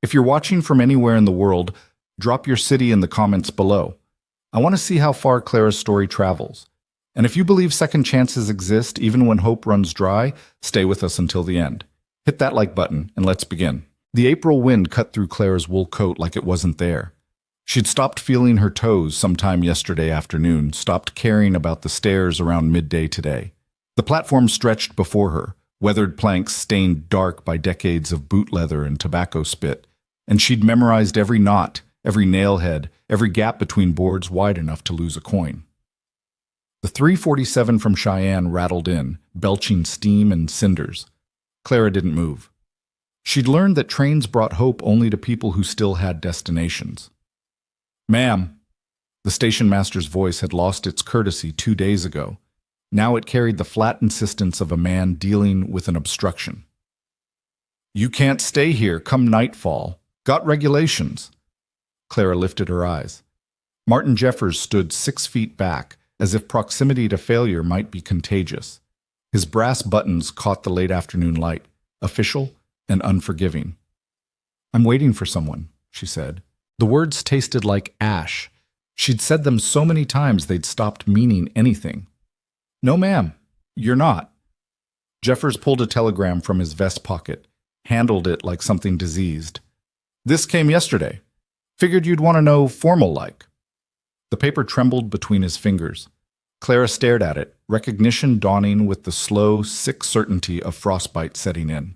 If you're watching from anywhere in the world, drop your city in the comments below. I want to see how far Clara's story travels. And if you believe second chances exist even when hope runs dry, stay with us until the end. Hit that like button and let's begin. The April wind cut through Clara's wool coat like it wasn't there. She'd stopped feeling her toes sometime yesterday afternoon, stopped caring about the stairs around midday today. The platform stretched before her, weathered planks stained dark by decades of boot leather and tobacco spit, and she'd memorized every knot, every nail head, every gap between boards wide enough to lose a coin. The 347 from Cheyenne rattled in, belching steam and cinders. Clara didn't move. She'd learned that trains brought hope only to people who still had destinations. "Ma'am." The station master's voice had lost its courtesy 2 days ago. Now it carried the flat insistence of a man dealing with an obstruction. "You can't stay here come nightfall. Got regulations." Clara lifted her eyes. Martin Jeffers stood 6 feet back, as if proximity to failure might be contagious. His brass buttons caught the late afternoon light, official and unforgiving. "I'm waiting for someone," she said. The words tasted like ash. She'd said them so many times they'd stopped meaning anything. "No, ma'am, you're not." Jeffers pulled a telegram from his vest pocket, handled it like something diseased. "This came yesterday. Figured you'd want to know formal-like." The paper trembled between his fingers. Clara stared at it, recognition dawning with the slow, sick certainty of frostbite setting in.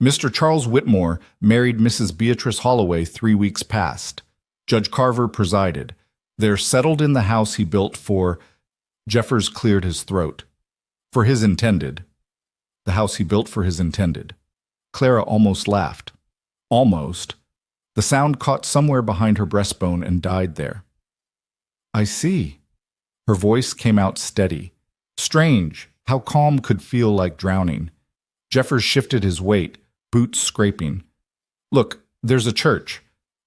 Mr. Charles Whitmore married Mrs. Beatrice Holloway 3 weeks past. Judge Carver presided. They're settled in the house he built for... Jeffers cleared his throat. For his intended. The house he built for his intended. Clara almost laughed. Almost. The sound caught somewhere behind her breastbone and died there. "I see." Her voice came out steady. Strange, how calm could feel like drowning. Jeffers shifted his weight, boots scraping. "Look, there's a church.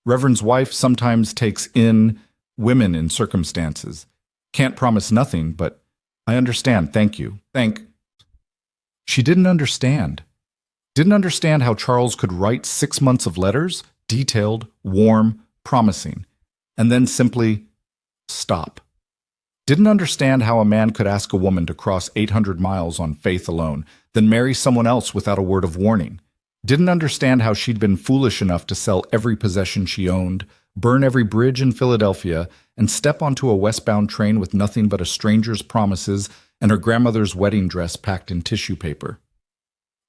Reverend's wife sometimes takes in women in circumstances. Can't promise nothing, but I understand, thank you. She didn't understand. Didn't understand how Charles could write 6 months of letters, detailed, warm, promising, and then simply stop. Didn't understand how a man could ask a woman to cross 800 miles on faith alone, then marry someone else without a word of warning. Didn't understand how she'd been foolish enough to sell every possession she owned, burn every bridge in Philadelphia, and step onto a westbound train with nothing but a stranger's promises and her grandmother's wedding dress packed in tissue paper.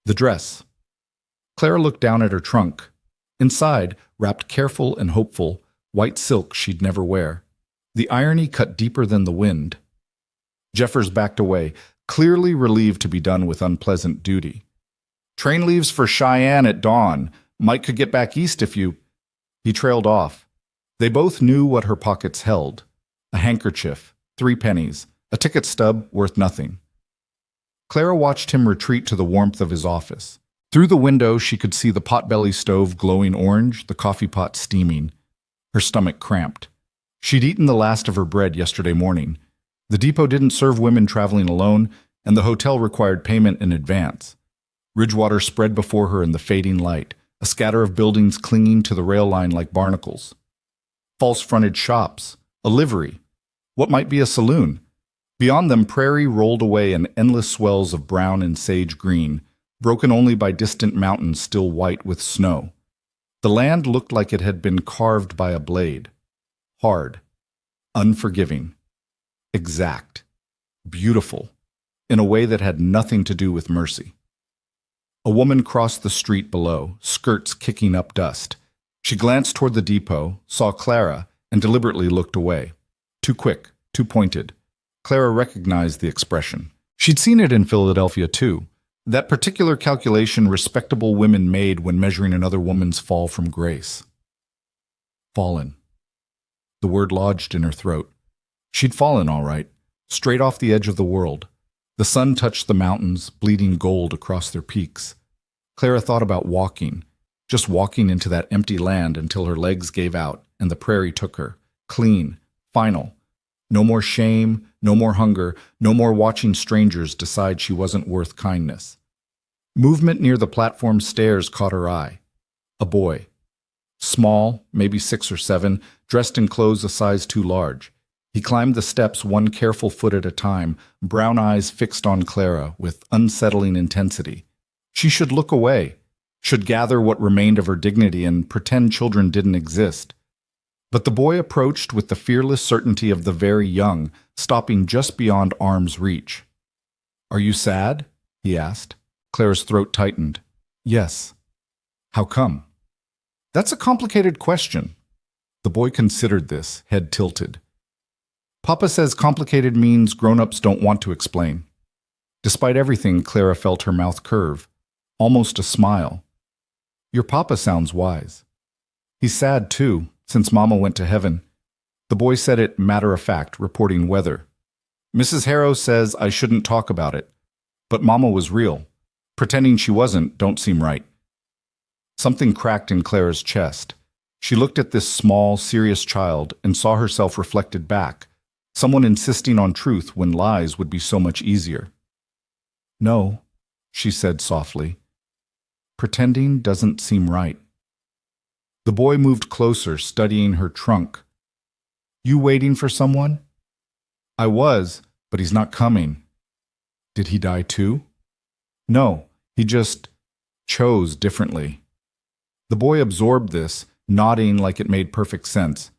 The dress. Clara looked down at her trunk. Inside, wrapped careful and hopeful, white silk she'd never wear. The irony cut deeper than the wind. Jeffers backed away, clearly relieved to be done with unpleasant duty. "Train leaves for Cheyenne at dawn. Mike could get back east if you—" He trailed off. They both knew what her pockets held. A handkerchief, 3 pennies, a ticket stub worth nothing. Clara watched him retreat to the warmth of his office. Through the window, she could see the potbelly stove glowing orange, the coffee pot steaming. Her stomach cramped. She'd eaten the last of her bread yesterday morning. The depot didn't serve women traveling alone, and the hotel required payment in advance. Ridgewater spread before her in the fading light, a scatter of buildings clinging to the rail line like barnacles. False-fronted shops, a livery, what might be a saloon. Beyond them, prairie rolled away in endless swells of brown and sage green, broken only by distant mountains still white with snow. The land looked like it had been carved by a blade. Hard, unforgiving, exact, beautiful, in a way that had nothing to do with mercy. A woman crossed the street below, skirts kicking up dust. She glanced toward the depot, saw Clara, and deliberately looked away. Too quick, too pointed. Clara recognized the expression. She'd seen it in Philadelphia, too. That particular calculation respectable women made when measuring another woman's fall from grace. Fallen. The word lodged in her throat. She'd fallen, all right, straight off the edge of the world. The sun touched the mountains, bleeding gold across their peaks. Clara thought about walking, just walking into that empty land until her legs gave out and the prairie took her, clean, final. No more shame, no more hunger, no more watching strangers decide she wasn't worth kindness. Movement near the platform stairs caught her eye. A boy, Small, maybe 6 or 7, dressed in clothes a size too large. He climbed the steps one careful foot at a time, brown eyes fixed on Clara with unsettling intensity. She should look away, should gather what remained of her dignity and pretend children didn't exist. But the boy approached with the fearless certainty of the very young, stopping just beyond arm's reach. "Are you sad?" he asked. Clara's throat tightened. "Yes." "How come?" "That's a complicated question." The boy considered this, head tilted. "Papa says complicated means grown-ups don't want to explain." Despite everything, Clara felt her mouth curve, almost a smile. "Your papa sounds wise." "He's sad, too, since Mama went to heaven." The boy said it matter-of-fact, reporting weather. "Mrs. Harrow says I shouldn't talk about it. But Mama was real. Pretending she wasn't don't seem right." Something cracked in Clara's chest. She looked at this small, serious child and saw herself reflected back, someone insisting on truth when lies would be so much easier. "No," she said softly. "Pretending doesn't seem right." The boy moved closer, studying her trunk. "You waiting for someone?" "I was, but he's not coming." "Did he die too?" "No, he just chose differently." The boy absorbed this, nodding like it made perfect sense.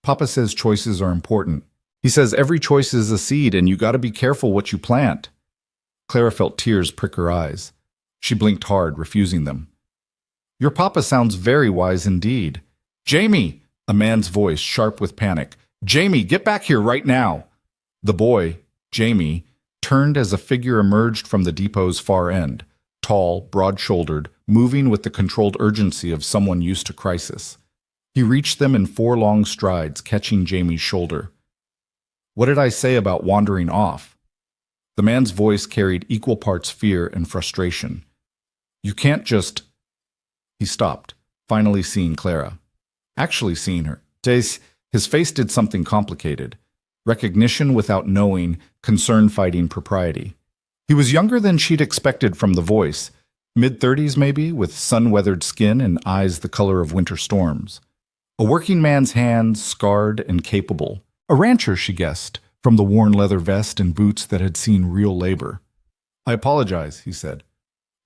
"Papa says choices are important. He says every choice is a seed and you gotta be careful what you plant." Clara felt tears prick her eyes. She blinked hard, refusing them. "Your papa sounds very wise indeed." "Jamie!" A man's voice, sharp with panic. "Jamie, get back here right now!" The boy, Jamie, turned as a figure emerged from the depot's far end, tall, broad-shouldered, moving with the controlled urgency of someone used to crisis. He reached them in 4 long strides, catching Jamie's shoulder. "What did I say about wandering off?" The man's voice carried equal parts fear and frustration. "You can't just—" He stopped, finally seeing Clara. Actually seeing her. His face did something complicated. Recognition without knowing, concern fighting propriety. He was younger than she'd expected from the voice, mid-30s maybe, with sun-weathered skin and eyes the color of winter storms. A working man's hands, scarred and capable. A rancher, she guessed, from the worn leather vest and boots that had seen real labor. "I apologize," he said.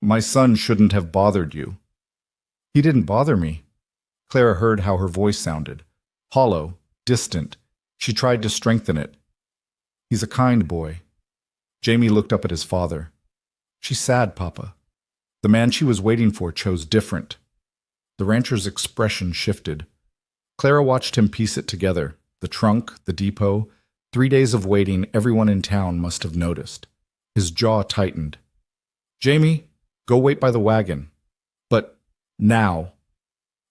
"My son shouldn't have bothered you." "He didn't bother me." Clara heard how her voice sounded. Hollow, distant. She tried to strengthen it. "He's a kind boy." Jamie looked up at his father. "She's sad, Papa." The man she was waiting for chose different. The rancher's expression shifted. Clara watched him piece it together. The trunk, the depot, 3 days of waiting everyone in town must have noticed. His jaw tightened. "Jamie, go wait by the wagon." "But now."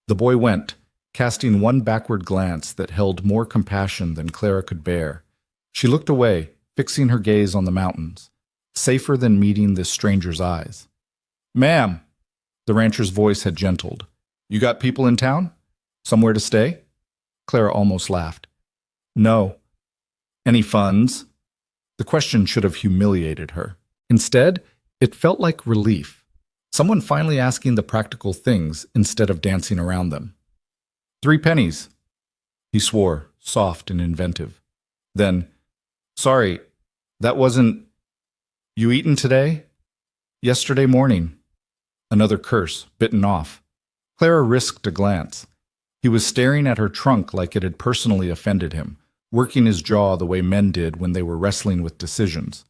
The boy went, casting one backward glance that held more compassion than Clara could bear. She looked away, fixing her gaze on the mountains, safer than meeting this stranger's eyes. "Ma'am," the rancher's voice had gentled. "You got people in town? Somewhere to stay?" Clara almost laughed. "No." "Any funds?" The question should have humiliated her. Instead, it felt like relief. Someone finally asking the practical things instead of dancing around them. 3 pennies. He swore, soft and inventive. Then, "Sorry, that wasn't... You eaten today?" "Yesterday morning." Another curse, bitten off. Clara risked a glance. He was staring at her trunk like it had personally offended him, working his jaw the way men did when they were wrestling with decisions.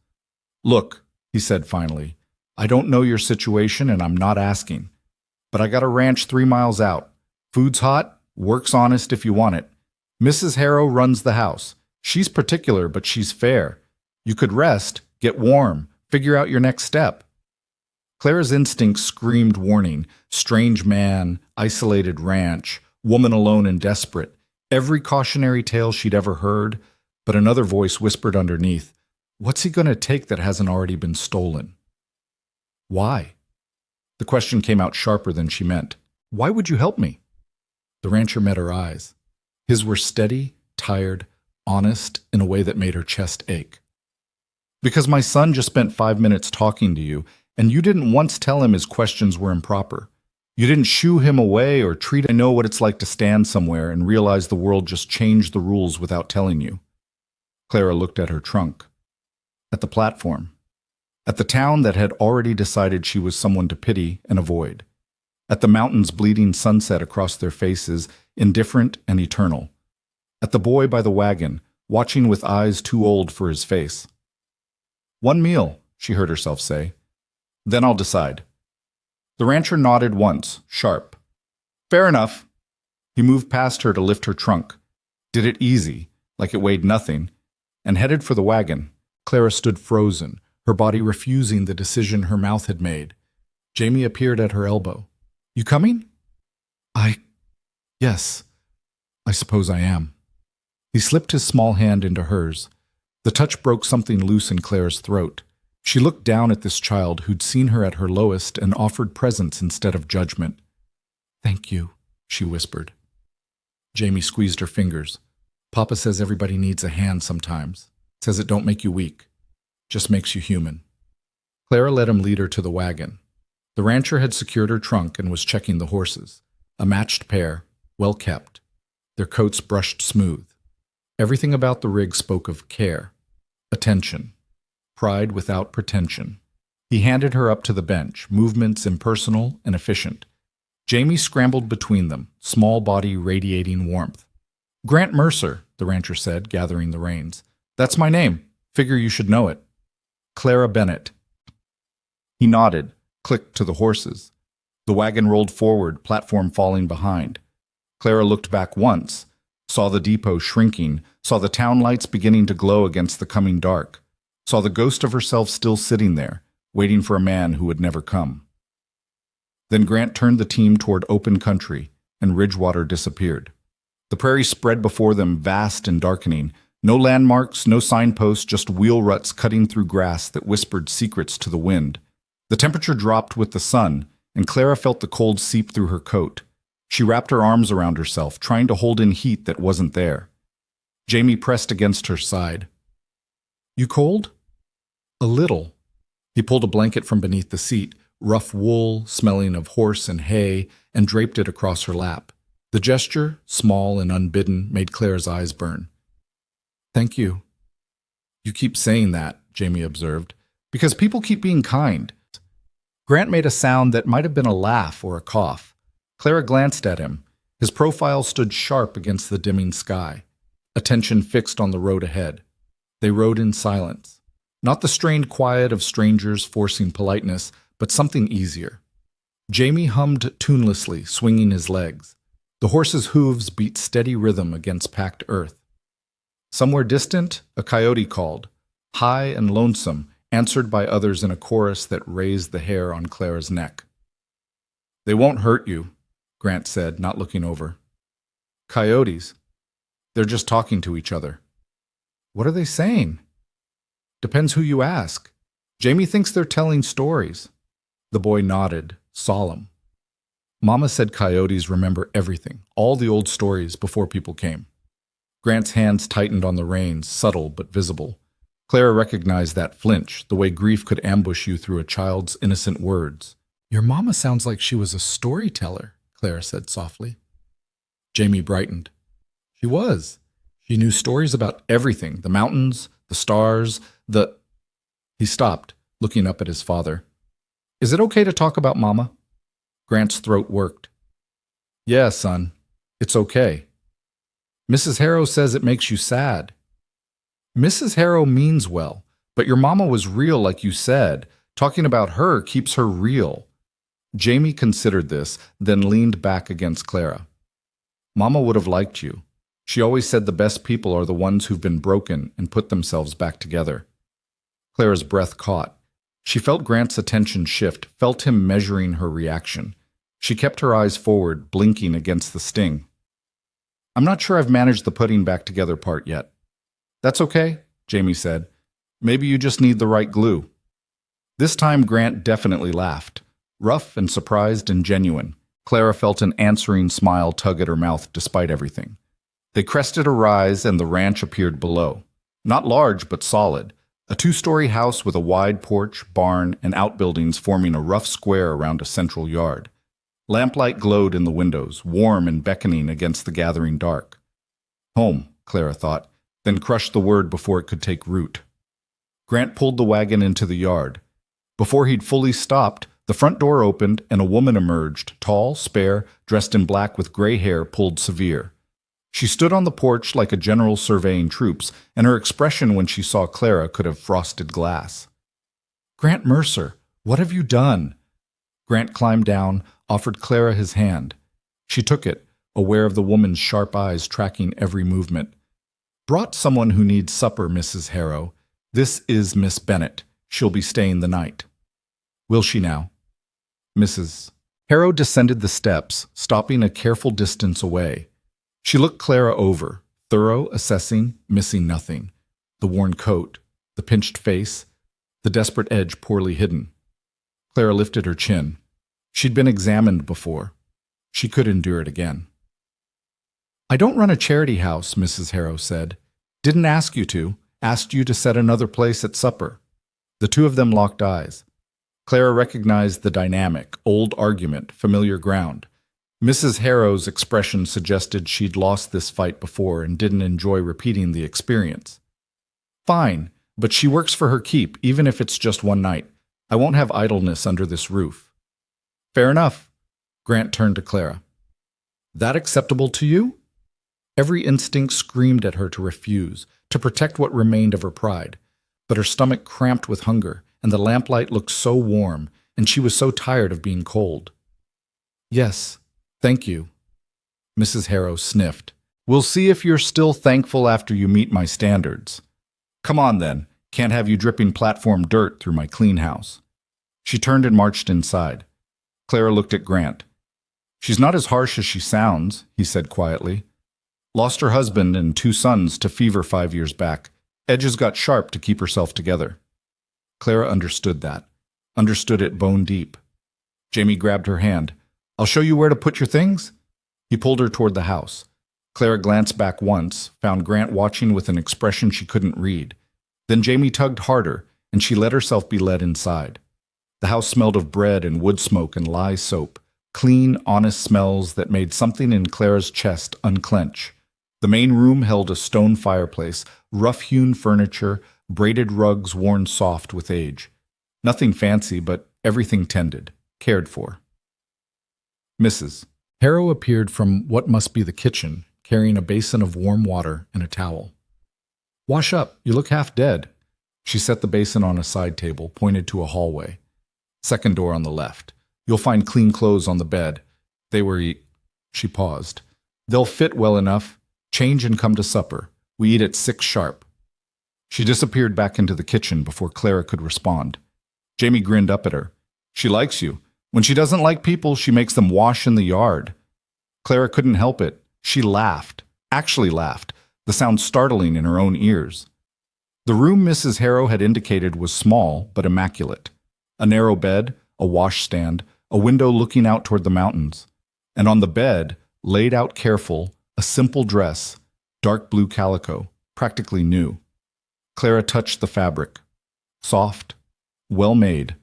"Look," he said finally, "I don't know your situation and I'm not asking. But I got a ranch 3 miles out. Food's hot, work's honest if you want it. Mrs. Harrow runs the house. She's particular, but she's fair. You could rest, get warm, figure out your next step." Clara's instincts screamed warning. Strange man, isolated ranch, woman alone and desperate. Every cautionary tale she'd ever heard, but another voice whispered underneath, "What's he going to take that hasn't already been stolen?" "Why?" The question came out sharper than she meant. "Why would you help me?" The rancher met her eyes. His were steady, tired, honest in a way that made her chest ache. "Because my son just spent 5 minutes talking to you, and you didn't once tell him his questions were improper. You didn't shoo him away or treat. I know what it's like to stand somewhere and realize the world just changed the rules without telling you. Clara looked at her trunk, at the platform, at the town that had already decided she was someone to pity and avoid, at the mountains bleeding sunset across their faces, indifferent and eternal, at the boy by the wagon, watching with eyes too old for his face. "One meal," she heard herself say. "Then I'll decide." The rancher nodded once, sharp. "Fair enough." He moved past her to lift her trunk, did it easy, like it weighed nothing, and headed for the wagon. Clara stood frozen, her body refusing the decision her mouth had made. Jamie appeared at her elbow. "You coming?" Yes, I suppose I am." He slipped his small hand into hers. The touch broke something loose in Clara's throat. She looked down at this child who'd seen her at her lowest and offered presence instead of judgment. "Thank you," she whispered. Jamie squeezed her fingers. "Papa says everybody needs a hand sometimes. Says it don't make you weak, just makes you human." Clara let him lead her to the wagon. The rancher had secured her trunk and was checking the horses. A matched pair, well kept, their coats brushed smooth. Everything about the rig spoke of care, attention, pride without pretension. He handed her up to the bench, movements impersonal and efficient. Jamie scrambled between them, small body radiating warmth. "Grant Mercer," the rancher said, gathering the reins. "That's my name. Figure you should know it." "Clara Bennett." He nodded, clicked to the horses. The wagon rolled forward, platform falling behind. Clara looked back once, saw the depot shrinking, saw the town lights beginning to glow against the coming dark, saw the ghost of herself still sitting there, waiting for a man who would never come. Then Grant turned the team toward open country, and Ridgewater disappeared. The prairie spread before them, vast and darkening. No landmarks, no signposts, just wheel ruts cutting through grass that whispered secrets to the wind. The temperature dropped with the sun, and Clara felt the cold seep through her coat. She wrapped her arms around herself, trying to hold in heat that wasn't there. Jamie pressed against her side. "You cold?" "A little." He pulled a blanket from beneath the seat, rough wool, smelling of horse and hay, and draped it across her lap. The gesture, small and unbidden, made Clara's eyes burn. "Thank you." "You keep saying that," Jamie observed, "because people keep being kind." Grant made a sound that might have been a laugh or a cough. Clara glanced at him. His profile stood sharp against the dimming sky, attention fixed on the road ahead. They rode in silence. Not the strained quiet of strangers forcing politeness, but something easier. Jamie hummed tunelessly, swinging his legs. The horse's hooves beat steady rhythm against packed earth. Somewhere distant, a coyote called, high and lonesome, answered by others in a chorus that raised the hair on Clara's neck. "They won't hurt you," Grant said, not looking over. "Coyotes. They're just talking to each other." "What are they saying?" "Depends who you ask. Jamie thinks they're telling stories." The boy nodded, solemn. "Mama said coyotes remember everything, all the old stories before people came." Grant's hands tightened on the reins, subtle but visible. Clara recognized that flinch, the way grief could ambush you through a child's innocent words. "Your mama sounds like she was a storyteller," Clara said softly. Jamie brightened. "She was. She knew stories about everything, the mountains, the stars, the—" He stopped, looking up at his father. "Is it okay to talk about Mama?" Grant's throat worked. "Yeah, son, it's okay. Mrs. Harrow says it makes you sad." "Mrs. Harrow means well, but your mama was real like you said. Talking about her keeps her real." Jamie considered this, then leaned back against Clara. "Mama would have liked you. She always said the best people are the ones who've been broken and put themselves back together." Clara's breath caught. She felt Grant's attention shift, felt him measuring her reaction. She kept her eyes forward, blinking against the sting. "I'm not sure I've managed the putting back together part yet." "That's okay," Jamie said. "Maybe you just need the right glue." This time Grant definitely laughed. Rough and surprised and genuine. Clara felt an answering smile tug at her mouth despite everything. They crested a rise and the ranch appeared below. Not large, but solid. A two-story house with a wide porch, barn, and outbuildings forming a rough square around a central yard. Lamplight glowed in the windows, warm and beckoning against the gathering dark. Home, Clara thought, then crushed the word before it could take root. Grant pulled the wagon into the yard. Before he'd fully stopped, the front door opened and a woman emerged, tall, spare, dressed in black with gray hair pulled severe. She stood on the porch like a general surveying troops, and her expression when she saw Clara could have frosted glass. "Grant Mercer, what have you done?" Grant climbed down, offered Clara his hand. She took it, aware of the woman's sharp eyes tracking every movement. "Brought someone who needs supper, Mrs. Harrow. This is Miss Bennet. She'll be staying the night." "Will she now?" Mrs. Harrow descended the steps, stopping a careful distance away. She looked Clara over, thorough, assessing, missing nothing. The worn coat, the pinched face, the desperate edge poorly hidden. Clara lifted her chin. She'd been examined before. She could endure it again. "I don't run a charity house," Mrs. Harrow said. "Didn't ask you to. Asked you to set another place at supper." The two of them locked eyes. Clara recognized the dynamic, old argument, familiar ground. Mrs. Harrow's expression suggested she'd lost this fight before and didn't enjoy repeating the experience. "Fine, but she works for her keep, even if it's just one night. I won't have idleness under this roof." "Fair enough." Grant turned to Clara. "That acceptable to you?" Every instinct screamed at her to refuse, to protect what remained of her pride. But her stomach cramped with hunger, and the lamplight looked so warm, and she was so tired of being cold. "Yes, thank you." Mrs. Harrow sniffed. "We'll see if you're still thankful after you meet my standards." "Come on, then. Can't have you dripping platform dirt through my clean house." She turned and marched inside. Clara looked at Grant. "She's not as harsh as she sounds," he said quietly. "Lost her husband and 2 sons to fever 5 years back. Edges got sharp to keep herself together." Clara understood that. Understood it bone deep. Jamie grabbed her hand. "I'll show you where to put your things." He pulled her toward the house. Clara glanced back once, found Grant watching with an expression she couldn't read. Then Jamie tugged harder, and she let herself be led inside. The house smelled of bread and wood smoke and lye soap, clean, honest smells that made something in Clara's chest unclench. The main room held a stone fireplace, rough-hewn furniture, braided rugs worn soft with age. Nothing fancy, but everything tended, cared for. Mrs. Harrow appeared from what must be the kitchen, carrying a basin of warm water and a towel. "Wash up, you look half dead." She set the basin on a side table, pointed to a hallway. "Second door on the left. You'll find clean clothes on the bed. They were She paused. "They'll fit well enough. Change and come to supper. We eat at 6 sharp." She disappeared back into the kitchen before Clara could respond. Jamie grinned up at her. "She likes you. When she doesn't like people, she makes them wash in the yard." Clara couldn't help it. She laughed. Actually laughed, the sound startling in her own ears. The room Mrs. Harrow had indicated was small but immaculate. A narrow bed, a washstand, a window looking out toward the mountains. And on the bed, laid out careful, a simple dress, dark blue calico, practically new. Clara touched the fabric. Soft, well-made,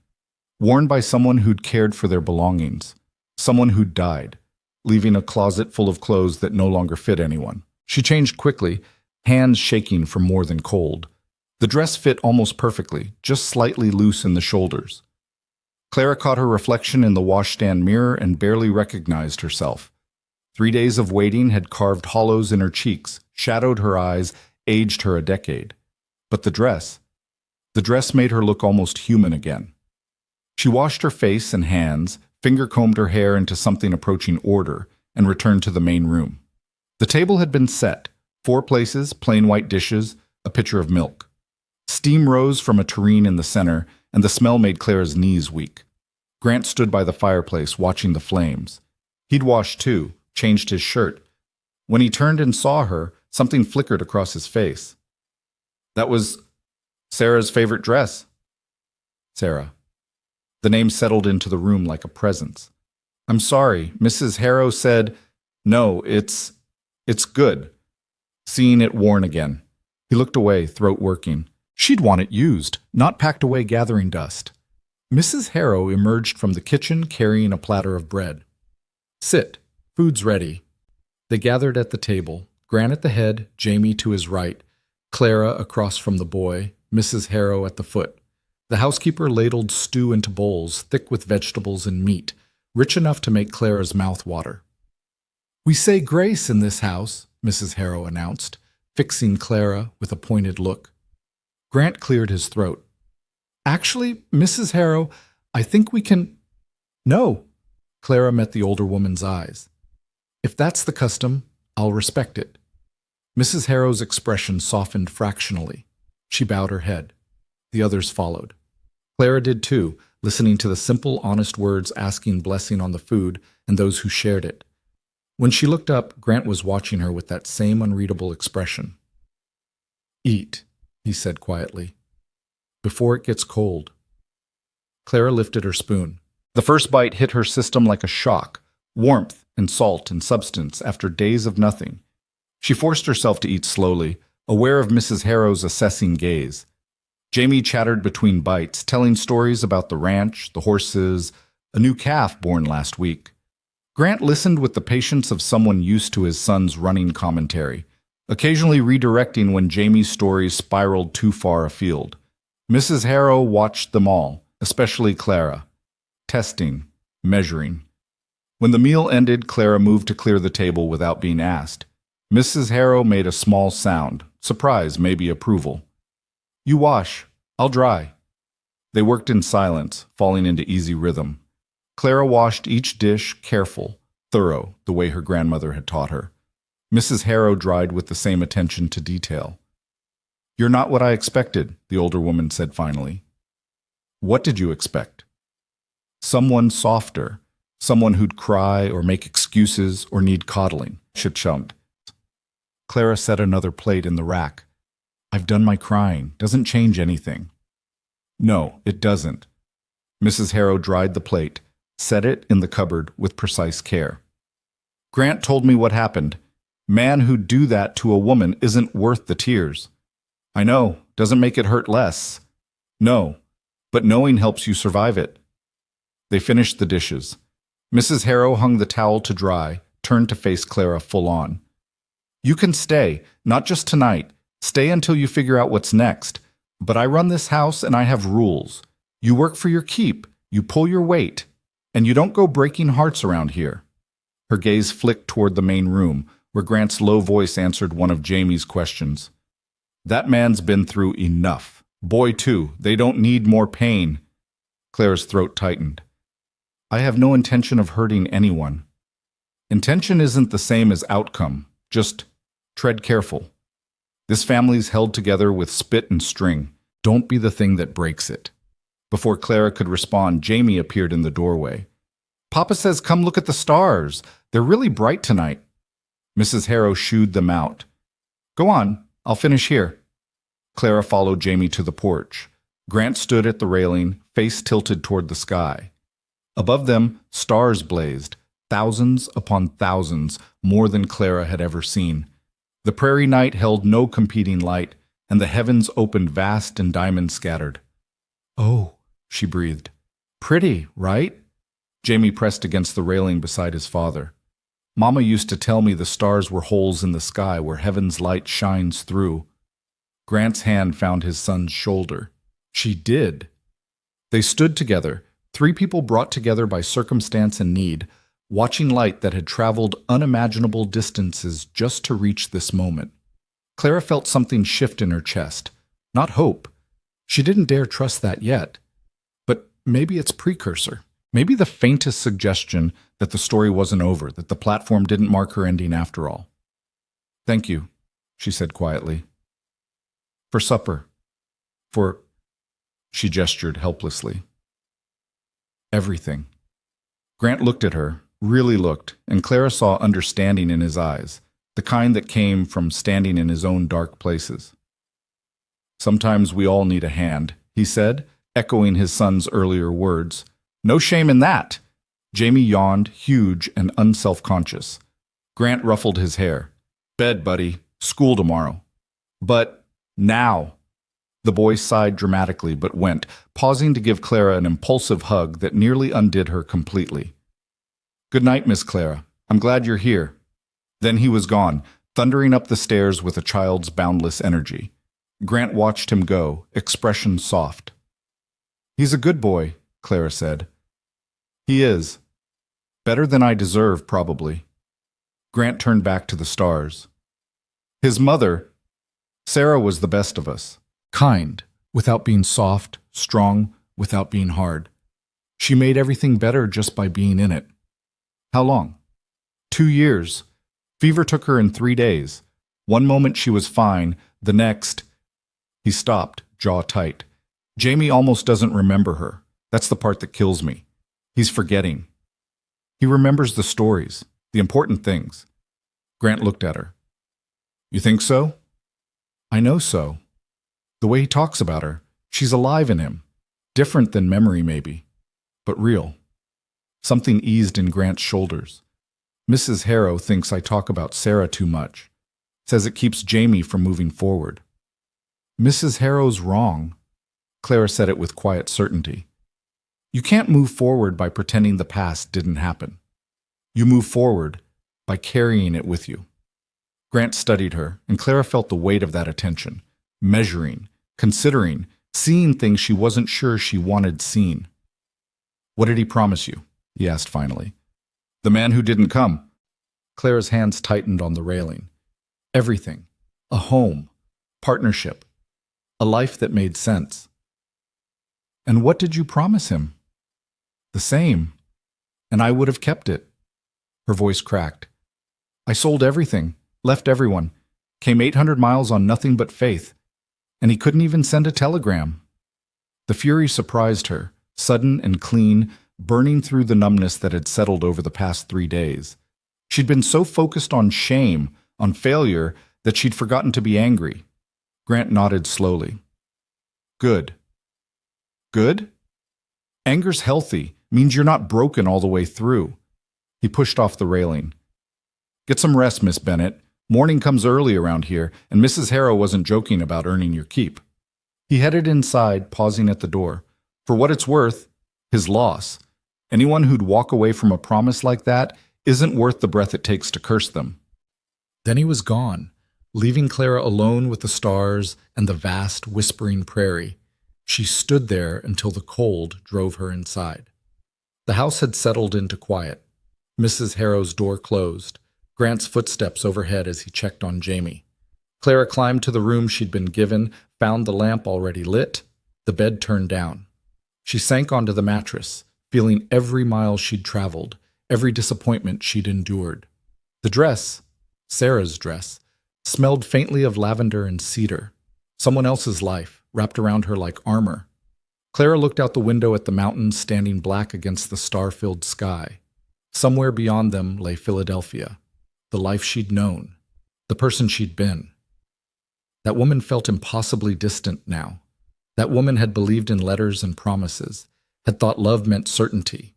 worn by someone who'd cared for their belongings, someone who'd died, leaving a closet full of clothes that no longer fit anyone. She changed quickly, hands shaking from more than cold. The dress fit almost perfectly, just slightly loose in the shoulders. Clara caught her reflection in the washstand mirror and barely recognized herself. 3 days of waiting had carved hollows in her cheeks, shadowed her eyes, aged her a decade. But the dress made her look almost human again. She washed her face and hands, finger-combed her hair into something approaching order, and returned to the main room. The table had been set, 4 places, plain white dishes, a pitcher of milk. Steam rose from a tureen in the center, and the smell made Clara's knees weak. Grant stood by the fireplace, watching the flames. He'd washed too, changed his shirt. When he turned and saw her, something flickered across his face. "That was Sarah's favorite dress." Sarah. The name settled into the room like a presence. "I'm sorry, Mrs. Harrow said, no, it's good." Seeing it worn again. He looked away, throat working. She'd want it used, not packed away gathering dust. Mrs. Harrow emerged from the kitchen carrying a platter of bread. Sit. Food's ready. They gathered at the table, Grant at the head, Jamie to his right, Clara across from the boy, Mrs. Harrow at the foot. The housekeeper ladled stew into bowls, thick with vegetables and meat, rich enough to make Clara's mouth water. "We say grace in this house," Mrs. Harrow announced, fixing Clara with a pointed look. Grant cleared his throat. "Actually, Mrs. Harrow, I think we can—" "No." Clara met the older woman's eyes. "If that's the custom, I'll respect it." Mrs. Harrow's expression softened fractionally. She bowed her head. The others followed. Clara did too, listening to the simple, honest words asking blessing on the food and those who shared it. When she looked up, Grant was watching her with that same unreadable expression. "Eat," he said quietly, "before it gets cold." Clara lifted her spoon. The first bite hit her system like a shock, warmth and salt and substance after days of nothing. She forced herself to eat slowly, aware of Mrs. Harrow's assessing gaze. Jamie chattered between bites, telling stories about the ranch, the horses, a new calf born last week. Grant listened with the patience of someone used to his son's running commentary, occasionally redirecting when Jamie's stories spiraled too far afield. Mrs. Harrow watched them all, especially Clara, testing, measuring. When the meal ended, Clara moved to clear the table without being asked. Mrs. Harrow made a small sound, surprise, maybe approval. "You wash. I'll dry." They worked in silence, falling into easy rhythm. Clara washed each dish, careful, thorough, the way her grandmother had taught her. Mrs. Harrow dried with the same attention to detail. "You're not what I expected," the older woman said finally. "What did you expect?" "Someone softer, someone who'd cry or make excuses or need coddling," she chumped. Clara set another plate in the rack. "I've done my crying. Doesn't change anything." "No, it doesn't." Mrs. Harrow dried the plate, set it in the cupboard with precise care. "Grant told me what happened. Man who'd do that to a woman isn't worth the tears." "I know, doesn't make it hurt less." "No, but knowing helps you survive it." They finished the dishes. Mrs. Harrow hung the towel to dry, turned to face Clara full on. "You can stay, not just tonight. Stay until you figure out what's next. But I run this house and I have rules. You work for your keep, you pull your weight, and you don't go breaking hearts around here." Her gaze flicked toward the main room, where Grant's low voice answered one of Jamie's questions. "That man's been through enough. Boy, too, they don't need more pain." Clara's throat tightened. "I have no intention of hurting anyone." "Intention isn't the same as outcome. Just tread careful. This family's held together with spit and string. Don't be the thing that breaks it." Before Clara could respond, Jamie appeared in the doorway. "Papa says come look at the stars. They're really bright tonight." Mrs. Harrow shooed them out. "Go on, I'll finish here." Clara followed Jamie to the porch. Grant stood at the railing, face tilted toward the sky. Above them, stars blazed, thousands upon thousands, more than Clara had ever seen. The prairie night held no competing light, and the heavens opened vast and diamond-scattered. "Oh," she breathed. "Pretty, right?" Jamie pressed against the railing beside his father. "Mama used to tell me the stars were holes in the sky where heaven's light shines through." Grant's hand found his son's shoulder. She did. They stood together, three people brought together by circumstance and need, watching light that had traveled unimaginable distances just to reach this moment. Clara felt something shift in her chest. Not hope. She didn't dare trust that yet. But maybe its precursor. Maybe the faintest suggestion that the story wasn't over, that the platform didn't mark her ending after all. "Thank you," she said quietly. "For supper. For—" she gestured helplessly. "Everything." Grant looked at her, really looked, and Clara saw understanding in his eyes, the kind that came from standing in his own dark places. "Sometimes we all need a hand," he said, echoing his son's earlier words. "No shame in that." Jamie yawned, huge and unself-conscious. Grant ruffled his hair. "Bed, buddy. School tomorrow." "But now." The boy sighed dramatically but went, pausing to give Clara an impulsive hug that nearly undid her completely. Good night, Miss Clara. I'm glad you're here. Then he was gone, thundering up the stairs with a child's boundless energy. Grant watched him go, expression soft. He's a good boy, Clara said. He is. Better than I deserve, probably. Grant turned back to the stars. His mother, Sarah, was the best of us. Kind, without being soft, strong, without being hard. She made everything better just by being in it. How long? 2 years. Fever took her in 3 days. One moment she was fine, the next... He stopped, jaw tight. Jamie almost doesn't remember her. That's the part that kills me. He's forgetting. He remembers the stories, the important things. Grant looked at her. You think so? I know so. The way he talks about her, she's alive in him. Different than memory, maybe, but real. Something eased in Grant's shoulders. Mrs. Harrow thinks I talk about Sarah too much. Says it keeps Jamie from moving forward. Mrs. Harrow's wrong. Clara said it with quiet certainty. You can't move forward by pretending the past didn't happen. You move forward by carrying it with you. Grant studied her, and Clara felt the weight of that attention, measuring, considering, seeing things she wasn't sure she wanted seen. What did he promise you? He asked finally. The man who didn't come. Clara's hands tightened on the railing. Everything. A home. Partnership. A life that made sense. And what did you promise him? The same. And I would have kept it. Her voice cracked. I sold everything, left everyone, came 800 miles on nothing but faith, and he couldn't even send a telegram. The fury surprised her, sudden and clean, burning through the numbness that had settled over the past 3 days. She'd been so focused on shame, on failure, that she'd forgotten to be angry. Grant nodded slowly. Good. Good? Anger's healthy, means you're not broken all the way through. He pushed off the railing. Get some rest, Miss Bennett. Morning comes early around here, and Mrs. Harrow wasn't joking about earning your keep. He headed inside, pausing at the door. For what it's worth, his loss. Anyone who'd walk away from a promise like that isn't worth the breath it takes to curse them. Then he was gone, leaving Clara alone with the stars and the vast, whispering prairie. She stood there until the cold drove her inside. The house had settled into quiet. Mrs. Harrow's door closed. Grant's footsteps overhead as he checked on Jamie. Clara climbed to the room she'd been given, found the lamp already lit, the bed turned down. She sank onto the mattress, feeling every mile she'd traveled, every disappointment she'd endured. The dress, Sarah's dress, smelled faintly of lavender and cedar. Someone else's life, wrapped around her like armor. Clara looked out the window at the mountains standing black against the star-filled sky. Somewhere beyond them lay Philadelphia, the life she'd known, the person she'd been. That woman felt impossibly distant now. That woman had believed in letters and promises, had thought love meant certainty.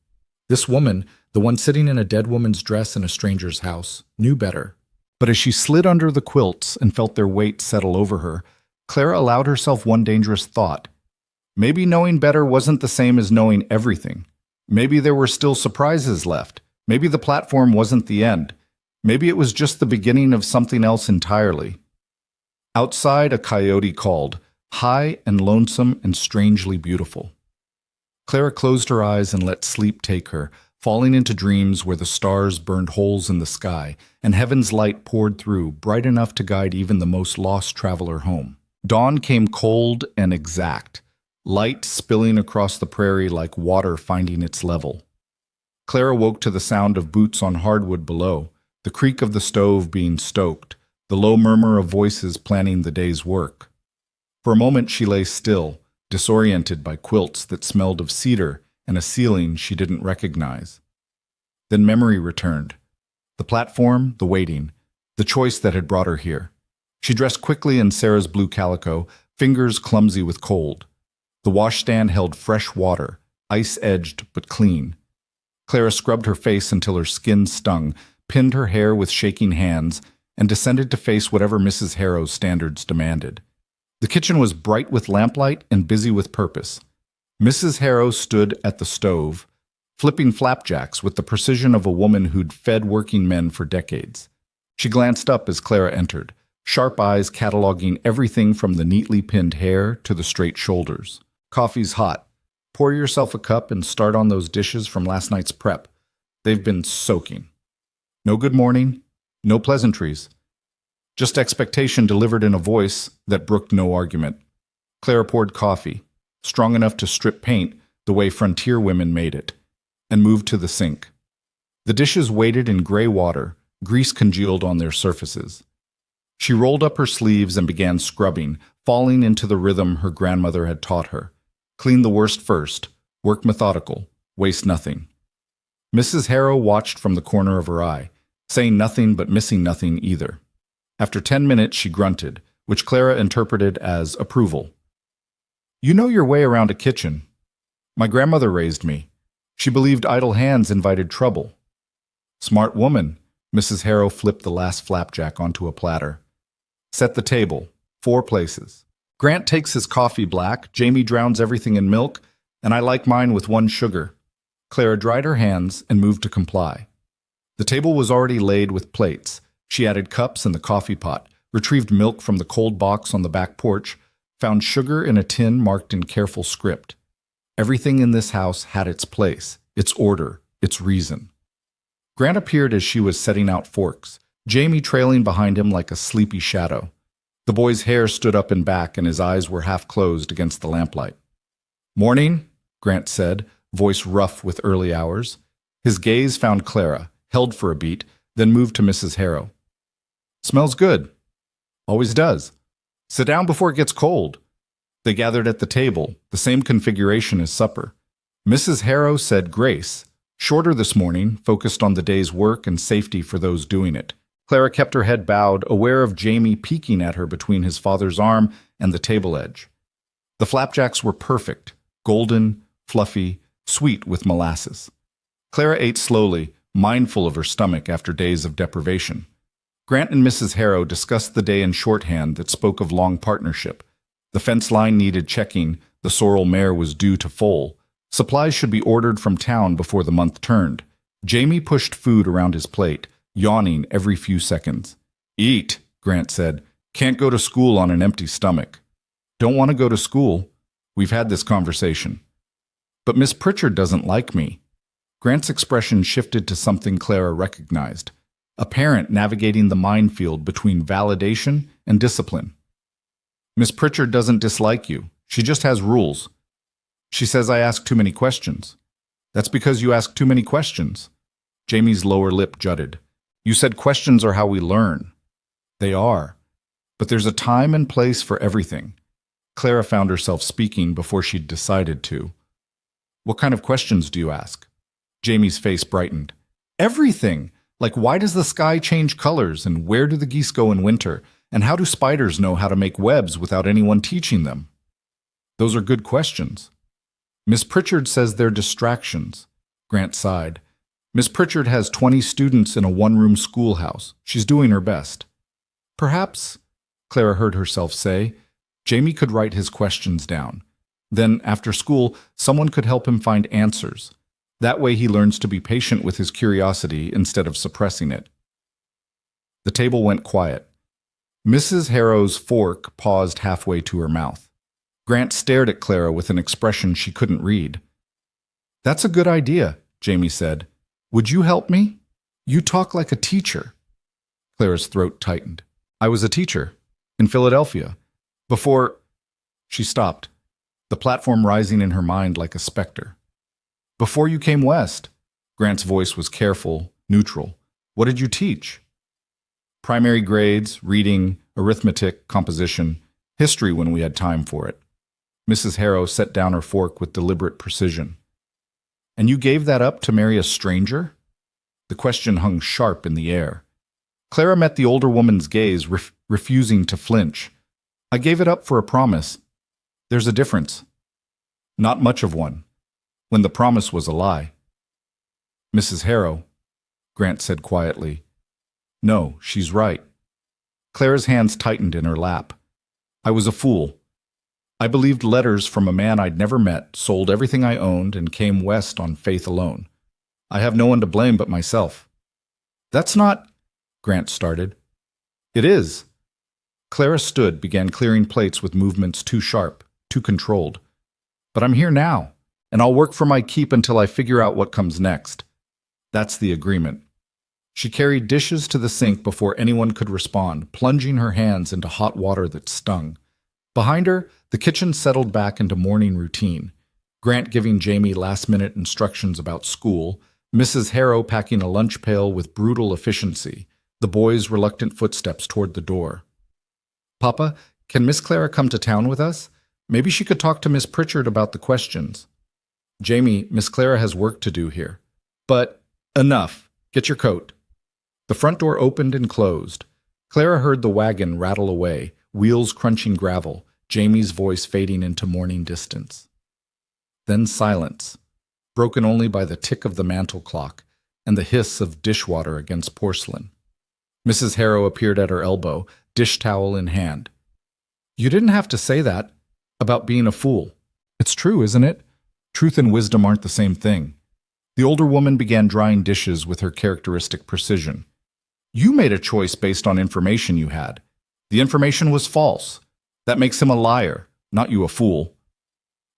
This woman, the one sitting in a dead woman's dress in a stranger's house, knew better. But as she slid under the quilts and felt their weight settle over her, Clara allowed herself one dangerous thought. Maybe knowing better wasn't the same as knowing everything. Maybe there were still surprises left. Maybe the platform wasn't the end. Maybe it was just the beginning of something else entirely. Outside, a coyote called, high and lonesome and strangely beautiful. Clara closed her eyes and let sleep take her, falling into dreams where the stars burned holes in the sky and heaven's light poured through, bright enough to guide even the most lost traveler home. Dawn came cold and exact, light spilling across the prairie like water finding its level. Clara woke to the sound of boots on hardwood below, the creak of the stove being stoked, the low murmur of voices planning the day's work. For a moment she lay still, disoriented by quilts that smelled of cedar and a ceiling she didn't recognize. Then memory returned. The platform, the waiting, the choice that had brought her here. She dressed quickly in Sarah's blue calico, fingers clumsy with cold. The washstand held fresh water, ice-edged but clean. Clara scrubbed her face until her skin stung, pinned her hair with shaking hands, and descended to face whatever Mrs. Harrow's standards demanded. The kitchen was bright with lamplight and busy with purpose. Mrs. Harrow stood at the stove, flipping flapjacks with the precision of a woman who'd fed working men for decades. She glanced up as Clara entered, sharp eyes cataloging everything from the neatly pinned hair to the straight shoulders. Coffee's hot. Pour yourself a cup and start on those dishes from last night's prep. They've been soaking. No good morning, no pleasantries. Just expectation delivered in a voice that brooked no argument. Clara poured coffee, strong enough to strip paint the way frontier women made it, and moved to the sink. The dishes waited in gray water, grease congealed on their surfaces. She rolled up her sleeves and began scrubbing, falling into the rhythm her grandmother had taught her. Clean the worst first, work methodical, waste nothing. Mrs. Harrow watched from the corner of her eye, saying nothing but missing nothing either. After 10 minutes she grunted, which Clara interpreted as approval. You know your way around a kitchen. My grandmother raised me. She believed idle hands invited trouble. Smart woman. Mrs. Harrow flipped the last flapjack onto a platter. Set the table. 4 places. Grant takes his coffee black, Jamie drowns everything in milk, and I like mine with 1 sugar. Clara dried her hands and moved to comply. The table was already laid with plates. She added cups and the coffee pot, retrieved milk from the cold box on the back porch, found sugar in a tin marked in careful script. Everything in this house had its place, its order, its reason. Grant appeared as she was setting out forks, Jamie trailing behind him like a sleepy shadow. The boy's hair stood up and back and his eyes were half closed against the lamplight. Morning, Grant said, voice rough with early hours. His gaze found Clara, held for a beat, then moved to Mrs. Harrow. Smells good. Always does. Sit down before it gets cold. They gathered at the table, the same configuration as supper. Mrs. Harrow said grace, shorter this morning, focused on the day's work and safety for those doing it. Clara kept her head bowed, aware of Jamie peeking at her between his father's arm and the table edge. The flapjacks were perfect, golden, fluffy, sweet with molasses. Clara ate slowly, mindful of her stomach after days of deprivation. Grant and Mrs. Harrow discussed the day in shorthand that spoke of long partnership. The fence line needed checking, the sorrel mare was due to foal. Supplies should be ordered from town before the month turned. Jamie pushed food around his plate, yawning every few seconds. Eat, Grant said. Can't go to school on an empty stomach. Don't want to go to school. We've had this conversation. But Miss Pritchard doesn't like me. Grant's expression shifted to something Clara recognized. A parent navigating the minefield between validation and discipline. Miss Pritchard doesn't dislike you. She just has rules. She says I ask too many questions. That's because you ask too many questions. Jamie's lower lip jutted. You said questions are how we learn. They are. But there's a time and place for everything. Clara found herself speaking before she'd decided to. What kind of questions do you ask? Jamie's face brightened. Everything! Like why does the sky change colors and where do the geese go in winter? And how do spiders know how to make webs without anyone teaching them? Those are good questions. Miss Pritchard says they're distractions. Grant sighed. Miss Pritchard has 20 students in a one-room schoolhouse. She's doing her best. Perhaps, Clara heard herself say, Jamie could write his questions down. Then, after school, someone could help him find answers. That way he learns to be patient with his curiosity instead of suppressing it. The table went quiet. Mrs. Harrow's fork paused halfway to her mouth. Grant stared at Clara with an expression she couldn't read. That's a good idea, Jamie said. Would you help me? You talk like a teacher. Clara's throat tightened. I was a teacher. In Philadelphia. Before... She stopped, the platform rising in her mind like a specter. Before you came west. Grant's voice was careful, neutral. What did you teach? Primary grades, reading, arithmetic, composition, history when we had time for it. Mrs. Harrow set down her fork with deliberate precision. And you gave that up to marry a stranger? The question hung sharp in the air. Clara met the older woman's gaze, refusing to flinch. I gave it up for a promise. There's a difference. Not much of one. When the promise was a lie. Mrs. Harrow, Grant said quietly. No, she's right. Clara's hands tightened in her lap. I was a fool. I believed letters from a man I'd never met, sold everything I owned, and came west on faith alone. I have no one to blame but myself. That's not, Grant started. It is. Clara stood, began clearing plates with movements too sharp, too controlled. But I'm here now, and I'll work for my keep until I figure out what comes next. That's the agreement. She carried dishes to the sink before anyone could respond, plunging her hands into hot water that stung. Behind her, the kitchen settled back into morning routine. Grant giving Jamie last-minute instructions about school, Mrs. Harrow packing a lunch pail with brutal efficiency, the boys' reluctant footsteps toward the door. Papa, can Miss Clara come to town with us? Maybe she could talk to Miss Pritchard about the questions. Jamie, Miss Clara has work to do here. But enough. Get your coat. The front door opened and closed. Clara heard the wagon rattle away, wheels crunching gravel, Jamie's voice fading into morning distance. Then silence, broken only by the tick of the mantel clock and the hiss of dishwater against porcelain. Mrs. Harrow appeared at her elbow, dish towel in hand. You didn't have to say that about being a fool. It's true, isn't it? Truth and wisdom aren't the same thing. The older woman began drying dishes with her characteristic precision. You made a choice based on information you had. The information was false. That makes him a liar, not you a fool.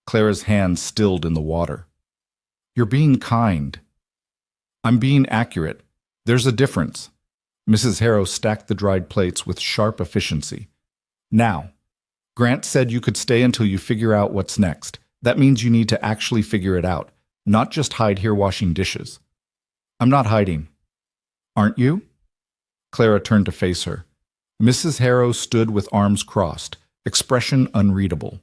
Clara's hand stilled in the water. You're being kind. I'm being accurate. There's a difference. Mrs. Harrow stacked the dried plates with sharp efficiency. Now, Grant said you could stay until you figure out what's next. That means you need to actually figure it out, not just hide here washing dishes. I'm not hiding. Aren't you? Clara turned to face her. Mrs. Harrow stood with arms crossed, expression unreadable.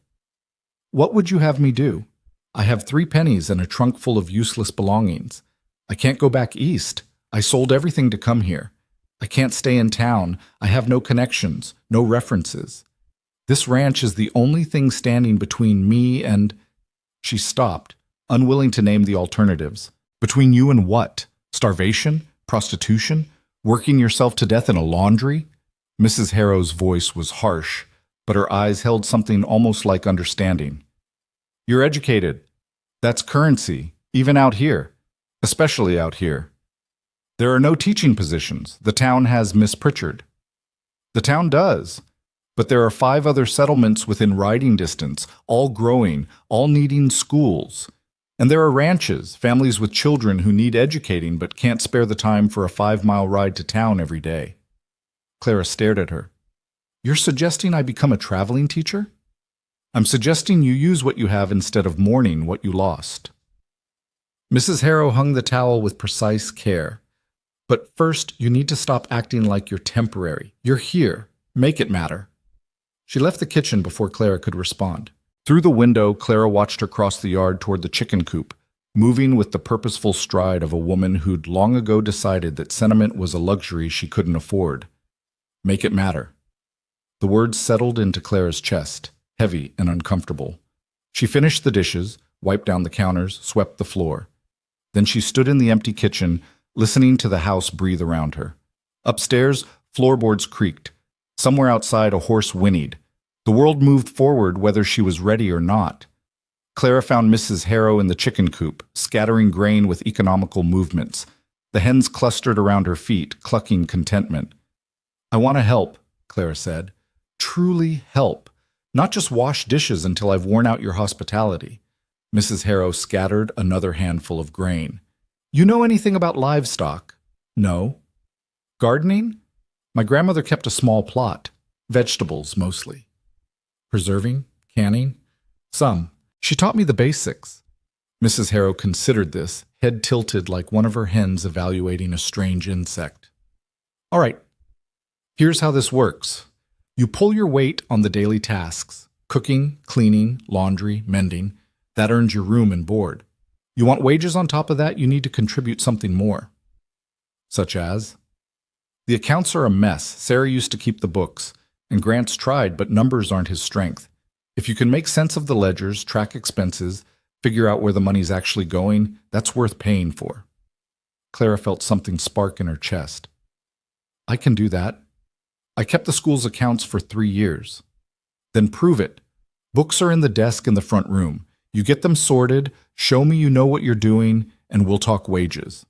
What would you have me do? I have 3 pennies and a trunk full of useless belongings. I can't go back east. I sold everything to come here. I can't stay in town. I have no connections, no references. This ranch is the only thing standing between me and... She stopped, unwilling to name the alternatives. Between you and what? Starvation? Prostitution? Working yourself to death in a laundry? Mrs. Harrow's voice was harsh, but her eyes held something almost like understanding. You're educated. That's currency, even out here. Especially out here. There are no teaching positions. The town has Miss Pritchard. The town does. But there are 5 other settlements within riding distance, all growing, all needing schools. And there are ranches, families with children who need educating but can't spare the time for a 5-mile ride to town every day. Clara stared at her. You're suggesting I become a traveling teacher? I'm suggesting you use what you have instead of mourning what you lost. Mrs. Harrow hung the towel with precise care. But first, you need to stop acting like you're temporary. You're here. Make it matter. She left the kitchen before Clara could respond. Through the window, Clara watched her cross the yard toward the chicken coop, moving with the purposeful stride of a woman who'd long ago decided that sentiment was a luxury she couldn't afford. Make it matter. The words settled into Clara's chest, heavy and uncomfortable. She finished the dishes, wiped down the counters, swept the floor. Then she stood in the empty kitchen, listening to the house breathe around her. Upstairs, floorboards creaked. Somewhere outside, a horse whinnied. The world moved forward whether she was ready or not. Clara found Mrs. Harrow in the chicken coop, scattering grain with economical movements. The hens clustered around her feet, clucking contentment. I want to help, Clara said. Truly help. Not just wash dishes until I've worn out your hospitality. Mrs. Harrow scattered another handful of grain. You know anything about livestock? No. Gardening? My grandmother kept a small plot. Vegetables, mostly. Preserving? Canning? Some. She taught me the basics. Mrs. Harrow considered this, head tilted like one of her hens evaluating a strange insect. All right. Here's how this works. You pull your weight on the daily tasks. Cooking, cleaning, laundry, mending. That earns your room and board. You want wages on top of that, you need to contribute something more. Such as? The accounts are a mess. Sarah used to keep the books, and Grant's tried, but numbers aren't his strength. If you can make sense of the ledgers, track expenses, figure out where the money's actually going, that's worth paying for. Clara felt something spark in her chest. I can do that. I kept the school's accounts for 3 years. Then prove it. Books are in the desk in the front room. You get them sorted, show me you know what you're doing, and we'll talk wages.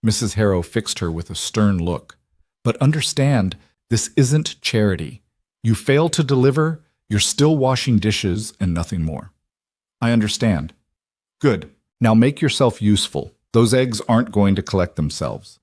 Mrs. Harrow fixed her with a stern look. But understand, this isn't charity. You fail to deliver, you're still washing dishes and nothing more. I understand. Good. Now make yourself useful. Those eggs aren't going to collect themselves.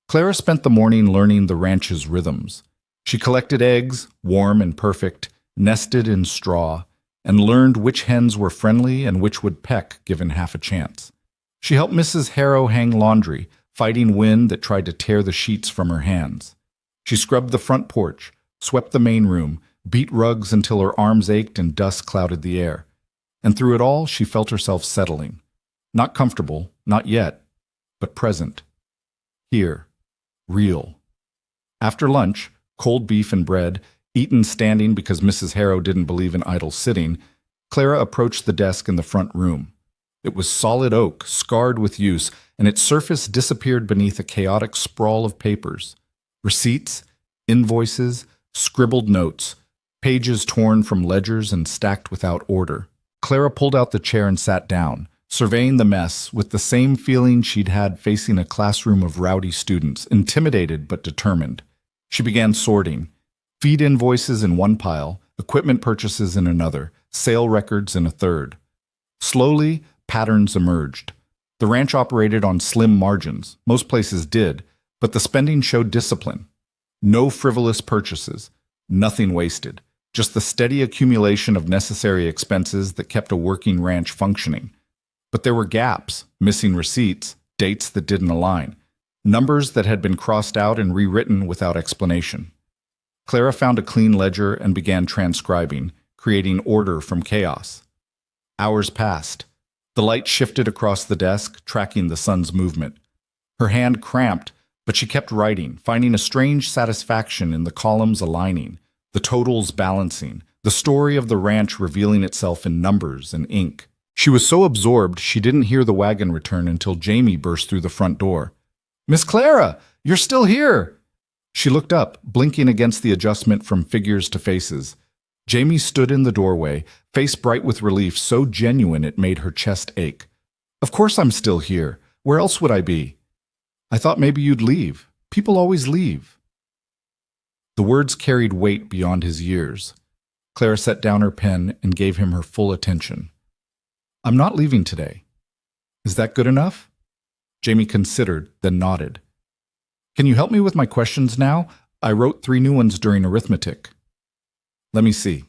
Clara spent the morning learning the ranch's rhythms. She collected eggs, warm and perfect, nested in straw, and learned which hens were friendly and which would peck given half a chance. She helped Mrs. Harrow hang laundry, fighting wind that tried to tear the sheets from her hands. She scrubbed the front porch, swept the main room, beat rugs until her arms ached and dust clouded the air. And through it all, she felt herself settling. Not comfortable, not yet, but present. Here. Real. After lunch, cold beef and bread, eaten standing because Mrs. Harrow didn't believe in idle sitting, Clara approached the desk in the front room. It was solid oak, scarred with use, and its surface disappeared beneath a chaotic sprawl of papers. Receipts, invoices, scribbled notes, pages torn from ledgers and stacked without order. Clara pulled out the chair and sat down, surveying the mess with the same feeling she'd had facing a classroom of rowdy students, intimidated but determined. She began sorting. Feed invoices in one pile, equipment purchases in another, sale records in a third. Slowly, patterns emerged. The ranch operated on slim margins. Most places did, but the spending showed discipline. No frivolous purchases, nothing wasted, just the steady accumulation of necessary expenses that kept a working ranch functioning. But there were gaps, missing receipts, dates that didn't align, numbers that had been crossed out and rewritten without explanation. Clara found a clean ledger and began transcribing, creating order from chaos. Hours passed. The light shifted across the desk, tracking the sun's movement. Her hand cramped, but she kept writing, finding a strange satisfaction in the columns aligning, the totals balancing, the story of the ranch revealing itself in numbers and ink. She was so absorbed she didn't hear the wagon return until Jamie burst through the front door. "Miss Clara, you're still here!" She looked up, blinking against the adjustment from figures to faces. Jamie stood in the doorway, face bright with relief so genuine it made her chest ache. "Of course I'm still here. Where else would I be?" "I thought maybe you'd leave. People always leave." The words carried weight beyond his years. Clara set down her pen and gave him her full attention. "I'm not leaving today. Is that good enough?" Jamie considered, then nodded. "Can you help me with my questions now? I wrote 3 new ones during arithmetic." "Let me see."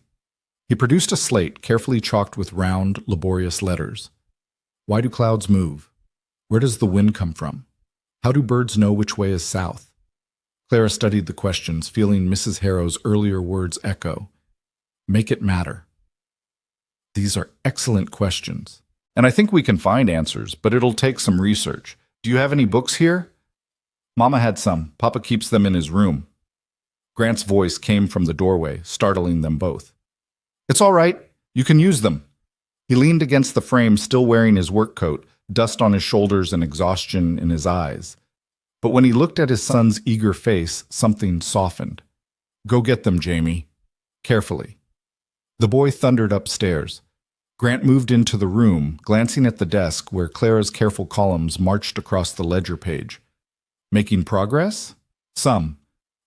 He produced a slate carefully chalked with round, laborious letters. "Why do clouds move? Where does the wind come from? How do birds know which way is south?" Clara studied the questions, feeling Mrs. Harrow's earlier words echo. "Make it matter." These are excellent questions. And I think we can find answers, but it'll take some research. Do you have any books here? Mama had some. Papa keeps them in his room. Grant's voice came from the doorway, startling them both. "It's all right. You can use them." He leaned against the frame, still wearing his work coat, dust on his shoulders and exhaustion in his eyes. But when he looked at his son's eager face, something softened. "Go get them, Jamie." Carefully. The boy thundered upstairs. Grant moved into the room, glancing at the desk where Clara's careful columns marched across the ledger page. "Making progress?" "Some.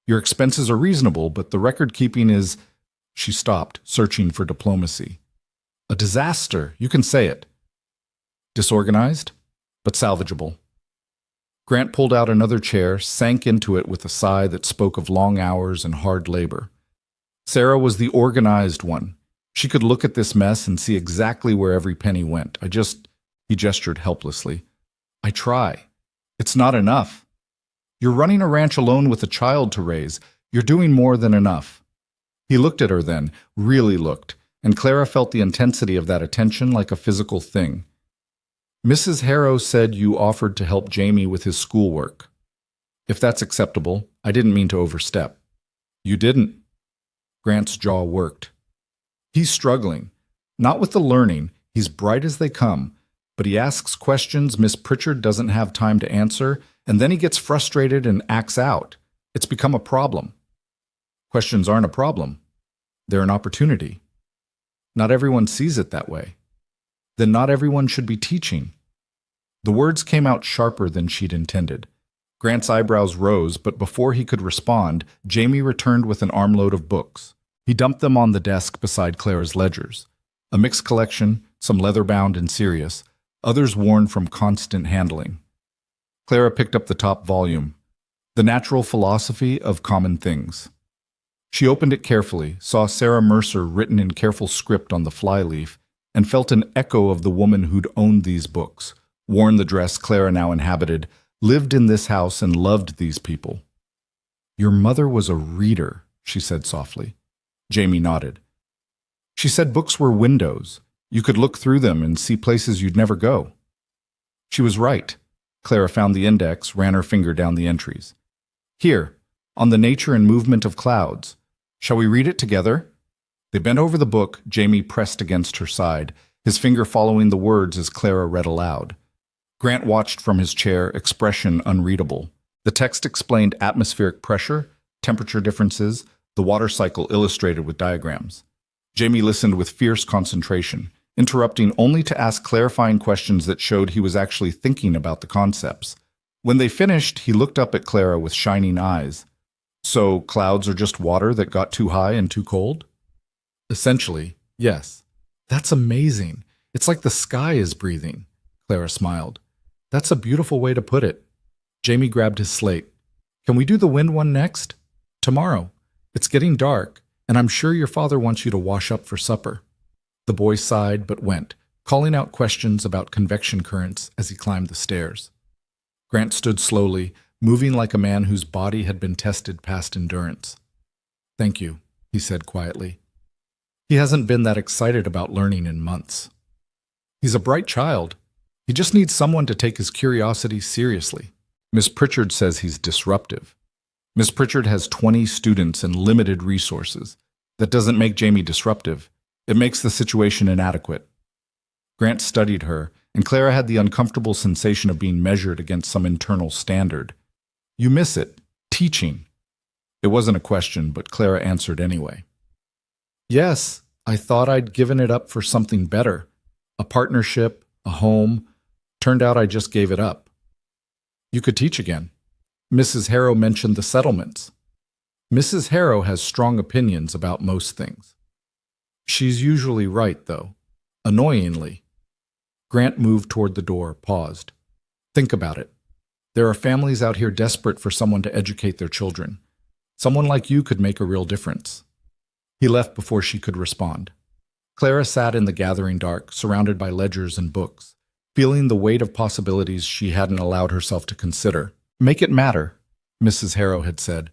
Your expenses are reasonable, but the record-keeping is—" She stopped, searching for diplomacy. "A disaster, you can say it." "Disorganized, but salvageable." Grant pulled out another chair, sank into it with a sigh that spoke of long hours and hard labor. Sarah was the organized one. She could look at this mess and see exactly where every penny went. He gestured helplessly. "I try. It's not enough. You're running a ranch alone with a child to raise. You're doing more than enough." He looked at her then, really looked, and Clara felt the intensity of that attention like a physical thing. "Mrs. Harrow said you offered to help Jamie with his schoolwork. If that's acceptable, I didn't mean to overstep." "You didn't." Grant's jaw worked. He's struggling. Not with the learning. He's bright as they come. But he asks questions Miss Pritchard doesn't have time to answer, and then he gets frustrated and acts out. It's become a problem. Questions aren't a problem. They're an opportunity. Not everyone sees it that way. Then not everyone should be teaching. The words came out sharper than she'd intended. Grant's eyebrows rose, but before he could respond, Jamie returned with an armload of books. He dumped them on the desk beside Clara's ledgers. A mixed collection, some leather-bound and serious, others worn from constant handling. Clara picked up the top volume, The Natural Philosophy of Common Things. She opened it carefully, saw Sarah Mercer written in careful script on the flyleaf, and felt an echo of the woman who'd owned these books, worn the dress Clara now inhabited, lived in this house and loved these people. "Your mother was a reader," she said softly. Jamie nodded. "She said books were windows. You could look through them and see places you'd never go." She was right. Clara found the index, ran her finger down the entries. "Here, on the nature and movement of clouds. Shall we read it together?" They bent over the book, Jamie pressed against her side, his finger following the words as Clara read aloud. Grant watched from his chair, expression unreadable. The text explained atmospheric pressure, temperature differences, the water cycle illustrated with diagrams. Jamie listened with fierce concentration, interrupting only to ask clarifying questions that showed he was actually thinking about the concepts. When they finished, he looked up at Clara with shining eyes. "So, clouds are just water that got too high and too cold?" "Essentially, yes." "That's amazing. It's like the sky is breathing." Clara smiled. "That's a beautiful way to put it." Jamie grabbed his slate. "Can we do the wind one next?" "Tomorrow. It's getting dark, and I'm sure your father wants you to wash up for supper." The boy sighed but went, calling out questions about convection currents as he climbed the stairs. Grant stood slowly, moving like a man whose body had been tested past endurance. "Thank you," he said quietly. He hasn't been that excited about learning in months. He's a bright child. He just needs someone to take his curiosity seriously. Miss Pritchard says he's disruptive. Miss Pritchard has 20 students and limited resources. That doesn't make Jamie disruptive. It makes the situation inadequate. Grant studied her, and Clara had the uncomfortable sensation of being measured against some internal standard. "You miss it. Teaching." It wasn't a question, but Clara answered anyway. "Yes, I thought I'd given it up for something better. A partnership, a home. Turned out I just gave it up." "You could teach again." Mrs. Harrow mentioned the settlements. Mrs. Harrow has strong opinions about most things. She's usually right, though. Annoyingly. Grant moved toward the door, paused. "Think about it. There are families out here desperate for someone to educate their children. Someone like you could make a real difference." He left before she could respond. Clara sat in the gathering dark, surrounded by ledgers and books, feeling the weight of possibilities she hadn't allowed herself to consider. "Make it matter," Mrs. Harrow had said.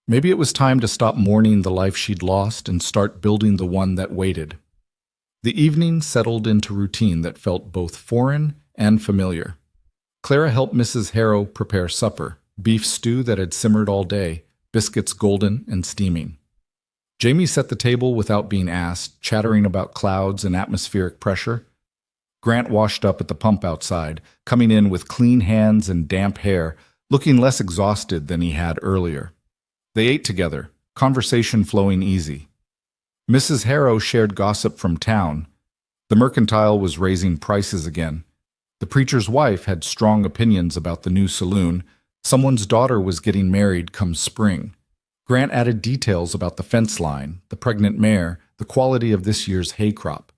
Maybe it was time to stop mourning the life she'd lost and start building the one that waited. The evening settled into routine that felt both foreign and familiar. Clara helped Mrs. Harrow prepare supper, beef stew that had simmered all day, biscuits golden and steaming. Jamie set the table without being asked, chattering about clouds and atmospheric pressure. Grant washed up at the pump outside, coming in with clean hands and damp hair, looking less exhausted than he had earlier. They ate together, conversation flowing easy. Mrs. Harrow shared gossip from town. The mercantile was raising prices again. The preacher's wife had strong opinions about the new saloon. Someone's daughter was getting married come spring. Grant added details about the fence line, the pregnant mare, the quality of this year's hay crop.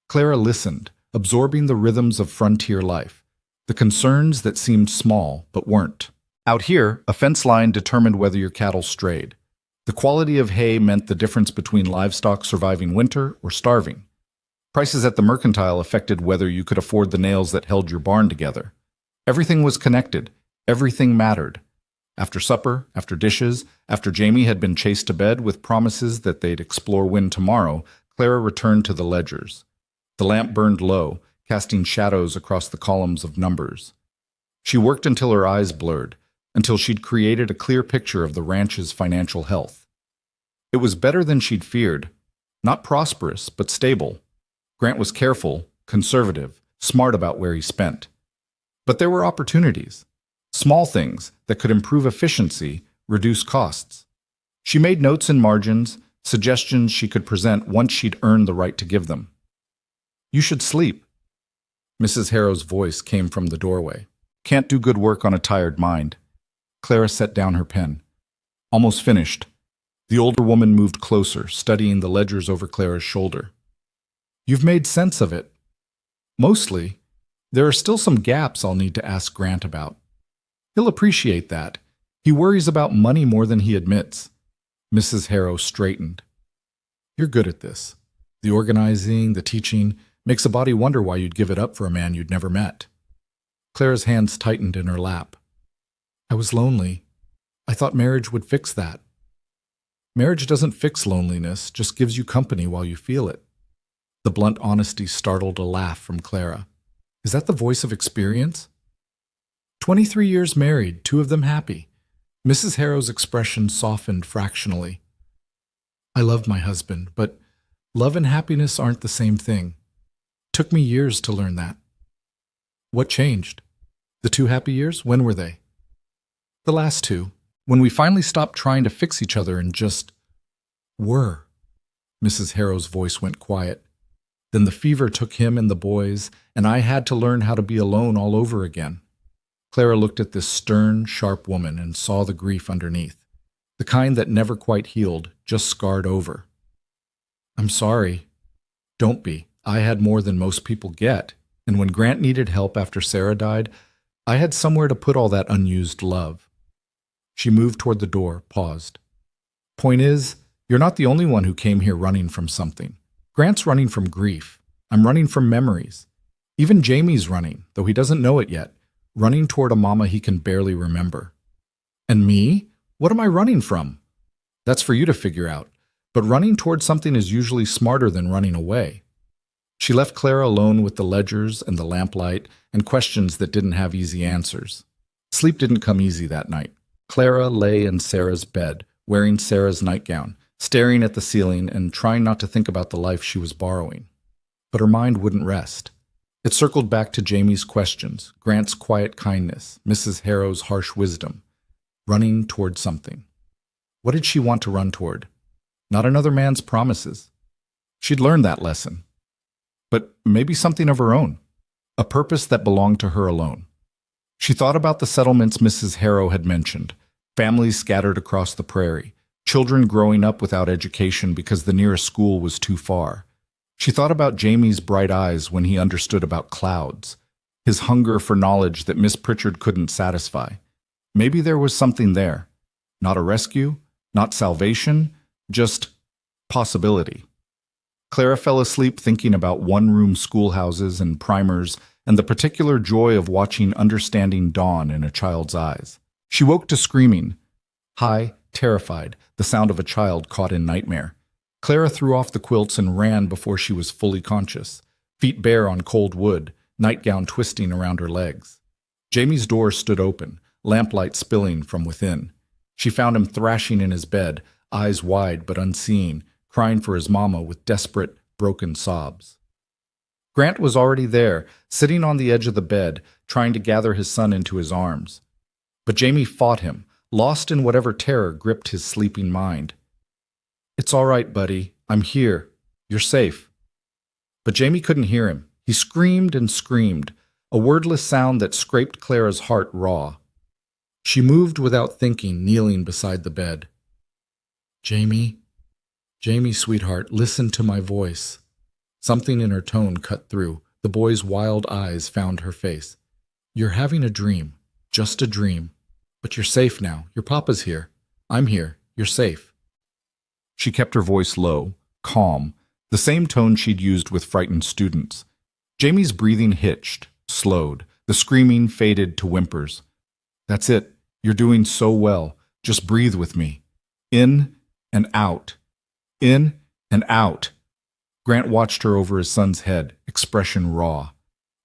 Clara listened, absorbing the rhythms of frontier life, the concerns that seemed small but weren't. Out here, a fence line determined whether your cattle strayed. The quality of hay meant the difference between livestock surviving winter or starving. Prices at the mercantile affected whether you could afford the nails that held your barn together. Everything was connected. Everything mattered. After supper, after dishes, after Jamie had been chased to bed with promises that they'd explore wind tomorrow, Clara returned to the ledgers. The lamp burned low, casting shadows across the columns of numbers. She worked until her eyes blurred, until she'd created a clear picture of the ranch's financial health. It was better than she'd feared. Not prosperous, but stable. Grant was careful, conservative, smart about where he spent. But there were opportunities. Small things that could improve efficiency, reduce costs. She made notes in margins, suggestions she could present once she'd earned the right to give them. "You should sleep." Mrs. Harrow's voice came from the doorway. "Can't do good work on a tired mind." Clara set down her pen. "Almost finished." The older woman moved closer, studying the ledgers over Clara's shoulder. "You've made sense of it." "Mostly. There are still some gaps I'll need to ask Grant about." "He'll appreciate that. He worries about money more than he admits." Mrs. Harrow straightened. "You're good at this. The organizing, the teaching, makes a body wonder why you'd give it up for a man you'd never met." Clara's hands tightened in her lap. "I was lonely. I thought marriage would fix that." "Marriage doesn't fix loneliness, just gives you company while you feel it." The blunt honesty startled a laugh from Clara. "Is that the voice of experience?" 23 years married, 2 of them happy." Mrs. Harrow's expression softened fractionally. "I love my husband, but love and happiness aren't the same thing. Took me years to learn that." "What changed? The 2 happy years? When were they?" "The last 2, when we finally stopped trying to fix each other and just were." Mrs. Harrow's voice went quiet. "Then the fever took him and the boys, and I had to learn how to be alone all over again." Clara looked at this stern, sharp woman and saw the grief underneath, the kind that never quite healed, just scarred over. "I'm sorry." "Don't be. I had more than most people get, and when Grant needed help after Sarah died, I had somewhere to put all that unused love." She moved toward the door, paused. "Point is, you're not the only one who came here running from something. Grant's running from grief. I'm running from memories. Even Jamie's running, though he doesn't know it yet, running toward a mama he can barely remember. And me? What am I running from? That's for you to figure out, but running toward something is usually smarter than running away." She left Clara alone with the ledgers and the lamplight and questions that didn't have easy answers. Sleep didn't come easy that night. Clara lay in Sarah's bed, wearing Sarah's nightgown, staring at the ceiling and trying not to think about the life she was borrowing. But her mind wouldn't rest. It circled back to Jamie's questions, Grant's quiet kindness, Mrs. Harrow's harsh wisdom. Running toward something. What did she want to run toward? Not another man's promises. She'd learned that lesson. But maybe something of her own. A purpose that belonged to her alone. She thought about the settlements Mrs. Harrow had mentioned, families scattered across the prairie, children growing up without education because the nearest school was too far. She thought about Jamie's bright eyes when he understood about clouds, his hunger for knowledge that Miss Pritchard couldn't satisfy. Maybe there was something there. Not a rescue, not salvation, just possibility. Clara fell asleep thinking about one-room schoolhouses and primers and the particular joy of watching understanding dawn in a child's eyes. She woke to screaming, high, terrified, the sound of a child caught in nightmare. Clara threw off the quilts and ran before she was fully conscious, feet bare on cold wood, nightgown twisting around her legs. Jamie's door stood open, lamplight spilling from within. She found him thrashing in his bed, eyes wide but unseeing, crying for his mama with desperate, broken sobs. Grant was already there, sitting on the edge of the bed, trying to gather his son into his arms. But Jamie fought him, lost in whatever terror gripped his sleeping mind. "It's all right, buddy. I'm here. You're safe." But Jamie couldn't hear him. He screamed and screamed, a wordless sound that scraped Clara's heart raw. She moved without thinking, kneeling beside the bed. "Jamie, Jamie, sweetheart, listen to my voice." Something in her tone cut through. The boy's wild eyes found her face. "You're having a dream, just a dream. But you're safe now. Your papa's here. I'm here. You're safe." She kept her voice low, calm, the same tone she'd used with frightened students. Jamie's breathing hitched, slowed. The screaming faded to whimpers. "That's it. You're doing so well. Just breathe with me. In and out. In and out." Grant watched her over his son's head, expression raw.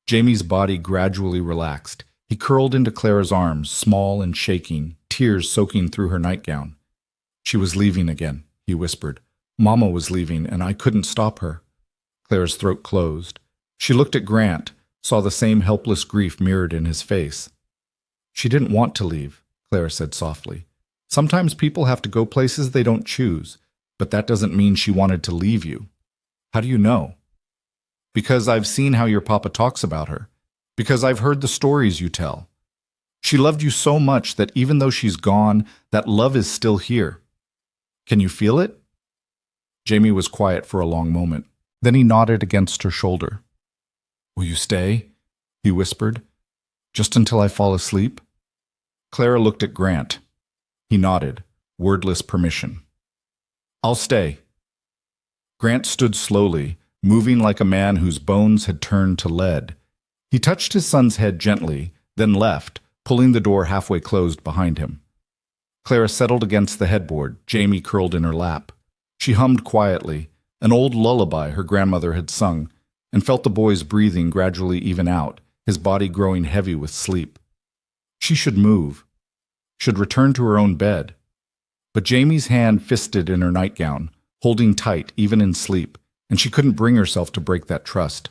Jamie's body gradually relaxed. He curled into Clara's arms, small and shaking, tears soaking through her nightgown. "She was leaving again," he whispered. "Mama was leaving, and I couldn't stop her." Clara's throat closed. She looked at Grant, saw the same helpless grief mirrored in his face. "She didn't want to leave," Clara said softly. "Sometimes people have to go places they don't choose. But that doesn't mean she wanted to leave you. How do you know? Because I've seen how your papa talks about her. Because I've heard the stories you tell. She loved you so much that even though she's gone, that love is still here. Can you feel it? Jamie was quiet for a long moment. Then he nodded against her shoulder. Will you stay? He whispered. Just until I fall asleep? Clara looked at Grant. He nodded, wordless permission. I'll stay. Grant stood slowly, moving like a man whose bones had turned to lead. He touched his son's head gently, then left, pulling the door halfway closed behind him. Clara settled against the headboard, Jamie curled in her lap. She hummed quietly, an old lullaby her grandmother had sung, and felt the boy's breathing gradually even out, his body growing heavy with sleep. She should move, should return to her own bed. But Jamie's hand fisted in her nightgown, holding tight even in sleep, and she couldn't bring herself to break that trust.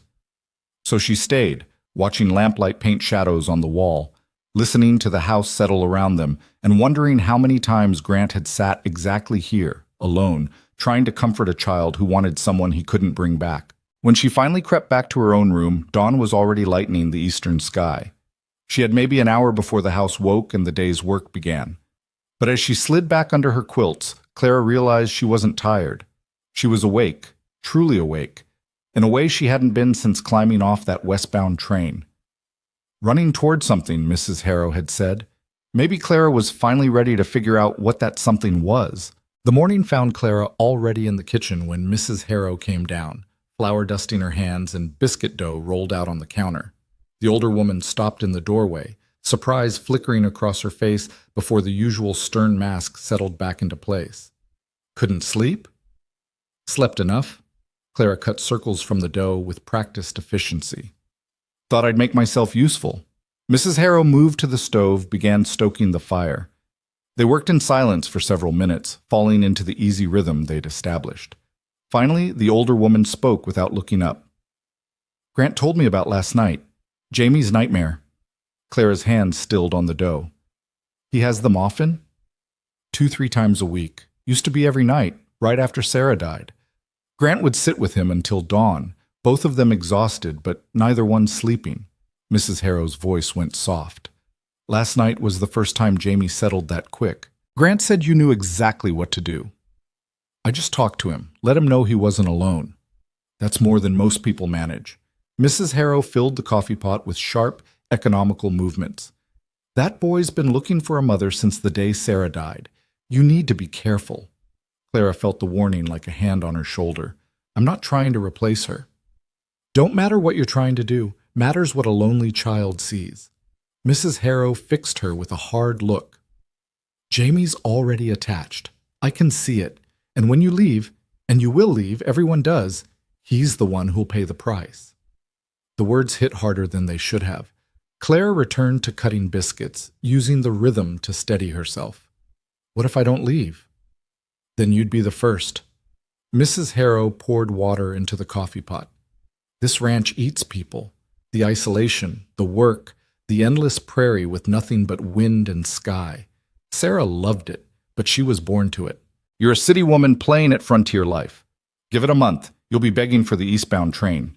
So she stayed, watching lamplight paint shadows on the wall, listening to the house settle around them, and wondering how many times Grant had sat exactly here, alone, trying to comfort a child who wanted someone he couldn't bring back. When she finally crept back to her own room, dawn was already lightening the eastern sky. She had maybe an hour before the house woke and the day's work began. But as she slid back under her quilts, Clara realized she wasn't tired. She was awake, truly awake, in a way she hadn't been since climbing off that westbound train. Running toward something, Mrs. Harrow had said. Maybe Clara was finally ready to figure out what that something was. The morning found Clara already in the kitchen when Mrs. Harrow came down, flour dusting her hands and biscuit dough rolled out on the counter. The older woman stopped in the doorway, surprise flickering across her face before the usual stern mask settled back into place. Couldn't sleep? Slept enough. Clara cut circles from the dough with practiced efficiency. Thought I'd make myself useful. Mrs. Harrow moved to the stove, began stoking the fire. They worked in silence for several minutes, falling into the easy rhythm they'd established. Finally, the older woman spoke without looking up. Grant told me about last night. Jamie's nightmare. Clara's hand stilled on the dough. He has them often? 2-3 times a week. Used to be every night, right after Sarah died. Grant would sit with him until dawn, both of them exhausted, but neither one sleeping. Mrs. Harrow's voice went soft. Last night was the first time Jamie settled that quick. Grant said you knew exactly what to do. I just talked to him, let him know he wasn't alone. That's more than most people manage. Mrs. Harrow filled the coffee pot with sharp, economical movements. That boy's been looking for a mother since the day Sarah died. You need to be careful. Clara felt the warning like a hand on her shoulder. I'm not trying to replace her. Don't matter what you're trying to do. Matters what a lonely child sees. Mrs. Harrow fixed her with a hard look. Jamie's already attached. I can see it. And when you leave, and you will leave, everyone does, he's the one who'll pay the price. The words hit harder than they should have. Claire returned to cutting biscuits, using the rhythm to steady herself. What if I don't leave? Then you'd be the first. Mrs. Harrow poured water into the coffee pot. This ranch eats people. The isolation, the work, the endless prairie with nothing but wind and sky. Sarah loved it, but she was born to it. You're a city woman playing at frontier life. Give it a month. You'll be begging for the eastbound train.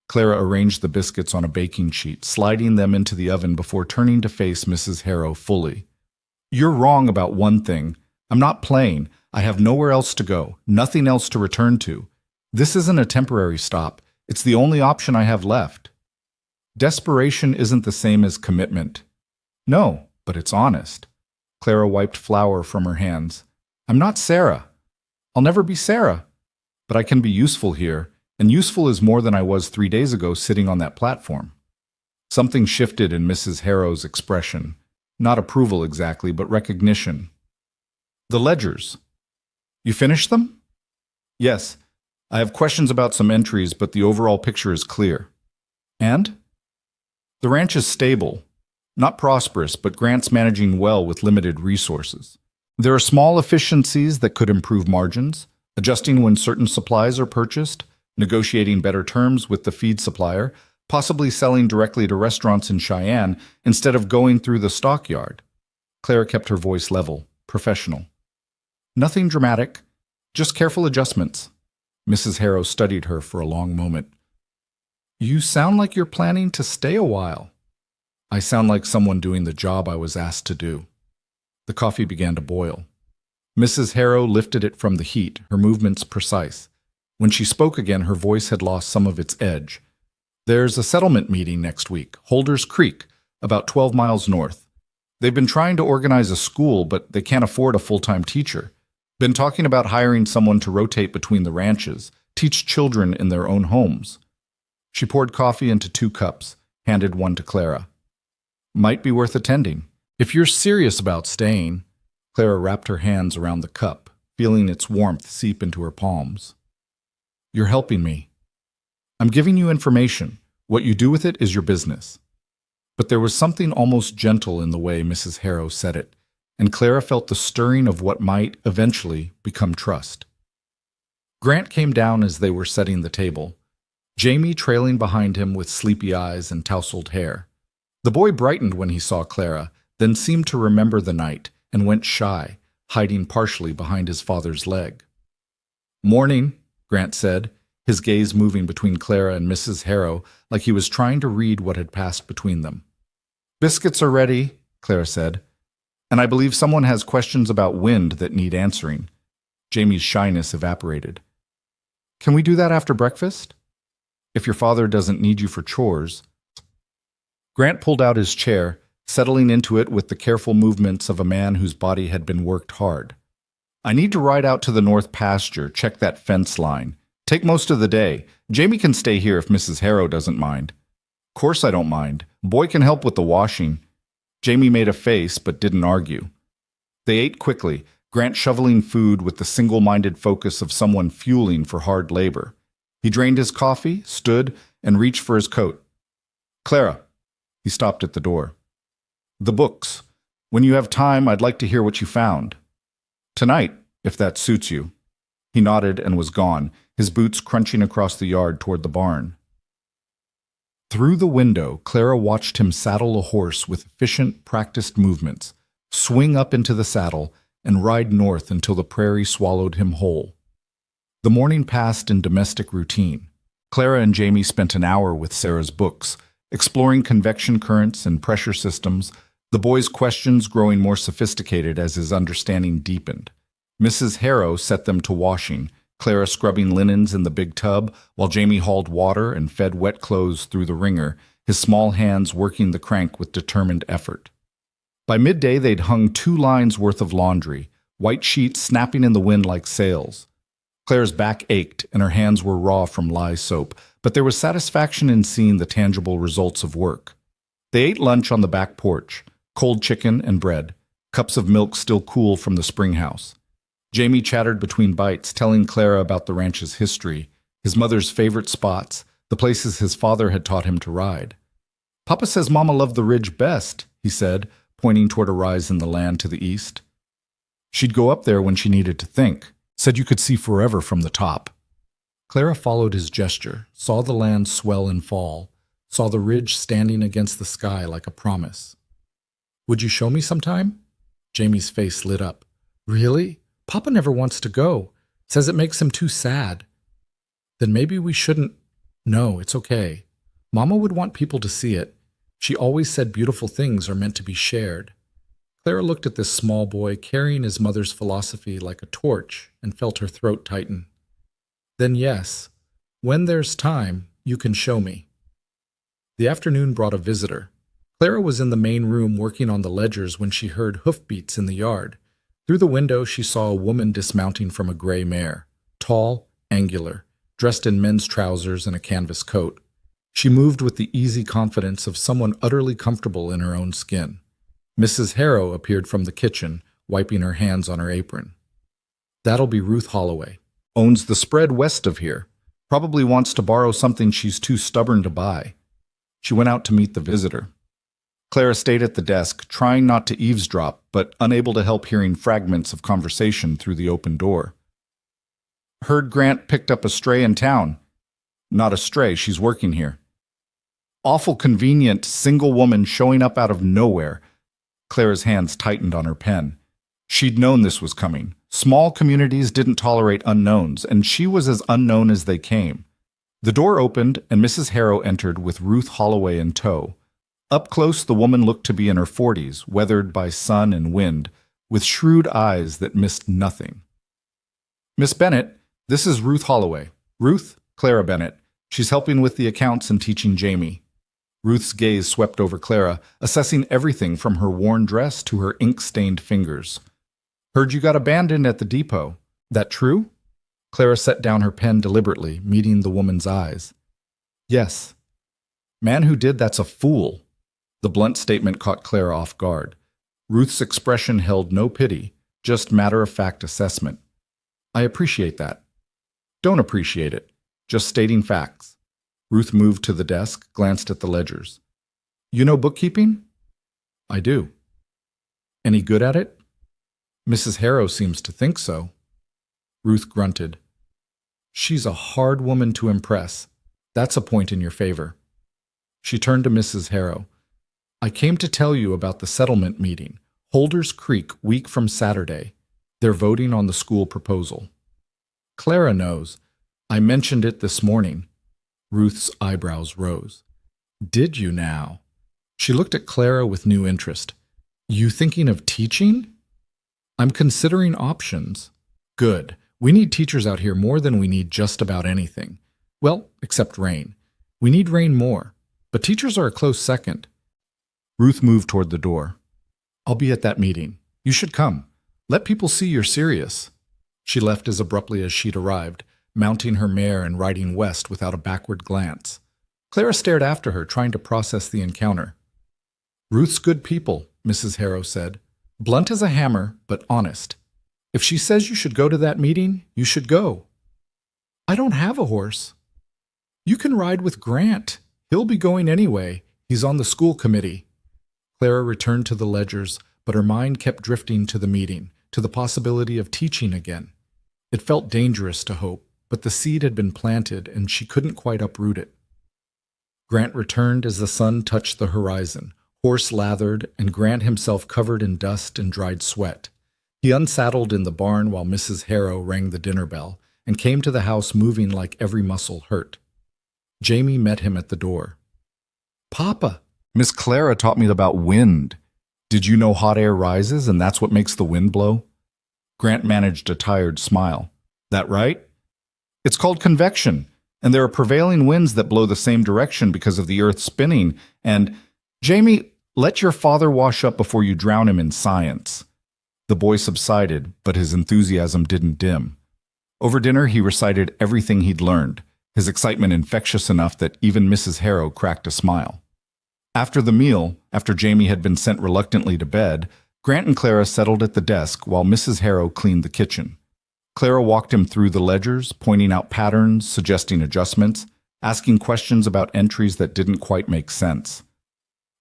Clara arranged the biscuits on a baking sheet, sliding them into the oven before turning to face Mrs. Harrow fully. You're wrong about one thing. I'm not playing. I have nowhere else to go, nothing else to return to. This isn't a temporary stop. It's the only option I have left. Desperation isn't the same as commitment. No, but it's honest. Clara wiped flour from her hands. I'm not Sarah. I'll never be Sarah. But I can be useful here, and useful is more than I was 3 days ago sitting on that platform. Something shifted in Mrs. Harrow's expression. Not approval exactly, but recognition. The ledgers. You finished them? Yes. I have questions about some entries, but the overall picture is clear. And? The ranch is stable. Not prosperous, but Grant's managing well with limited resources. There are small efficiencies that could improve margins, adjusting when certain supplies are purchased, negotiating better terms with the feed supplier, possibly selling directly to restaurants in Cheyenne instead of going through the stockyard. Clara kept her voice level, professional. Nothing dramatic. Just careful adjustments. Mrs. Harrow studied her for a long moment. You sound like you're planning to stay a while. I sound like someone doing the job I was asked to do. The coffee began to boil. Mrs. Harrow lifted it from the heat, her movements precise. When she spoke again, her voice had lost some of its edge. There's a settlement meeting next week, Holder's Creek, about 12 miles north. They've been trying to organize a school, but they can't afford a full-time teacher. Been talking about hiring someone to rotate between the ranches, teach children in their own homes. She poured coffee into 2 cups, handed one to Clara. Might be worth attending. If you're serious about staying. Clara wrapped her hands around the cup, feeling its warmth seep into her palms. You're helping me. I'm giving you information. What you do with it is your business. But there was something almost gentle in the way Mrs. Harrow said it, and Clara felt the stirring of what might eventually become trust. Grant came down as they were setting the table, Jamie trailing behind him with sleepy eyes and tousled hair. The boy brightened when he saw Clara, then seemed to remember the night and went shy, hiding partially behind his father's leg. Morning, Grant said, his gaze moving between Clara and Mrs. Harrow like he was trying to read what had passed between them. Biscuits are ready, Clara said, and I believe someone has questions about wind that need answering. Jamie's shyness evaporated. Can we do that after breakfast? If your father doesn't need you for chores. Grant pulled out his chair, settling into it with the careful movements of a man whose body had been worked hard. I need to ride out to the north pasture, check that fence line. Take most of the day. Jamie can stay here if Mrs. Harrow doesn't mind. Course I don't mind. Boy can help with the washing. Jamie made a face but didn't argue. They ate quickly, Grant shoveling food with the single-minded focus of someone fueling for hard labor. He drained his coffee, stood, and reached for his coat. Clara. He stopped at the door. The books. When you have time, I'd like to hear what you found. Tonight, if that suits you. He nodded and was gone, his boots crunching across the yard toward the barn. Through the window, Clara watched him saddle a horse with efficient, practiced movements, swing up into the saddle, and ride north until the prairie swallowed him whole. The morning passed in domestic routine. Clara and Jamie spent an hour with Sarah's books, exploring convection currents and pressure systems, the boy's questions growing more sophisticated as his understanding deepened. Mrs. Harrow set them to washing, Clara scrubbing linens in the big tub, while Jamie hauled water and fed wet clothes through the wringer, his small hands working the crank with determined effort. By midday, they'd hung 2 lines worth of laundry, white sheets snapping in the wind like sails. Claire's back ached, and her hands were raw from lye soap, but there was satisfaction in seeing the tangible results of work. They ate lunch on the back porch, cold chicken and bread, cups of milk still cool from the spring house. Jamie chattered between bites, telling Clara about the ranch's history, his mother's favorite spots, the places his father had taught him to ride. Papa says Mama loved the ridge best, he said, pointing toward a rise in the land to the east. She'd go up there when she needed to think, said you could see forever from the top. Clara followed his gesture, saw the land swell and fall, saw the ridge standing against the sky like a promise. Would you show me sometime? Jamie's face lit up. Really? Papa never wants to go. Says it makes him too sad. Then maybe we shouldn't. No, it's okay. Mama would want people to see it. She always said beautiful things are meant to be shared. Clara looked at this small boy carrying his mother's philosophy like a torch and felt her throat tighten. Then yes, when there's time, you can show me. The afternoon brought a visitor. Clara was in the main room working on the ledgers when she heard hoofbeats in the yard. Through the window, she saw a woman dismounting from a gray mare, tall, angular, dressed in men's trousers and a canvas coat. She moved with the easy confidence of someone utterly comfortable in her own skin. Mrs. Harrow appeared from the kitchen, wiping her hands on her apron. That'll be Ruth Holloway. Owns the spread west of here. Probably wants to borrow something she's too stubborn to buy. She went out to meet the visitor. Clara stayed at the desk, trying not to eavesdrop, but unable to help hearing fragments of conversation through the open door. Heard Grant picked up a stray in town. Not a stray, she's working here. Awful convenient, single woman showing up out of nowhere. Clara's hands tightened on her pen. She'd known this was coming. Small communities didn't tolerate unknowns, and she was as unknown as they came. The door opened, and Mrs. Harrow entered with Ruth Holloway in tow. Up close, the woman looked to be in her 40s, weathered by sun and wind, with shrewd eyes that missed nothing. "Miss Bennett, this is Ruth Holloway. Ruth, Clara Bennett. She's helping with the accounts and teaching Jamie." Ruth's gaze swept over Clara, assessing everything from her worn dress to her ink-stained fingers. "Heard you got abandoned at the depot. That true?" Clara set down her pen deliberately, meeting the woman's eyes. "Yes." "Man who did that's a fool." The blunt statement caught Clara off guard. Ruth's expression held no pity, just matter-of-fact assessment. "I appreciate that." "Don't appreciate it. Just stating facts." Ruth moved to the desk, glanced at the ledgers. "You know bookkeeping?" "I do." "Any good at it?" "Mrs. Harrow seems to think so." Ruth grunted. "She's a hard woman to impress. That's a point in your favor." She turned to Mrs. Harrow. "I came to tell you about the settlement meeting. Holders Creek, week from Saturday. They're voting on the school proposal." "Clara knows. I mentioned it this morning." Ruth's eyebrows rose. "Did you now?" She looked at Clara with new interest. "You thinking of teaching?" "I'm considering options." "Good. We need teachers out here more than we need just about anything. Well, except rain. We need rain more. But teachers are a close second." Ruth moved toward the door. "I'll be at that meeting. You should come. Let people see you're serious." She left as abruptly as she'd arrived, mounting her mare and riding west without a backward glance. Clara stared after her, trying to process the encounter. "Ruth's good people," Mrs. Harrow said. "Blunt as a hammer, but honest. If she says you should go to that meeting, you should go." "I don't have a horse." "You can ride with Grant. He'll be going anyway. He's on the school committee." Clara returned to the ledgers, but her mind kept drifting to the meeting, to the possibility of teaching again. It felt dangerous to hope, but the seed had been planted and she couldn't quite uproot it. Grant returned as the sun touched the horizon, horse lathered and Grant himself covered in dust and dried sweat. He unsaddled in the barn while Mrs. Harrow rang the dinner bell and came to the house moving like every muscle hurt. Jamie met him at the door. "Papa, Miss Clara taught me about wind. Did you know hot air rises and that's what makes the wind blow?" Grant managed a tired smile. "That right?" "It's called convection, and there are prevailing winds that blow the same direction because of the earth spinning, and, Jamie, let your father wash up before you drown him in science." The boy subsided, but his enthusiasm didn't dim. Over dinner, he recited everything he'd learned, his excitement infectious enough that even Mrs. Harrow cracked a smile. After the meal, after Jamie had been sent reluctantly to bed, Grant and Clara settled at the desk while Mrs. Harrow cleaned the kitchen. Clara walked him through the ledgers, pointing out patterns, suggesting adjustments, asking questions about entries that didn't quite make sense.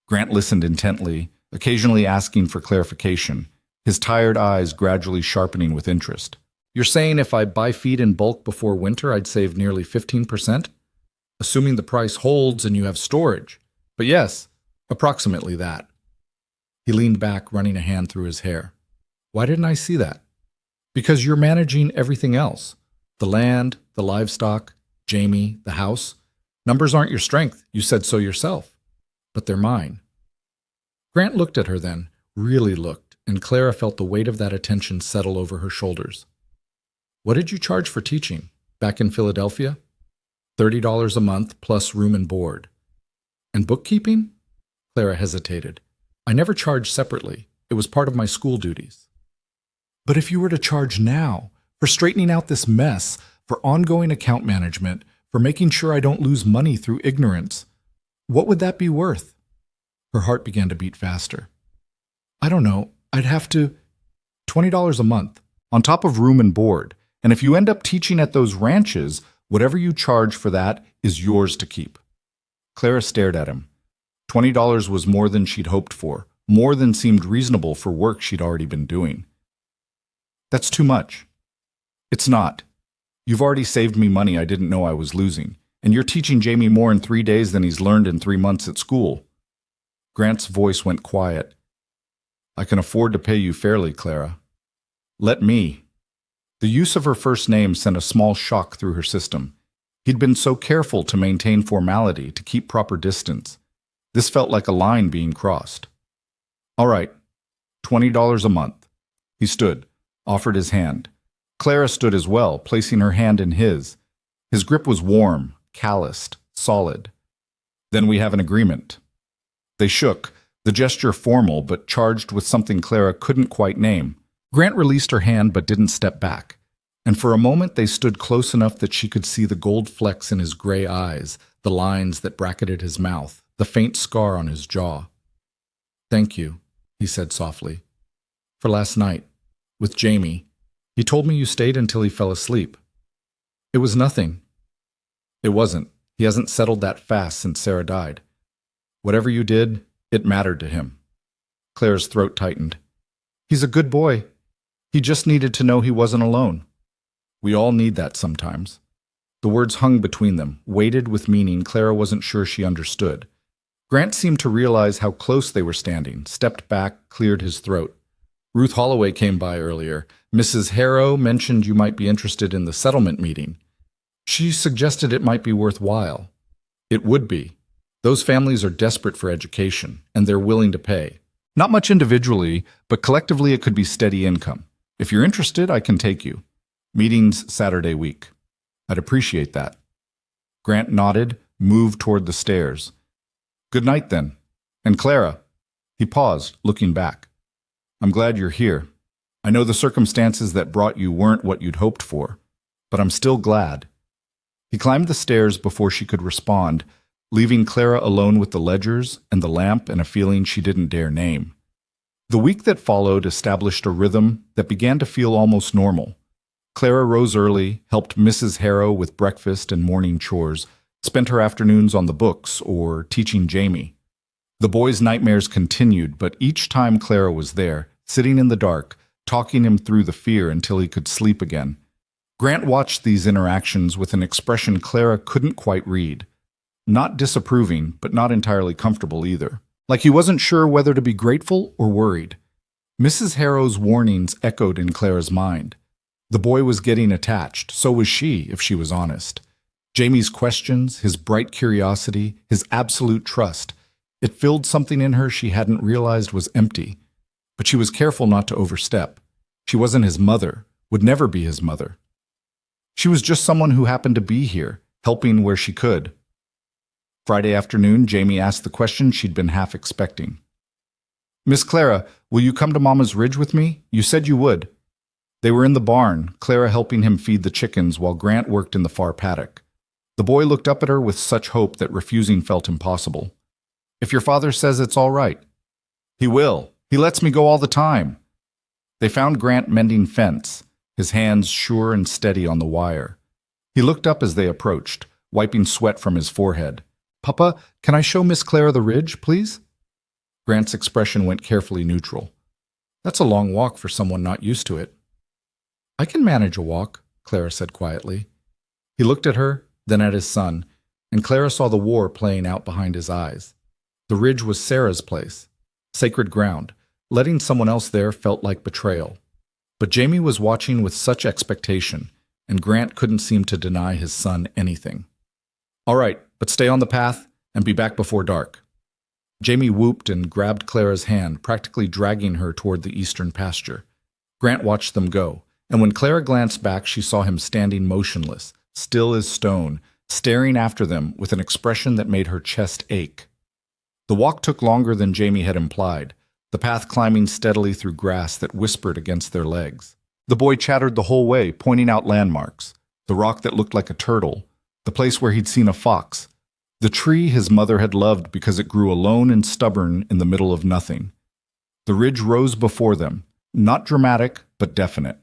Grant listened intently, occasionally asking for clarification, his tired eyes gradually sharpening with interest. "You're saying if I buy feed in bulk before winter, I'd save nearly 15%? Assuming the price holds and you have storage. But yes, approximately that." He leaned back, running a hand through his hair. "Why didn't I see that?" "Because you're managing everything else. The land, the livestock, Jamie, the house. Numbers aren't your strength, you said so yourself. But they're mine." Grant looked at her then, really looked, and Clara felt the weight of that attention settle over her shoulders. "What did you charge for teaching, back in Philadelphia?" $30 a month plus room and board." "And bookkeeping?" Clara hesitated. "I never charged separately. It was part of my school duties." "But if you were to charge now, for straightening out this mess, for ongoing account management, for making sure I don't lose money through ignorance, what would that be worth?" Her heart began to beat faster. "I don't know. I'd have to... $20 a month, on top of room and board. And if you end up teaching at those ranches, whatever you charge for that is yours to keep." Clara stared at him. $20 was more than she'd hoped for, more than seemed reasonable for work she'd already been doing. "That's too much." "It's not. You've already saved me money I didn't know I was losing, and you're teaching Jamie more in 3 days than he's learned in 3 months at school." Grant's voice went quiet. "I can afford to pay you fairly, Clara." "Let me." The use of her first name sent a small shock through her system. He'd been so careful to maintain formality, to keep proper distance. This felt like a line being crossed. All right, $20 a month. He stood, offered his hand. Clara stood as well, placing her hand in his. His grip was warm, calloused, solid. Then we have an agreement. They shook, the gesture formal but charged with something Clara couldn't quite name. Grant released her hand but didn't step back, and for a moment they stood close enough that she could see the gold flecks in his gray eyes, the lines that bracketed his mouth, the faint scar on his jaw. "Thank you," he said softly. "For last night, with Jamie. He told me you stayed until he fell asleep." "It was nothing." "It wasn't. He hasn't settled that fast since Sarah died. Whatever you did, it mattered to him." Claire's throat tightened. "He's a good boy. He just needed to know he wasn't alone." "We all need that sometimes." The words hung between them, weighted with meaning Clara wasn't sure she understood. Grant seemed to realize how close they were standing, stepped back, cleared his throat. "Ruth Holloway came by earlier. Mrs. Harrow mentioned you might be interested in the settlement meeting. She suggested it might be worthwhile." "It would be. Those families are desperate for education, and they're willing to pay. Not much individually, but collectively it could be steady income. If you're interested, I can take you. Meetings Saturday week." "I'd appreciate that." Grant nodded, moved toward the stairs. "Good night, then. And Clara." He paused, looking back. "I'm glad you're here. I know the circumstances that brought you weren't what you'd hoped for, but I'm still glad." He climbed the stairs before she could respond, leaving Clara alone with the ledgers and the lamp and a feeling she didn't dare name. The week that followed established a rhythm that began to feel almost normal. Clara rose early, helped Mrs. Harrow with breakfast and morning chores, spent her afternoons on the books or teaching Jamie. The boy's nightmares continued, but each time Clara was there, sitting in the dark, talking him through the fear until he could sleep again. Grant watched these interactions with an expression Clara couldn't quite read. Not disapproving, but not entirely comfortable either. Like he wasn't sure whether to be grateful or worried. Mrs. Harrow's warnings echoed in Clara's mind. The boy was getting attached, so was she, if she was honest. Jamie's questions, his bright curiosity, his absolute trust, it filled something in her she hadn't realized was empty. But she was careful not to overstep. She wasn't his mother, would never be his mother. She was just someone who happened to be here, helping where she could. Friday afternoon, Jamie asked the question she'd been half expecting. "Miss Clara, will you come to Mama's Ridge with me? You said you would." They were in the barn, Clara helping him feed the chickens while Grant worked in the far paddock. The boy looked up at her with such hope that refusing felt impossible. "If your father says it's all right." "He will. He lets me go all the time." They found Grant mending fence, his hands sure and steady on the wire. He looked up as they approached, wiping sweat from his forehead. "Papa, can I show Miss Clara the ridge, please?" Grant's expression went carefully neutral. "That's a long walk for someone not used to it." "I can manage a walk," Clara said quietly. He looked at her, then at his son, and Clara saw the war playing out behind his eyes. The ridge was Sarah's place, sacred ground. Letting someone else there felt like betrayal. But Jamie was watching with such expectation, and Grant couldn't seem to deny his son anything. "All right, but stay on the path and be back before dark." Jamie whooped and grabbed Clara's hand, practically dragging her toward the eastern pasture. Grant watched them go, and when Clara glanced back, she saw him standing motionless, still as stone, staring after them with an expression that made her chest ache. The walk took longer than Jamie had implied, the path climbing steadily through grass that whispered against their legs. The boy chattered the whole way, pointing out landmarks, the rock that looked like a turtle, the place where he'd seen a fox, the tree his mother had loved because it grew alone and stubborn in the middle of nothing. The ridge rose before them, not dramatic, but definite.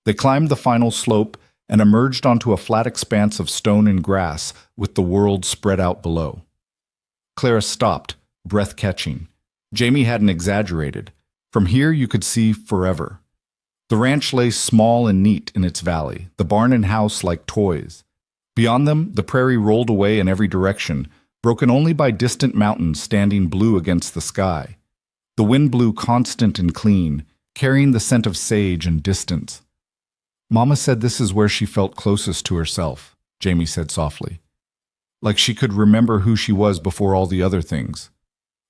They climbed the final slope and emerged onto a flat expanse of stone and grass with the world spread out below. Clara stopped, breath catching. Jamie hadn't exaggerated. From here you could see forever. The ranch lay small and neat in its valley, the barn and house like toys. Beyond them, the prairie rolled away in every direction, broken only by distant mountains standing blue against the sky. The wind blew constant and clean, carrying the scent of sage and distance. Mama said this is where she felt closest to herself, Jamie said softly. Like she could remember who she was before all the other things.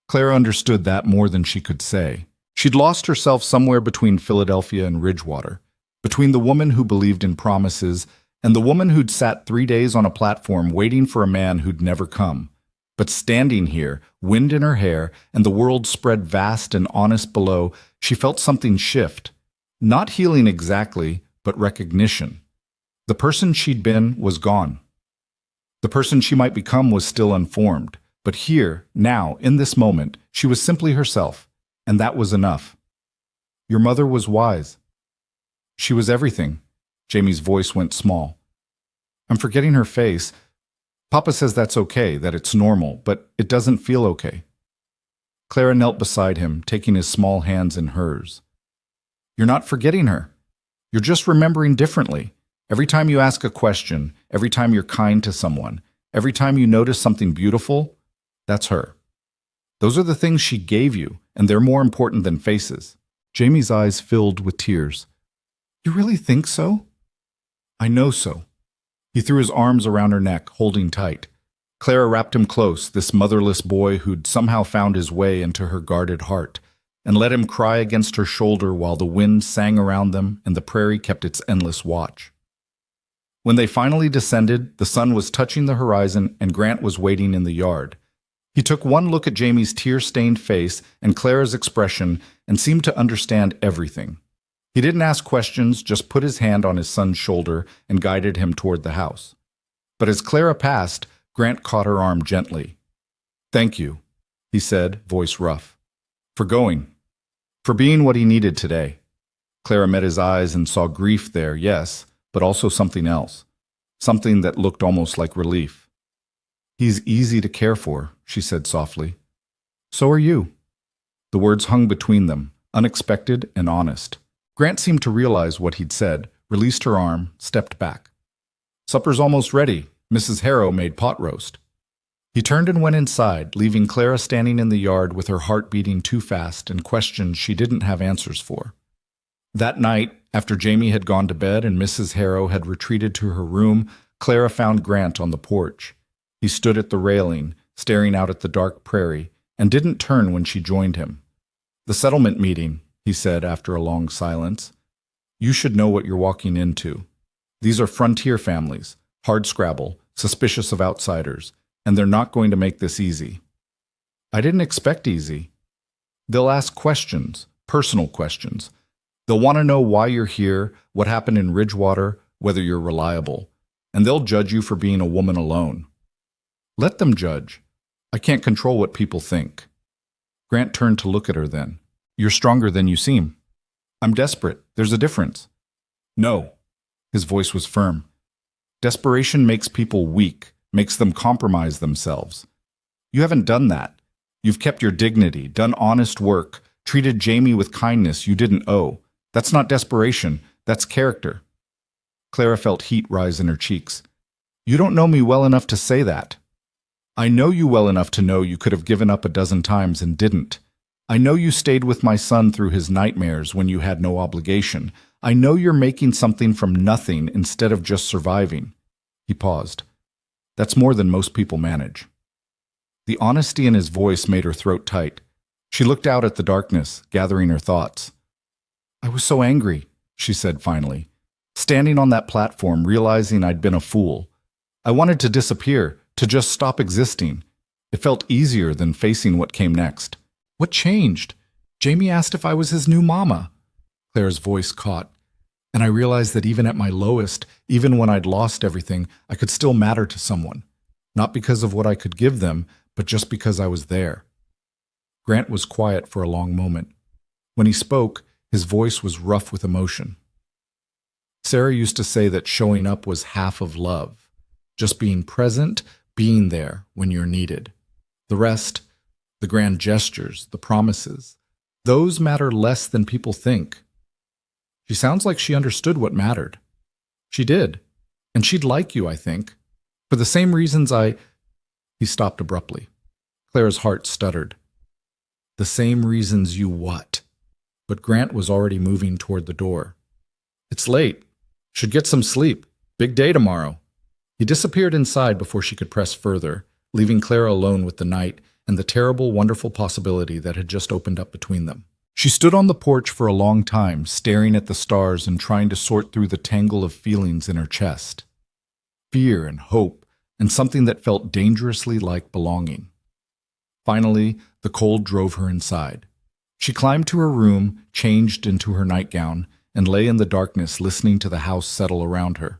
Clara understood that more than she could say. She'd lost herself somewhere between Philadelphia and Ridgewater, between the woman who believed in promises and the woman who'd sat 3 days on a platform waiting for a man who'd never come. But standing here, wind in her hair, and the world spread vast and honest below, she felt something shift. Not healing exactly, but recognition. The person she'd been was gone. The person she might become was still unformed. But here, now, in this moment, she was simply herself, and that was enough. Your mother was wise. She was everything. Jamie's voice went small. I'm forgetting her face. Papa says that's okay, that it's normal, but it doesn't feel okay. Clara knelt beside him, taking his small hands in hers. You're not forgetting her. You're just remembering differently. Every time you ask a question, every time you're kind to someone, every time you notice something beautiful, that's her. Those are the things she gave you, and they're more important than faces. Jamie's eyes filled with tears. You really think so? I know so. He threw his arms around her neck, holding tight. Clara wrapped him close, this motherless boy who'd somehow found his way into her guarded heart, and let him cry against her shoulder while the wind sang around them and the prairie kept its endless watch. When they finally descended, the sun was touching the horizon and Grant was waiting in the yard. He took one look at Jamie's tear-stained face and Clara's expression and seemed to understand everything. He didn't ask questions, just put his hand on his son's shoulder and guided him toward the house. But as Clara passed, Grant caught her arm gently. Thank you, he said, voice rough. For going. For being what he needed today. Clara met his eyes and saw grief there, yes, but also something else. Something that looked almost like relief. He's easy to care for, she said softly. So are you. The words hung between them, unexpected and honest. Grant seemed to realize what he'd said, released her arm, stepped back. Supper's almost ready. Mrs. Harrow made pot roast. He turned and went inside, leaving Clara standing in the yard with her heart beating too fast and questions she didn't have answers for. That night, after Jamie had gone to bed and Mrs. Harrow had retreated to her room, Clara found Grant on the porch. He stood at the railing, staring out at the dark prairie, and didn't turn when she joined him. The settlement meeting, he said after a long silence. You should know what you're walking into. These are frontier families, hardscrabble, suspicious of outsiders, and they're not going to make this easy. I didn't expect easy. They'll ask questions, personal questions. They'll want to know why you're here, what happened in Ridgewater, whether you're reliable, and they'll judge you for being a woman alone. Let them judge. I can't control what people think. Grant turned to look at her then. You're stronger than you seem. I'm desperate. There's a difference. No. His voice was firm. Desperation makes people weak, makes them compromise themselves. You haven't done that. You've kept your dignity, done honest work, treated Jamie with kindness you didn't owe. That's not desperation. That's character. Clara felt heat rise in her cheeks. You don't know me well enough to say that. I know you well enough to know you could have given up a dozen times and didn't. I know you stayed with my son through his nightmares when you had no obligation. I know you're making something from nothing instead of just surviving. He paused. That's more than most people manage. The honesty in his voice made her throat tight. She looked out at the darkness, gathering her thoughts. I was so angry, she said finally, standing on that platform, realizing I'd been a fool. I wanted to disappear, to just stop existing. It felt easier than facing what came next. What changed? Jamie asked if I was his new mama. Claire's voice caught, and I realized that even at my lowest, even when I'd lost everything, I could still matter to someone. Not because of what I could give them, but just because I was there. Grant was quiet for a long moment. When he spoke, his voice was rough with emotion. Sarah used to say that showing up was half of love. Just being present, being there when you're needed. The rest, the grand gestures, the promises, those matter less than people think. She sounds like she understood what mattered. She did. And she'd like you, I think. For the same reasons He stopped abruptly. Clara's heart stuttered. The same reasons you what? But Grant was already moving toward the door. It's late. Should get some sleep. Big day tomorrow. He disappeared inside before she could press further, leaving Clara alone with the night and the terrible, wonderful possibility that had just opened up between them. She stood on the porch for a long time, staring at the stars and trying to sort through the tangle of feelings in her chest. Fear and hope, and something that felt dangerously like belonging. Finally, the cold drove her inside. She climbed to her room, changed into her nightgown, and lay in the darkness listening to the house settle around her.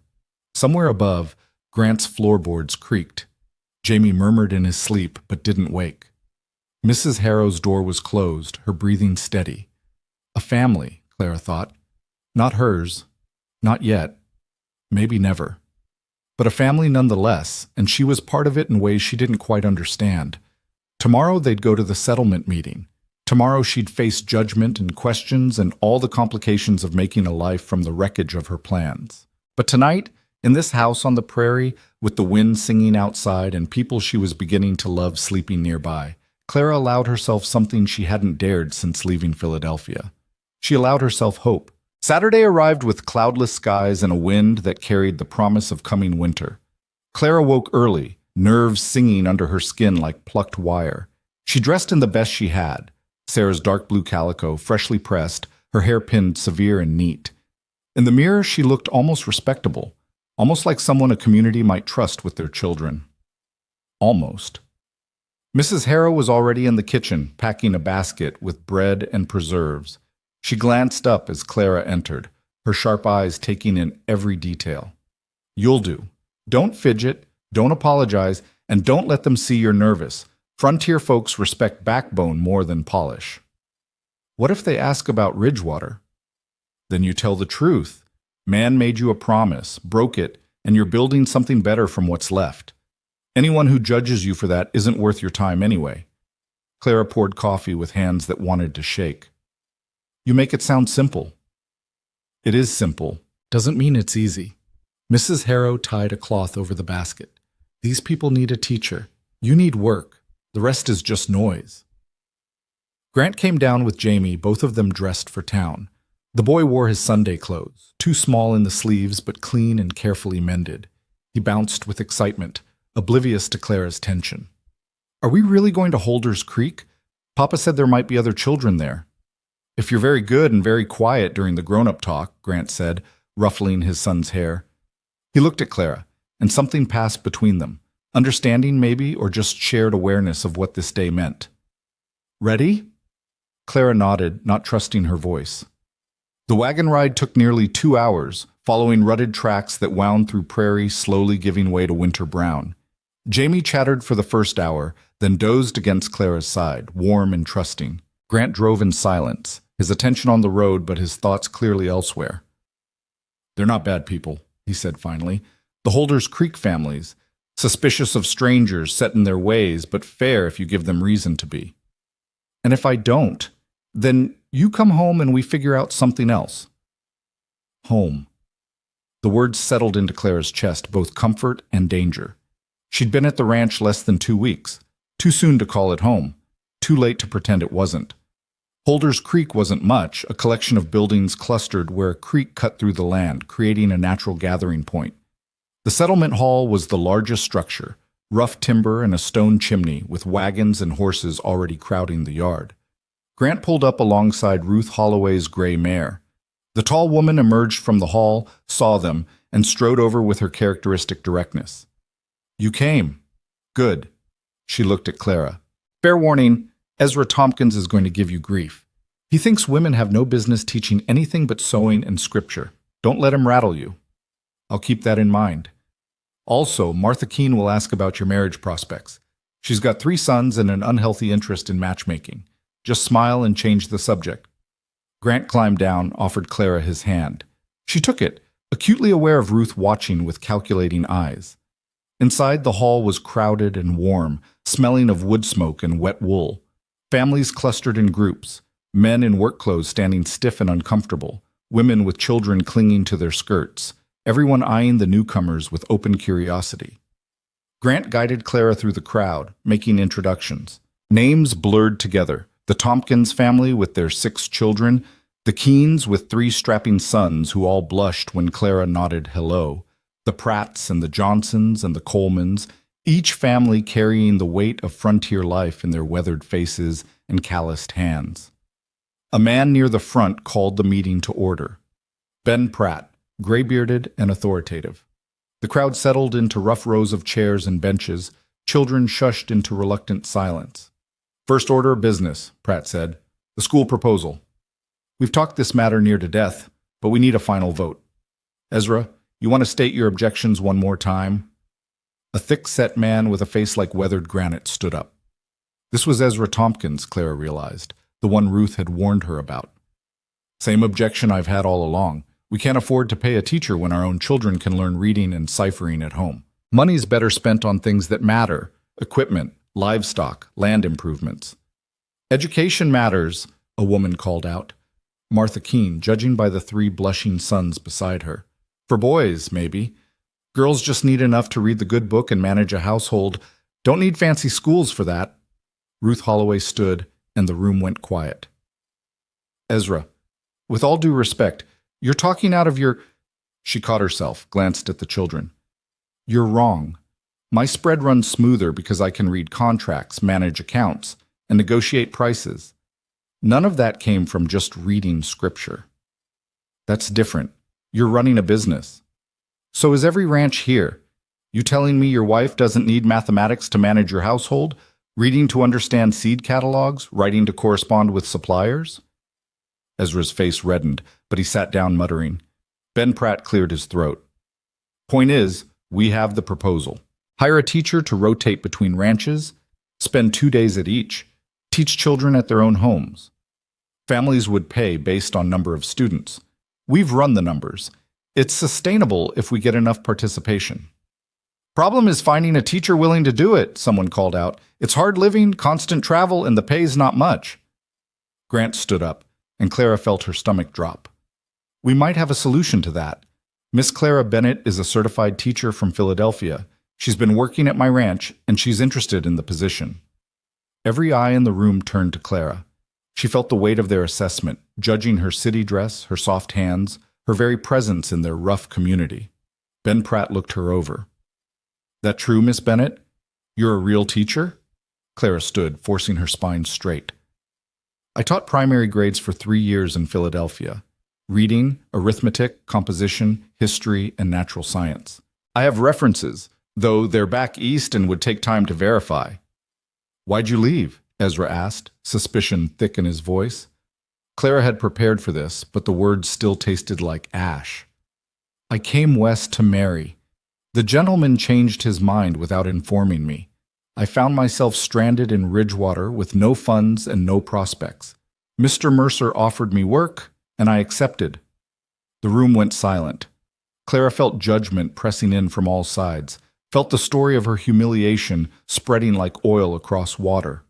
Somewhere above, Grant's floorboards creaked. Jamie murmured in his sleep, but didn't wake. Mrs. Harrow's door was closed, her breathing steady. A family, Clara thought. Not hers. Not yet. Maybe never. But a family nonetheless, and she was part of it in ways she didn't quite understand. Tomorrow they'd go to the settlement meeting. Tomorrow she'd face judgment and questions and all the complications of making a life from the wreckage of her plans. But tonight, in this house on the prairie, with the wind singing outside and people she was beginning to love sleeping nearby, Clara allowed herself something she hadn't dared since leaving Philadelphia. She allowed herself hope. Saturday arrived with cloudless skies and a wind that carried the promise of coming winter. Clara woke early, nerves singing under her skin like plucked wire. She dressed in the best she had, Sarah's dark blue calico, freshly pressed, her hair pinned severe and neat. In the mirror, she looked almost respectable, almost like someone a community might trust with their children. Almost. Mrs. Harrow was already in the kitchen, packing a basket with bread and preserves. She glanced up as Clara entered, her sharp eyes taking in every detail. You'll do. Don't fidget, don't apologize, and don't let them see you're nervous. Frontier folks respect backbone more than polish. What if they ask about Ridgewater? Then you tell the truth. Man made you a promise, broke it, and you're building something better from what's left. Anyone who judges you for that isn't worth your time anyway. Clara poured coffee with hands that wanted to shake. You make it sound simple. It is simple. Doesn't mean it's easy. Mrs. Harrow tied a cloth over the basket. These people need a teacher. You need work. The rest is just noise. Grant came down with Jamie, both of them dressed for town. The boy wore his Sunday clothes, too small in the sleeves but clean and carefully mended. He bounced with excitement, oblivious to Clara's tension. Are we really going to Holder's Creek? Papa said there might be other children there. If you're very good and very quiet during the grown-up talk, Grant said, ruffling his son's hair. He looked at Clara, and something passed between them, understanding maybe, or just shared awareness of what this day meant. Ready? Clara nodded, not trusting her voice. The wagon ride took nearly 2 hours, following rutted tracks that wound through prairie, slowly giving way to winter brown. Jamie chattered for the first hour, then dozed against Clara's side, warm and trusting. Grant drove in silence, his attention on the road but his thoughts clearly elsewhere. They're not bad people, he said finally. The Holder's Creek families, suspicious of strangers, set in their ways, but fair if you give them reason to be. And if I don't, then you come home and we figure out something else. Home. The words settled into Clara's chest, both comfort and danger. She'd been at the ranch less than 2 weeks. Too soon to call it home. Too late to pretend it wasn't. Holder's Creek wasn't much, a collection of buildings clustered where a creek cut through the land, creating a natural gathering point. The settlement hall was the largest structure, rough timber and a stone chimney, with wagons and horses already crowding the yard. Grant pulled up alongside Ruth Holloway's gray mare. The tall woman emerged from the hall, saw them, and strode over with her characteristic directness. You came. Good. She looked at Clara. Fair warning, Ezra Tompkins is going to give you grief. He thinks women have no business teaching anything but sewing and scripture. Don't let him rattle you. I'll keep that in mind. Also, Martha Keene will ask about your marriage prospects. She's got 3 sons and an unhealthy interest in matchmaking. Just smile and change the subject. Grant climbed down, offered Clara his hand. She took it, acutely aware of Ruth watching with calculating eyes. Inside, the hall was crowded and warm, smelling of wood smoke and wet wool. Families clustered in groups, men in work clothes standing stiff and uncomfortable, women with children clinging to their skirts, everyone eyeing the newcomers with open curiosity. Grant guided Clara through the crowd, making introductions. Names blurred together. The Tompkins family with their 6 children, The Keens with three strapping sons who all blushed when Clara nodded hello. The Pratts and the Johnsons and the Colemans, each family carrying the weight of frontier life in their weathered faces and calloused hands. A man near the front called the meeting to order. Ben Pratt, gray-bearded and authoritative. The crowd settled into rough rows of chairs and benches, children shushed into reluctant silence. First order of business, Pratt said. The school proposal. We've talked this matter near to death, but we need a final vote. Ezra, you want to state your objections one more time? A thick-set man with a face like weathered granite stood up. This was Ezra Tompkins, Clara realized, the one Ruth had warned her about. Same objection I've had all along. We can't afford to pay a teacher when our own children can learn reading and ciphering at home. Money's better spent on things that matter: equipment, livestock, land improvements. Education matters, a woman called out. Martha Keene, judging by the three blushing sons beside her. For boys, maybe. Girls just need enough to read the good book and manage a household. Don't need fancy schools for that. Ruth Holloway stood, and the room went quiet. Ezra, with all due respect, you're talking out of your... She caught herself, glanced at the children. You're wrong. My spread runs smoother because I can read contracts, manage accounts, and negotiate prices. None of that came from just reading scripture. That's different. You're running a business. So is every ranch here. You telling me your wife doesn't need mathematics to manage your household, reading to understand seed catalogs, writing to correspond with suppliers? Ezra's face reddened, but he sat down muttering. Ben Pratt cleared his throat. Point is, we have the proposal. Hire a teacher to rotate between ranches, spend 2 days at each, teach children at their own homes. Families would pay based on number of students. We've run the numbers. It's sustainable if we get enough participation. Problem is finding a teacher willing to do it, someone called out. It's hard living, constant travel, and the pay's not much. Grant stood up, and Clara felt her stomach drop. We might have a solution to that. Miss Clara Bennett is a certified teacher from Philadelphia. She's been working at my ranch, and she's interested in the position. Every eye in the room turned to Clara. She felt the weight of their assessment, judging her city dress, her soft hands, her very presence in their rough community. Ben Pratt looked her over. That true, Miss Bennett? You're a real teacher? Clara stood, forcing her spine straight. I taught primary grades for 3 years in Philadelphia. Reading, arithmetic, composition, history, and natural science. I have references, though they're back east and would take time to verify. Why'd you leave? Ezra asked, suspicion thick in his voice. Clara had prepared for this, but the words still tasted like ash. I came west to marry. The gentleman changed his mind without informing me. I found myself stranded in Ridgewater with no funds and no prospects. Mr. Mercer offered me work, and I accepted. The room went silent. Clara felt judgment pressing in from all sides, felt the story of her humiliation spreading like oil across water.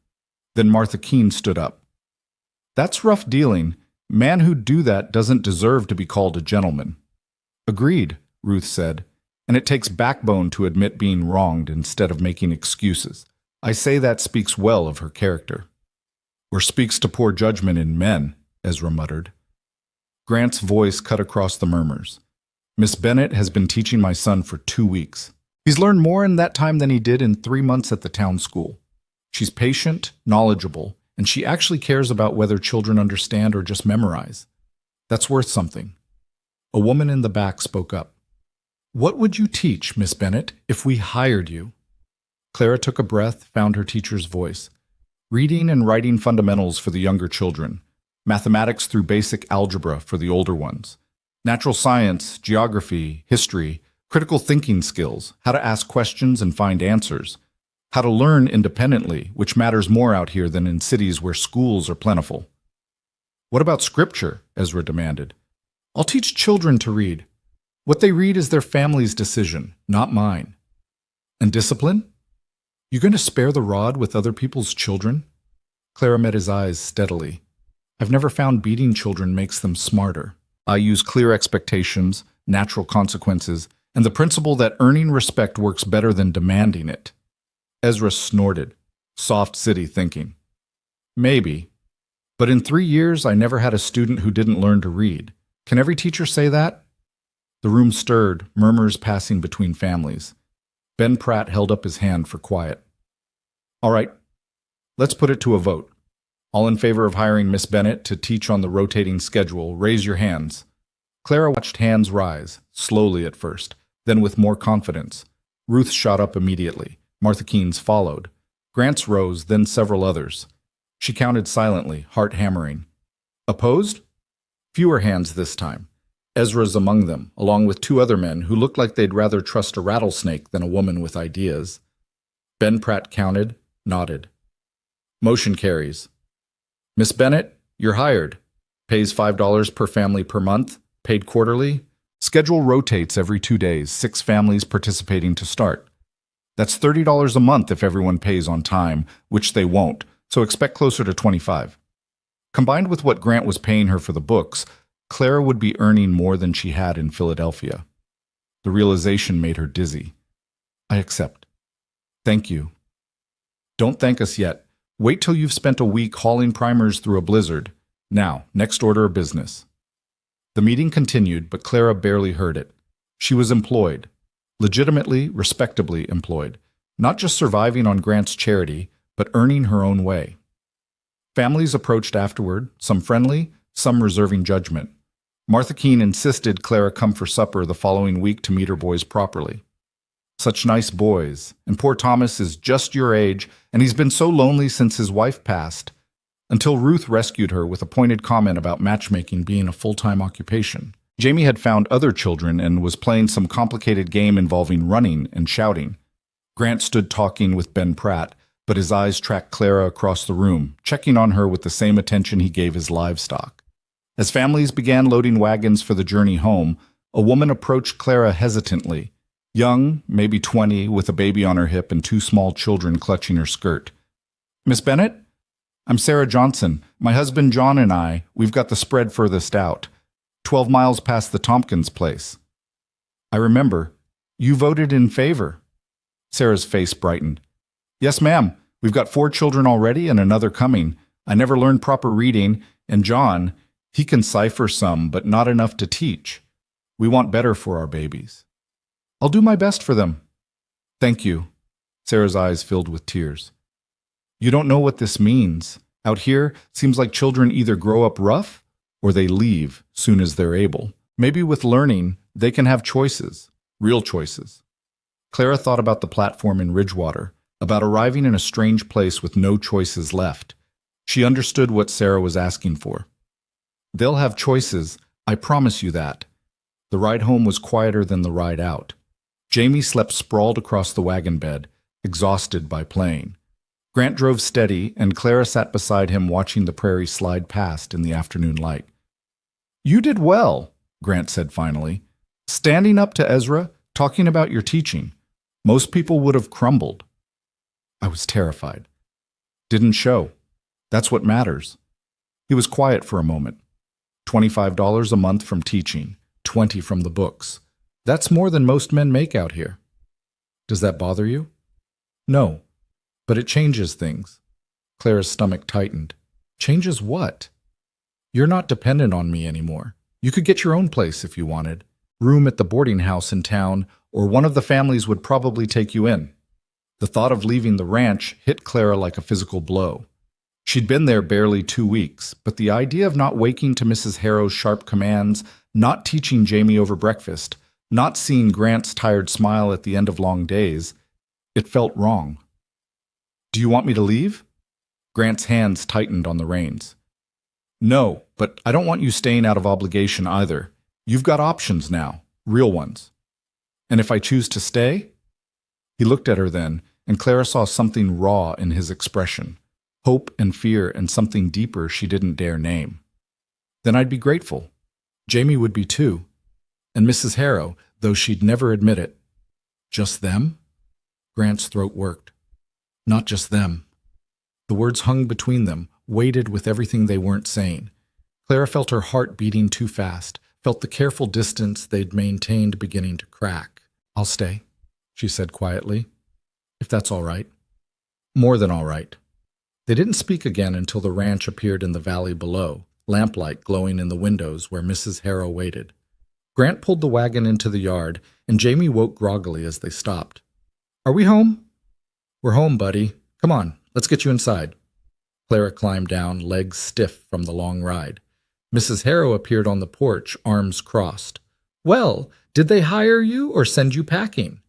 Then Martha Keene stood up. That's rough dealing. Man who'd do that doesn't deserve to be called a gentleman. Agreed, Ruth said, and it takes backbone to admit being wronged instead of making excuses. I say that speaks well of her character. Or speaks to poor judgment in men, Ezra muttered. Grant's voice cut across the murmurs. Miss Bennett has been teaching my son for 2 weeks. He's learned more in that time than he did in 3 months at the town school. She's patient, knowledgeable, and she actually cares about whether children understand or just memorize. That's worth something. A woman in the back spoke up. What would you teach, Miss Bennett, if we hired you? Clara took a breath, found her teacher's voice. Reading and writing fundamentals for the younger children. Mathematics through basic algebra for the older ones. Natural science, geography, history, critical thinking skills, how to ask questions and find answers. How to learn independently, which matters more out here than in cities where schools are plentiful. What about scripture? Ezra demanded. I'll teach children to read. What they read is their family's decision, not mine. And discipline? You going to spare the rod with other people's children? Clara met his eyes steadily. I've never found beating children makes them smarter. I use clear expectations, natural consequences, and the principle that earning respect works better than demanding it. Ezra snorted, soft city thinking. Maybe. But in 3 years, I never had a student who didn't learn to read. Can every teacher say that? The room stirred, murmurs passing between families. Ben Pratt held up his hand for quiet. All right, let's put it to a vote. All in favor of hiring Miss Bennett to teach on the rotating schedule, raise your hands. Clara watched hands rise, slowly at first, then with more confidence. Ruth shot up immediately. Martha Keene's followed. Grant's rose, then several others. She counted silently, heart hammering. Opposed? Fewer hands this time. Ezra's among them, along with 2 other men who looked like they'd rather trust a rattlesnake than a woman with ideas. Ben Pratt counted, nodded. Motion carries. Miss Bennett, you're hired. Pays $5 per family per month, paid quarterly. Schedule rotates every 2 days, 6 families participating to start. That's $30 a month if everyone pays on time, which they won't, so expect closer to $25. Combined with what Grant was paying her for the books, Clara would be earning more than she had in Philadelphia. The realization made her dizzy. I accept. Thank you. Don't thank us yet. Wait till you've spent a week hauling primers through a blizzard. Now, next order of business. The meeting continued, but Clara barely heard it. She was employed. Legitimately, respectably employed. Not just surviving on Grant's charity, but earning her own way. Families approached afterward, some friendly, some reserving judgment. Martha Keene insisted Clara come for supper the following week to meet her boys properly. Such nice boys, and poor Thomas is just your age, and he's been so lonely since his wife passed, until Ruth rescued her with a pointed comment about matchmaking being a full-time occupation. Jamie had found other children and was playing some complicated game involving running and shouting. Grant stood talking with Ben Pratt, but his eyes tracked Clara across the room, checking on her with the same attention he gave his livestock. As families began loading wagons for the journey home, a woman approached Clara hesitantly, young, maybe 20, with a baby on her hip and 2 small children clutching her skirt. Miss Bennett? I'm Sarah Johnson. My husband John and we've got the spread furthest out, 12 miles past the Tompkins place. I remember. You voted in favor. Sarah's face brightened. Yes, ma'am. We've got 4 children already and another coming. I never learned proper reading, and John, he can cipher some, but not enough to teach. We want better for our babies. I'll do my best for them. Thank you. Sarah's eyes filled with tears. You don't know what this means. Out here, seems like children either grow up rough or they leave soon as they're able. Maybe with learning, they can have choices, real choices. Clara thought about the platform in Ridgewater, about arriving in a strange place with no choices left. She understood what Sarah was asking for. They'll have choices, I promise you that. The ride home was quieter than the ride out. Jamie slept sprawled across the wagon bed, exhausted by playing. Grant drove steady, and Clara sat beside him watching the prairie slide past in the afternoon light. You did well, Grant said finally. Standing up to Ezra, talking about your teaching. Most people would have crumbled. I was terrified. Didn't show. That's what matters. He was quiet for a moment. $25 a month from teaching, 20 from the books. That's more than most men make out here. Does that bother you? No, but it changes things. Clara's stomach tightened. Changes what? You're not dependent on me anymore. You could get your own place if you wanted. Room at the boarding house in town, or one of the families would probably take you in. The thought of leaving the ranch hit Clara like a physical blow. She'd been there barely 2 weeks, but the idea of not waking to Mrs. Harrow's sharp commands, not teaching Jamie over breakfast, not seeing Grant's tired smile at the end of long days, it felt wrong. Do you want me to leave? Grant's hands tightened on the reins. No, but I don't want you staying out of obligation either. You've got options now, real ones. And if I choose to stay? He looked at her then, and Clara saw something raw in his expression. Hope and fear and something deeper she didn't dare name. Then I'd be grateful. Jamie would be too. And Mrs. Harrow, though she'd never admit it. Just them? Grant's throat worked. Not just them. The words hung between them, weighted with everything they weren't saying. Clara felt her heart beating too fast, felt the careful distance they'd maintained beginning to crack. I'll stay, she said quietly. If that's all right. More than all right. They didn't speak again until the ranch appeared in the valley below, lamplight glowing in the windows where Mrs. Harrow waited. Grant pulled the wagon into the yard, and Jamie woke groggily as they stopped. "Are we home?" "We're home, buddy. Come on, let's get you inside." Clara climbed down, legs stiff from the long ride. Mrs. Harrow appeared on the porch, arms crossed. "Well, did they hire you or send you packing?"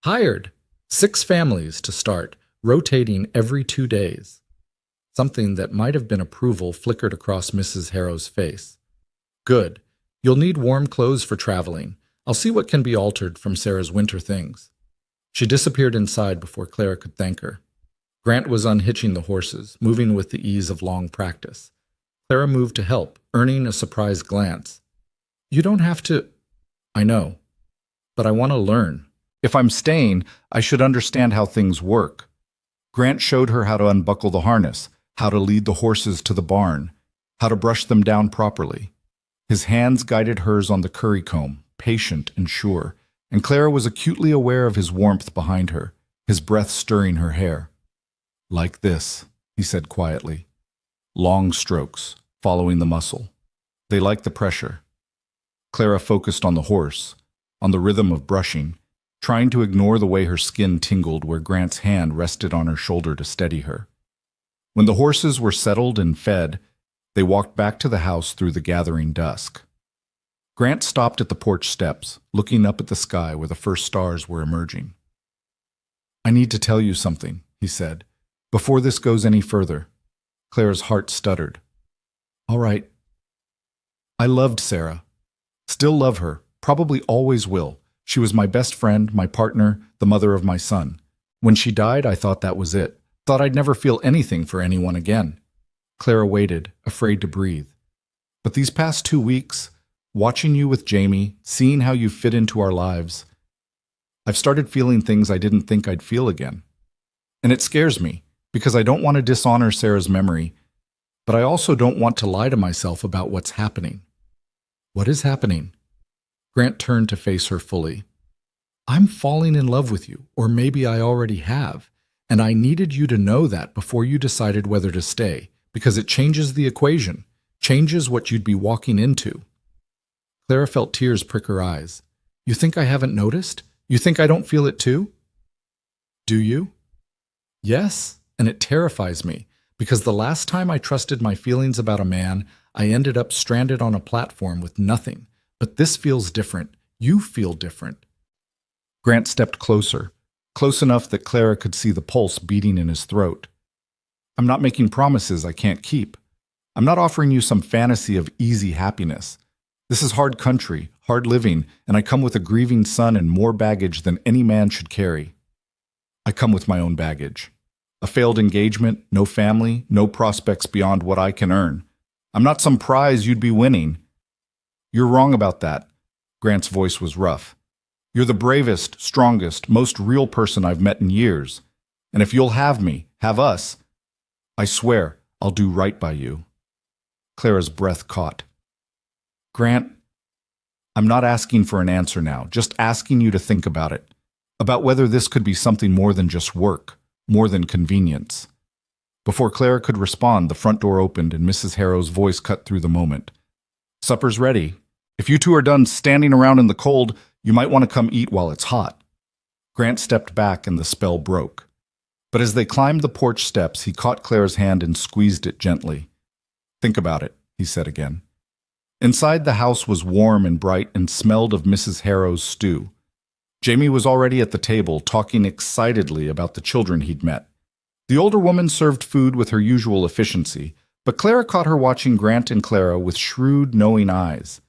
"Hired. 6 families to start, rotating every 2 days." Something that might have been approval flickered across Mrs. Harrow's face. "Good. You'll need warm clothes for traveling. I'll see what can be altered from Sarah's winter things." She disappeared inside before Clara could thank her. Grant was unhitching the horses, moving with the ease of long practice. Clara moved to help, earning a surprised glance. "You don't have to—" "I know, but I want to learn. If I'm staying, I should understand how things work." Grant showed her how to unbuckle the harness, how to lead the horses to the barn, how to brush them down properly. His hands guided hers on the curry comb, patient and sure, and Clara was acutely aware of his warmth behind her, his breath stirring her hair. "Like this," he said quietly. Long strokes, following the muscle. They liked the pressure. Clara focused on the horse, on the rhythm of brushing, trying to ignore the way her skin tingled where Grant's hand rested on her shoulder to steady her. When the horses were settled and fed, they walked back to the house through the gathering dusk. Grant stopped at the porch steps, looking up at the sky where the first stars were emerging. "I need to tell you something," he said, "before this goes any further." Clara's heart stuttered. "All right. I loved Sarah. Still love her, probably always will. She was my best friend, my partner, the mother of my son. When she died, I thought that was it. Thought I'd never feel anything for anyone again." Clara waited, afraid to breathe. "But these past 2 weeks, watching you with Jamie, seeing how you fit into our lives, I've started feeling things I didn't think I'd feel again. And it scares me, because I don't want to dishonor Sarah's memory, but I also don't want to lie to myself about what's happening." "What is happening?" Grant turned to face her fully. "I'm falling in love with you, or maybe I already have, and I needed you to know that before you decided whether to stay, because it changes the equation, changes what you'd be walking into." Clara felt tears prick her eyes. "You think I haven't noticed? You think I don't feel it too?" "Do you?" "Yes, and it terrifies me, because the last time I trusted my feelings about a man, I ended up stranded on a platform with nothing. But this feels different. You feel different." Grant stepped closer, close enough that Clara could see the pulse beating in his throat. "I'm not making promises I can't keep. I'm not offering you some fantasy of easy happiness. This is hard country, hard living, and I come with a grieving son and more baggage than any man should carry. I come with my own baggage. A failed engagement, no family, no prospects beyond what I can earn. I'm not some prize you'd be winning." "You're wrong about that." Grant's voice was rough. "You're the bravest, strongest, most real person I've met in years. And if you'll have me, have us, I swear I'll do right by you." Clara's breath caught. "Grant, I'm not asking for an answer now, just asking you to think about it. About whether this could be something more than just work, more than convenience." Before Clara could respond, the front door opened and Mrs. Harrow's voice cut through the moment. "Supper's ready. If you two are done standing around in the cold, you might want to come eat while it's hot." Grant stepped back and the spell broke. But as they climbed the porch steps, he caught Clara's hand and squeezed it gently. "Think about it," he said again. Inside, the house was warm and bright and smelled of Mrs. Harrow's stew. Jamie was already at the table, talking excitedly about the children he'd met. The older woman served food with her usual efficiency, but Clara caught her watching Grant and Clara with shrewd, knowing eyes.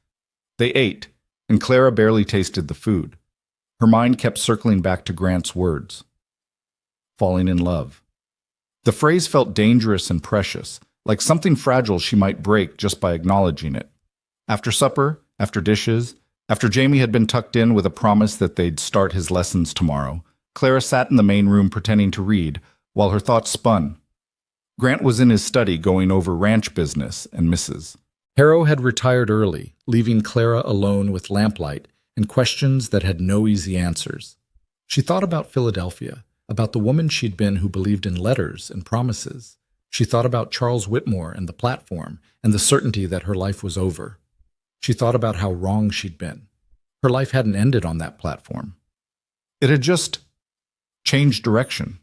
They ate, and Clara barely tasted the food. Her mind kept circling back to Grant's words. Falling in love. The phrase felt dangerous and precious, like something fragile she might break just by acknowledging it. After supper, after dishes, after Jamie had been tucked in with a promise that they'd start his lessons tomorrow, Clara sat in the main room pretending to read, while her thoughts spun. Grant was in his study going over ranch business and Mrs. Harrow had retired early, leaving Clara alone with lamplight and questions that had no easy answers. She thought about Philadelphia, about the woman she'd been who believed in letters and promises. She thought about Charles Whitmore and the platform and the certainty that her life was over. She thought about how wrong she'd been. Her life hadn't ended on that platform. It had just changed direction,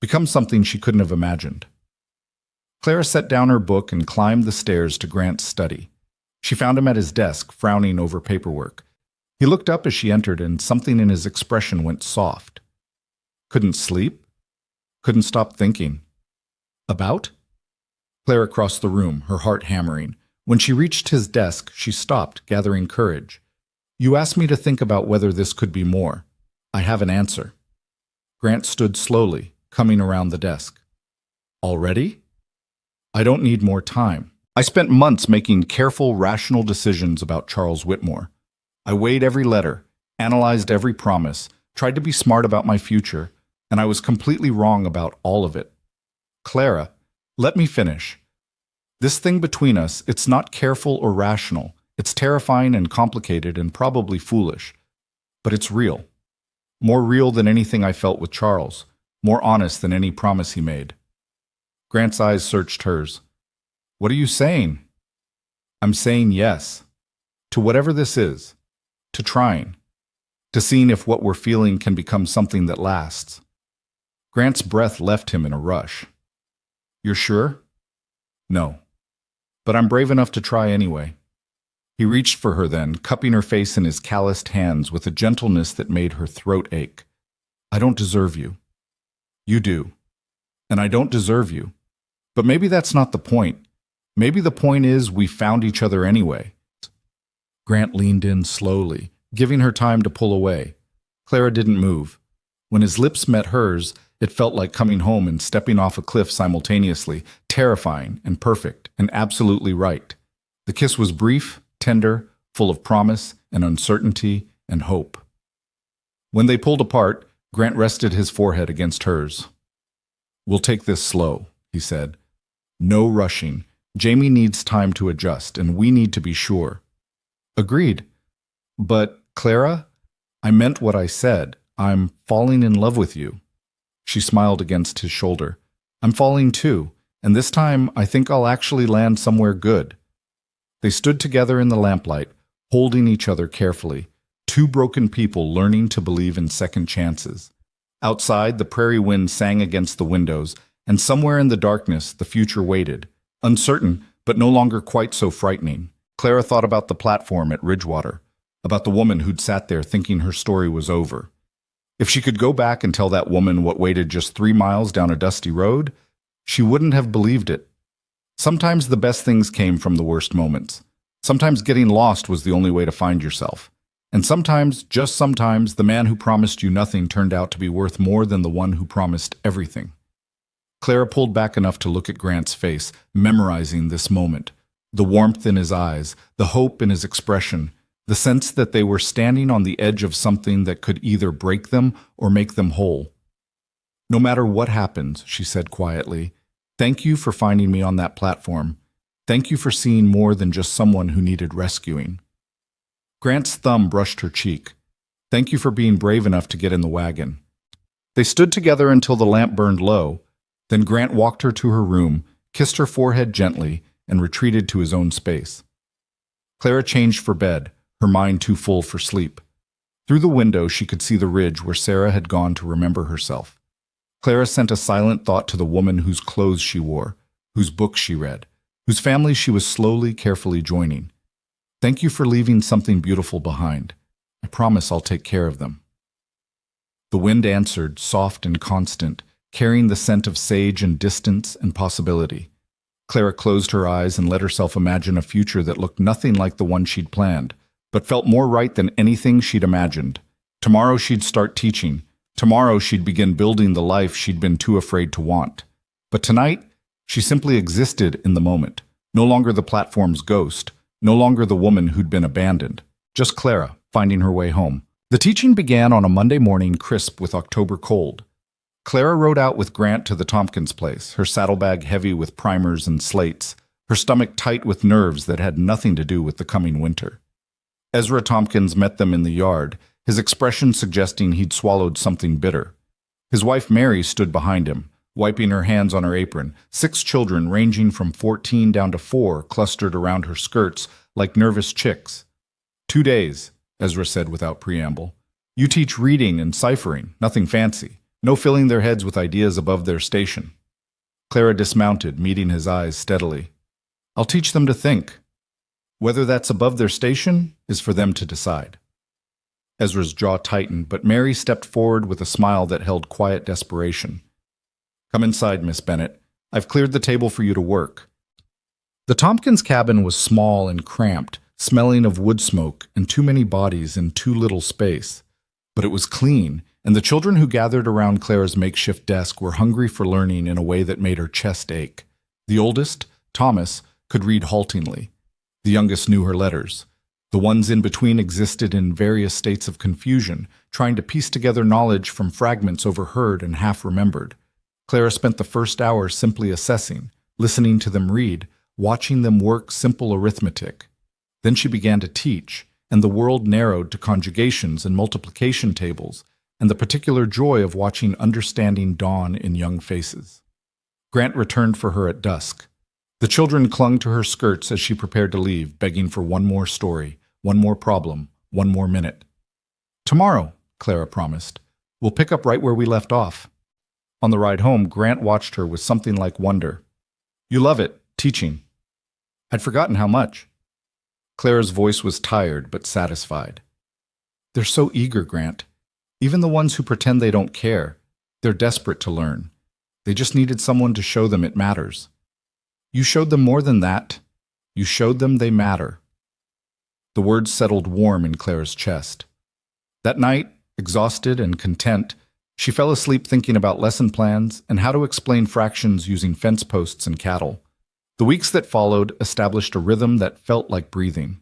become something she couldn't have imagined. Clara set down her book and climbed the stairs to Grant's study. She found him at his desk, frowning over paperwork. He looked up as she entered, and something in his expression went soft. Couldn't sleep? Couldn't stop thinking. About? Clara crossed the room, her heart hammering. When she reached his desk, she stopped, gathering courage. You asked me to think about whether this could be more. I have an answer. Grant stood slowly, coming around the desk. Already? I don't need more time. I spent months making careful, rational decisions about Charles Whitmore. I weighed every letter, analyzed every promise, tried to be smart about my future, and I was completely wrong about all of it. Clara, let me finish. This thing between us, it's not careful or rational. It's terrifying and complicated and probably foolish. But it's real. More real than anything I felt with Charles. More honest than any promise he made. Grant's eyes searched hers. What are you saying? I'm saying yes. To whatever this is. To trying. To seeing if what we're feeling can become something that lasts. Grant's breath left him in a rush. You're sure? No. But I'm brave enough to try anyway. He reached for her then, cupping her face in his calloused hands with a gentleness that made her throat ache. I don't deserve you. You do. And I don't deserve you. But maybe that's not the point. Maybe the point is we found each other anyway. Grant leaned in slowly, giving her time to pull away. Clara didn't move. When his lips met hers, it felt like coming home and stepping off a cliff simultaneously, terrifying and perfect and absolutely right. The kiss was brief, tender, full of promise and uncertainty and hope. When they pulled apart, Grant rested his forehead against hers. We'll take this slow, he said. No rushing. Jamie needs time to adjust, and we need to be sure. Agreed. But, Clara, I meant what I said. I'm falling in love with you. She smiled against his shoulder. I'm falling too, and this time I think I'll actually land somewhere good. They stood together in the lamplight, holding each other carefully, two broken people learning to believe in second chances. Outside, the prairie wind sang against the windows, and somewhere in the darkness the future waited, uncertain but no longer quite so frightening. Clara thought about the platform at Ridgewater, about the woman who'd sat there thinking her story was over. If she could go back and tell that woman what waited just 3 miles down a dusty road, she wouldn't have believed it. Sometimes the best things came from the worst moments. Sometimes getting lost was the only way to find yourself. And sometimes, just sometimes, the man who promised you nothing turned out to be worth more than the one who promised everything. Clara pulled back enough to look at Grant's face, memorizing this moment. The warmth in his eyes, the hope in his expression, the sense that they were standing on the edge of something that could either break them or make them whole. No matter what happens, she said quietly, thank you for finding me on that platform. Thank you for seeing more than just someone who needed rescuing. Grant's thumb brushed her cheek. Thank you for being brave enough to get in the wagon. They stood together until the lamp burned low. Then Grant walked her to her room, kissed her forehead gently, and retreated to his own space. Clara changed for bed, her mind too full for sleep. Through the window she could see the ridge where Sarah had gone to remember herself. Clara sent a silent thought to the woman whose clothes she wore, whose books she read, whose family she was slowly, carefully joining. Thank you for leaving something beautiful behind. I promise I'll take care of them. The wind answered, soft and constant, carrying the scent of sage and distance and possibility. Clara closed her eyes and let herself imagine a future that looked nothing like the one she'd planned, but felt more right than anything she'd imagined. Tomorrow she'd start teaching. Tomorrow she'd begin building the life she'd been too afraid to want. But tonight, she simply existed in the moment. No longer the platform's ghost, no longer the woman who'd been abandoned. Just Clara, finding her way home. The teaching began on a Monday morning crisp with October cold. Clara rode out with Grant to the Tompkins place, her saddlebag heavy with primers and slates, her stomach tight with nerves that had nothing to do with the coming winter. Ezra Tompkins met them in the yard, his expression suggesting he'd swallowed something bitter. His wife Mary stood behind him, wiping her hands on her apron. 6 children, ranging from 14 down to 4, clustered around her skirts like nervous chicks. 2 days, Ezra said without preamble. You teach reading and ciphering, nothing fancy. No filling their heads with ideas above their station. Clara dismounted, meeting his eyes steadily. I'll teach them to think. Whether that's above their station is for them to decide. Ezra's jaw tightened, but Mary stepped forward with a smile that held quiet desperation. Come inside, Miss Bennett. I've cleared the table for you to work. The Tompkins cabin was small and cramped, smelling of wood smoke and too many bodies in too little space. But it was clean, and the children who gathered around Clara's makeshift desk were hungry for learning in a way that made her chest ache. The oldest, Thomas, could read haltingly. The youngest knew her letters. The ones in between existed in various states of confusion, trying to piece together knowledge from fragments overheard and half-remembered. Clara spent the first hour simply assessing, listening to them read, watching them work simple arithmetic. Then she began to teach, and the world narrowed to conjugations and multiplication tables, and the particular joy of watching understanding dawn in young faces. Grant returned for her at dusk. The children clung to her skirts as she prepared to leave, begging for one more story, one more problem, one more minute. Tomorrow, Clara promised. We'll pick up right where we left off. On the ride home, Grant watched her with something like wonder. You love it, teaching. I'd forgotten how much. Clara's voice was tired but satisfied. They're so eager, Grant. Even the ones who pretend they don't care. They're desperate to learn. They just needed someone to show them it matters. You showed them more than that. You showed them they matter. The words settled warm in Clara's chest. That night, exhausted and content, she fell asleep thinking about lesson plans and how to explain fractions using fence posts and cattle. The weeks that followed established a rhythm that felt like breathing.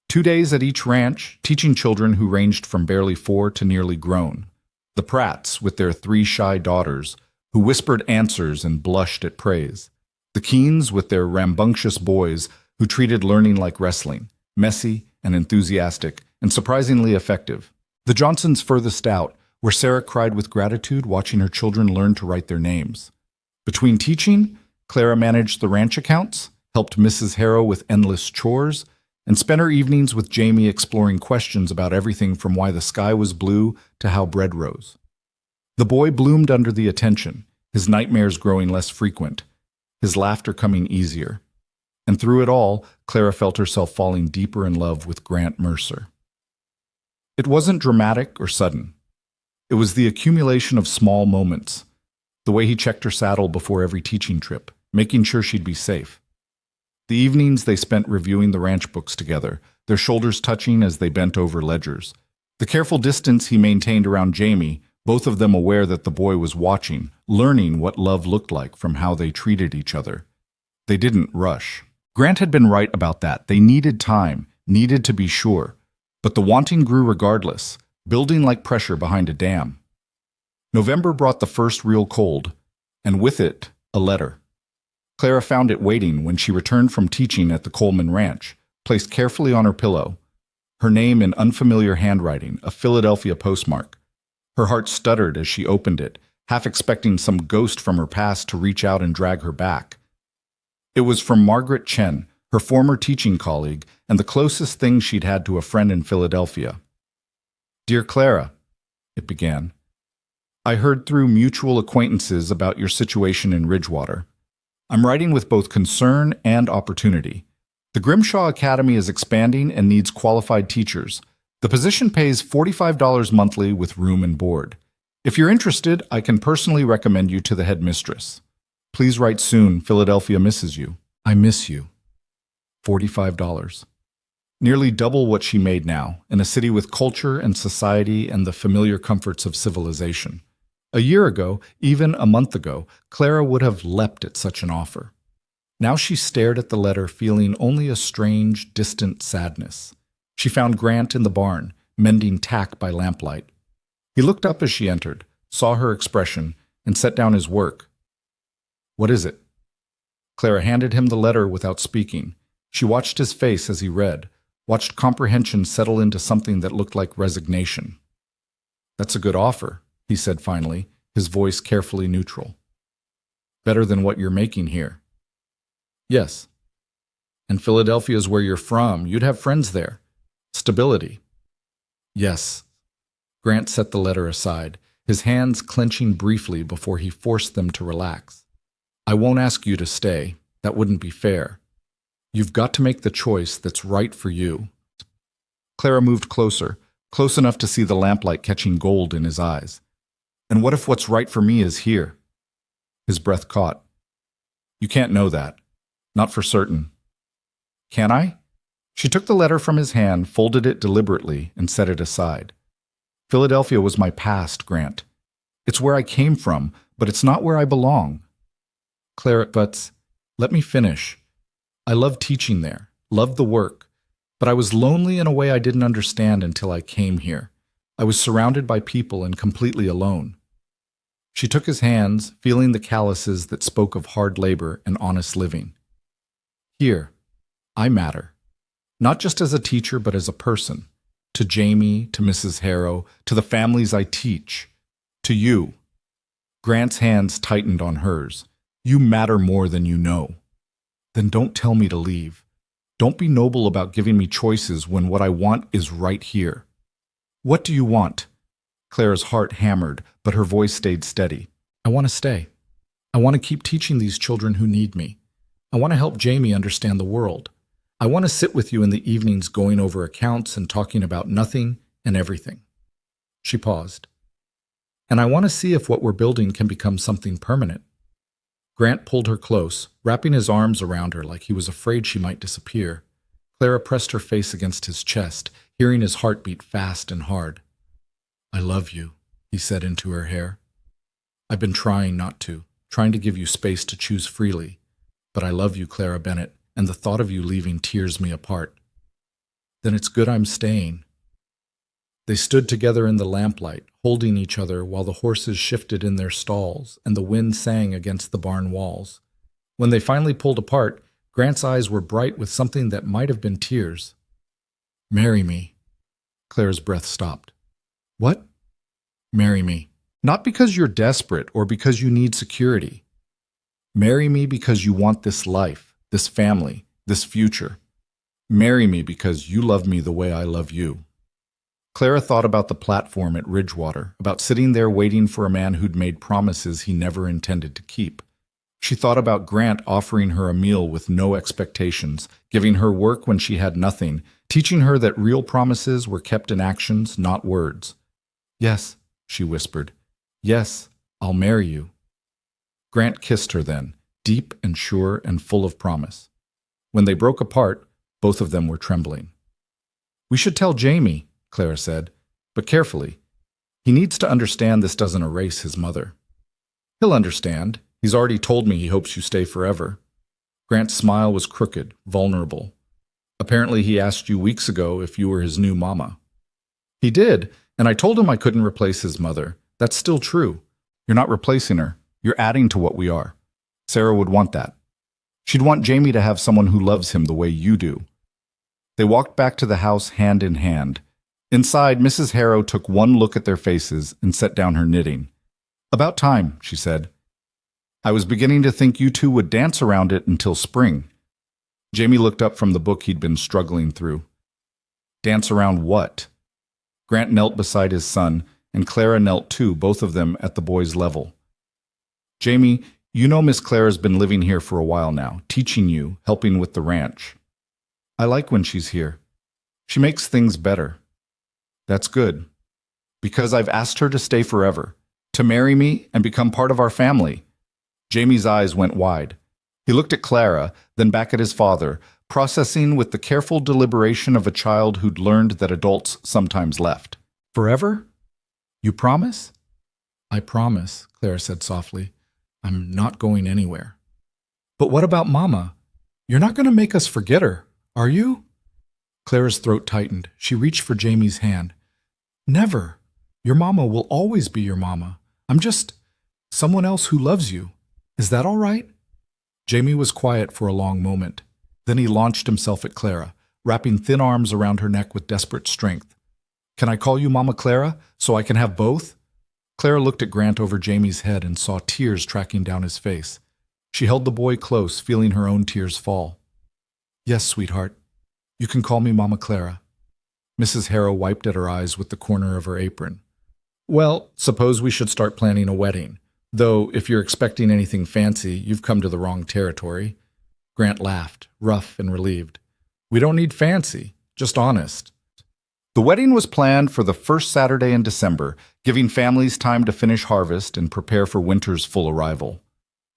2 days at each ranch, teaching children who ranged from barely 4 to nearly grown. The Pratts, with their 3 shy daughters, who whispered answers and blushed at praise. The Keens, with their rambunctious boys, who treated learning like wrestling, messy and enthusiastic, and surprisingly effective. The Johnsons furthest out, where Sarah cried with gratitude watching her children learn to write their names. Between teaching, Clara managed the ranch accounts, helped Mrs. Harrow with endless chores, and spent her evenings with Jamie exploring questions about everything from why the sky was blue to how bread rose. The boy bloomed under the attention, his nightmares growing less frequent, his laughter coming easier. And through it all, Clara felt herself falling deeper in love with Grant Mercer. It wasn't dramatic or sudden. It was the accumulation of small moments, the way he checked her saddle before every teaching trip, making sure she'd be safe. The evenings they spent reviewing the ranch books together, their shoulders touching as they bent over ledgers. The careful distance he maintained around Jamie, both of them aware that the boy was watching, learning what love looked like from how they treated each other. They didn't rush. Grant had been right about that. They needed time, needed to be sure. But the wanting grew regardless, building like pressure behind a dam. November brought the first real cold, and with it, a letter. Clara found it waiting when she returned from teaching at the Coleman Ranch, placed carefully on her pillow. Her name in unfamiliar handwriting, a Philadelphia postmark. Her heart stuttered as she opened it, half expecting some ghost from her past to reach out and drag her back. It was from Margaret Chen, her former teaching colleague, and the closest thing she'd had to a friend in Philadelphia. Dear Clara, it began. I heard through mutual acquaintances about your situation in Ridgewater. I'm writing with both concern and opportunity. The Grimshaw Academy is expanding and needs qualified teachers. The position pays $45 monthly with room and board. If you're interested, I can personally recommend you to the headmistress. Please write soon. Philadelphia misses you. I miss you. $45. Nearly double what she made now, in a city with culture and society and the familiar comforts of civilization. A year ago, even a month ago, Clara would have leapt at such an offer. Now she stared at the letter, feeling only a strange, distant sadness. She found Grant in the barn, mending tack by lamplight. He looked up as she entered, saw her expression, and set down his work. What is it? Clara handed him the letter without speaking. She watched his face as he read, watched comprehension settle into something that looked like resignation. That's a good offer, he said finally, his voice carefully neutral. Better than what you're making here. Yes. And Philadelphia's where you're from. You'd have friends there. Stability. Yes. Grant set the letter aside, his hands clenching briefly before he forced them to relax. I won't ask you to stay. That wouldn't be fair. You've got to make the choice that's right for you. Clara moved closer, close enough to see the lamplight catching gold in his eyes. And what if what's right for me is here? His breath caught. You can't know that. Not for certain. Can I? She took the letter from his hand, folded it deliberately, and set it aside. Philadelphia was my past, Grant. It's where I came from, but it's not where I belong. Clara, but let me finish. I loved teaching there, loved the work, but I was lonely in a way I didn't understand until I came here. I was surrounded by people and completely alone. She took his hands, feeling the calluses that spoke of hard labor and honest living. Here, I matter. Not just as a teacher, but as a person. To Jamie, to Mrs. Harrow, to the families I teach. To you. Grant's hands tightened on hers. You matter more than you know. Then don't tell me to leave. Don't be noble about giving me choices when what I want is right here. What do you want? Clara's heart hammered, but her voice stayed steady. I want to stay. I want to keep teaching these children who need me. I want to help Jamie understand the world. I want to sit with you in the evenings going over accounts and talking about nothing and everything. She paused. And I want to see if what we're building can become something permanent. Grant pulled her close, wrapping his arms around her like he was afraid she might disappear. Clara pressed her face against his chest, hearing his heart beat fast and hard. I love you, he said into her hair. I've been trying not to, trying to give you space to choose freely. But I love you, Clara Bennett, and the thought of you leaving tears me apart. Then it's good I'm staying. They stood together in the lamplight, holding each other while the horses shifted in their stalls and the wind sang against the barn walls. When they finally pulled apart, Grant's eyes were bright with something that might have been tears. Marry me. Clara's breath stopped. What? Marry me. Not because you're desperate or because you need security. Marry me because you want this life, this family, this future. Marry me because you love me the way I love you. Clara thought about the platform at Ridgewater, about sitting there waiting for a man who'd made promises he never intended to keep. She thought about Grant offering her a meal with no expectations, giving her work when she had nothing, teaching her that real promises were kept in actions, not words. Yes, she whispered. Yes, I'll marry you. Grant kissed her then, deep and sure and full of promise. When they broke apart, both of them were trembling. We should tell Jamie, Clara said, but carefully. He needs to understand this doesn't erase his mother. He'll understand. He's already told me he hopes you stay forever. Grant's smile was crooked, vulnerable. Apparently he asked you weeks ago if you were his new mama. He did, and I told him I couldn't replace his mother. That's still true. You're not replacing her. You're adding to what we are. Sarah would want that. She'd want Jamie to have someone who loves him the way you do. They walked back to the house hand in hand. Inside, Mrs. Harrow took one look at their faces and set down her knitting. About time, she said. I was beginning to think you two would dance around it until spring. Jamie looked up from the book he'd been struggling through. Dance around what? Grant knelt beside his son, and Clara knelt too, both of them at the boy's level. Jamie, you know Miss Clara's been living here for a while now, teaching you, helping with the ranch. I like when she's here. She makes things better. That's good. Because I've asked her to stay forever, to marry me and become part of our family. Jamie's eyes went wide. He looked at Clara, then back at his father, processing with the careful deliberation of a child who'd learned that adults sometimes left. Forever? You promise? I promise, Clara said softly. I'm not going anywhere. But what about Mama? You're not going to make us forget her, are you? Clara's throat tightened. She reached for Jamie's hand. Never. Your mama will always be your mama. I'm just someone else who loves you. Is that all right? Jamie was quiet for a long moment. Then he launched himself at Clara, wrapping thin arms around her neck with desperate strength. Can I call you Mama Clara, so I can have both? Clara looked at Grant over Jamie's head and saw tears tracking down his face. She held the boy close, feeling her own tears fall. Yes, sweetheart. You can call me Mama Clara. Mrs. Harrow wiped at her eyes with the corner of her apron. Well, suppose we should start planning a wedding. Though, if you're expecting anything fancy, you've come to the wrong territory. Grant laughed, rough and relieved. We don't need fancy, just honest. The wedding was planned for the first Saturday in December, giving families time to finish harvest and prepare for winter's full arrival.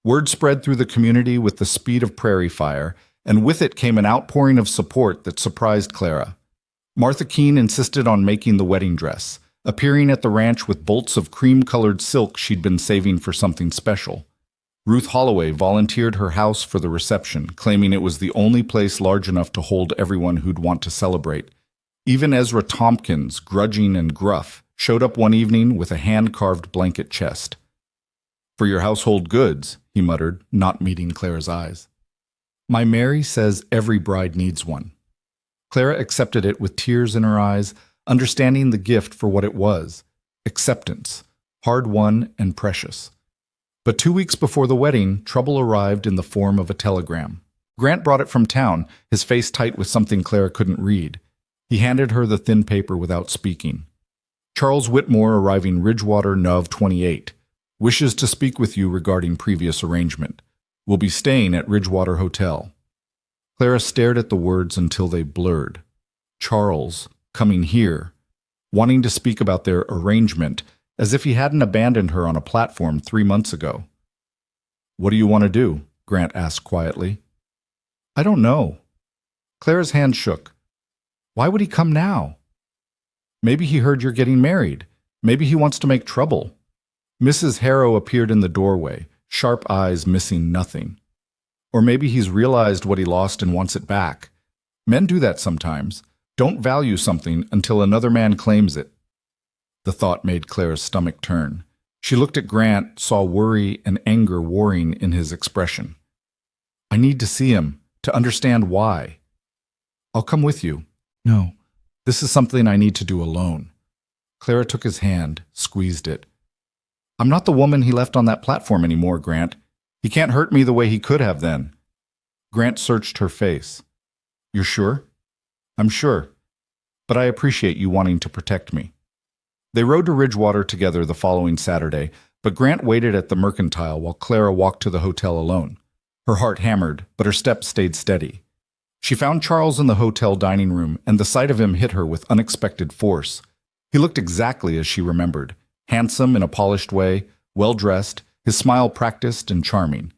Word spread through the community with the speed of prairie fire, and with it came an outpouring of support that surprised Clara. Martha Keene insisted on making the wedding dress, appearing at the ranch with bolts of cream-colored silk she'd been saving for something special. Ruth Holloway volunteered her house for the reception, claiming it was the only place large enough to hold everyone who'd want to celebrate. Even Ezra Tompkins, grudging and gruff, showed up one evening with a hand-carved blanket chest. For your household goods, he muttered, not meeting Clara's eyes. My Mary says every bride needs one. Clara accepted it with tears in her eyes, understanding the gift for what it was, acceptance, hard-won and precious. But 2 weeks before the wedding, trouble arrived in the form of a telegram. Grant brought it from town, his face tight with something Clara couldn't read. He handed her the thin paper without speaking. Charles Whitmore, arriving Ridgewater, Nov 28. Wishes to speak with you regarding previous arrangement. Will be staying at Ridgewater Hotel. Clara stared at the words until they blurred. Charles, coming here, wanting to speak about their arrangement, as if he hadn't abandoned her on a platform 3 months ago. What do you want to do? Grant asked quietly. I don't know. Clara's hand shook. Why would he come now? Maybe he heard you're getting married. Maybe he wants to make trouble. Mrs. Harrow appeared in the doorway, sharp eyes missing nothing. Or maybe he's realized what he lost and wants it back. Men do that sometimes. Don't value something until another man claims it. The thought made Clara's stomach turn. She looked at Grant, saw worry and anger warring in his expression. I need to see him, to understand why. I'll come with you. No, this is something I need to do alone. Clara took his hand, squeezed it. I'm not the woman he left on that platform anymore, Grant. He can't hurt me the way he could have then. Grant searched her face. You're sure? I'm sure. But I appreciate you wanting to protect me. They rode to Ridgewater together the following Saturday, but Grant waited at the Mercantile while Clara walked to the hotel alone. Her heart hammered, but her steps stayed steady. She found Charles in the hotel dining room, and the sight of him hit her with unexpected force. He looked exactly as she remembered, handsome in a polished way, well-dressed, his smile practiced and charming.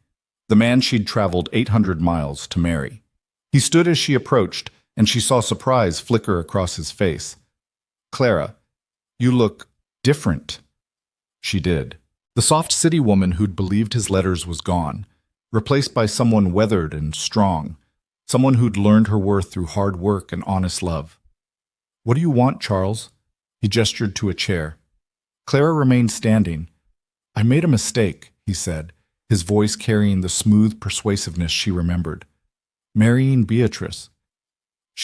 The man she'd traveled 800 miles to marry. He stood as she approached, and she saw surprise flicker across his face. Clara, you look different. She did. The soft city woman who'd believed his letters was gone, replaced by someone weathered and strong, someone who'd learned her worth through hard work and honest love. What do you want, Charles? He gestured to a chair. Clara remained standing. I made a mistake, he said, his voice carrying the smooth persuasiveness she remembered. Marrying Beatrice.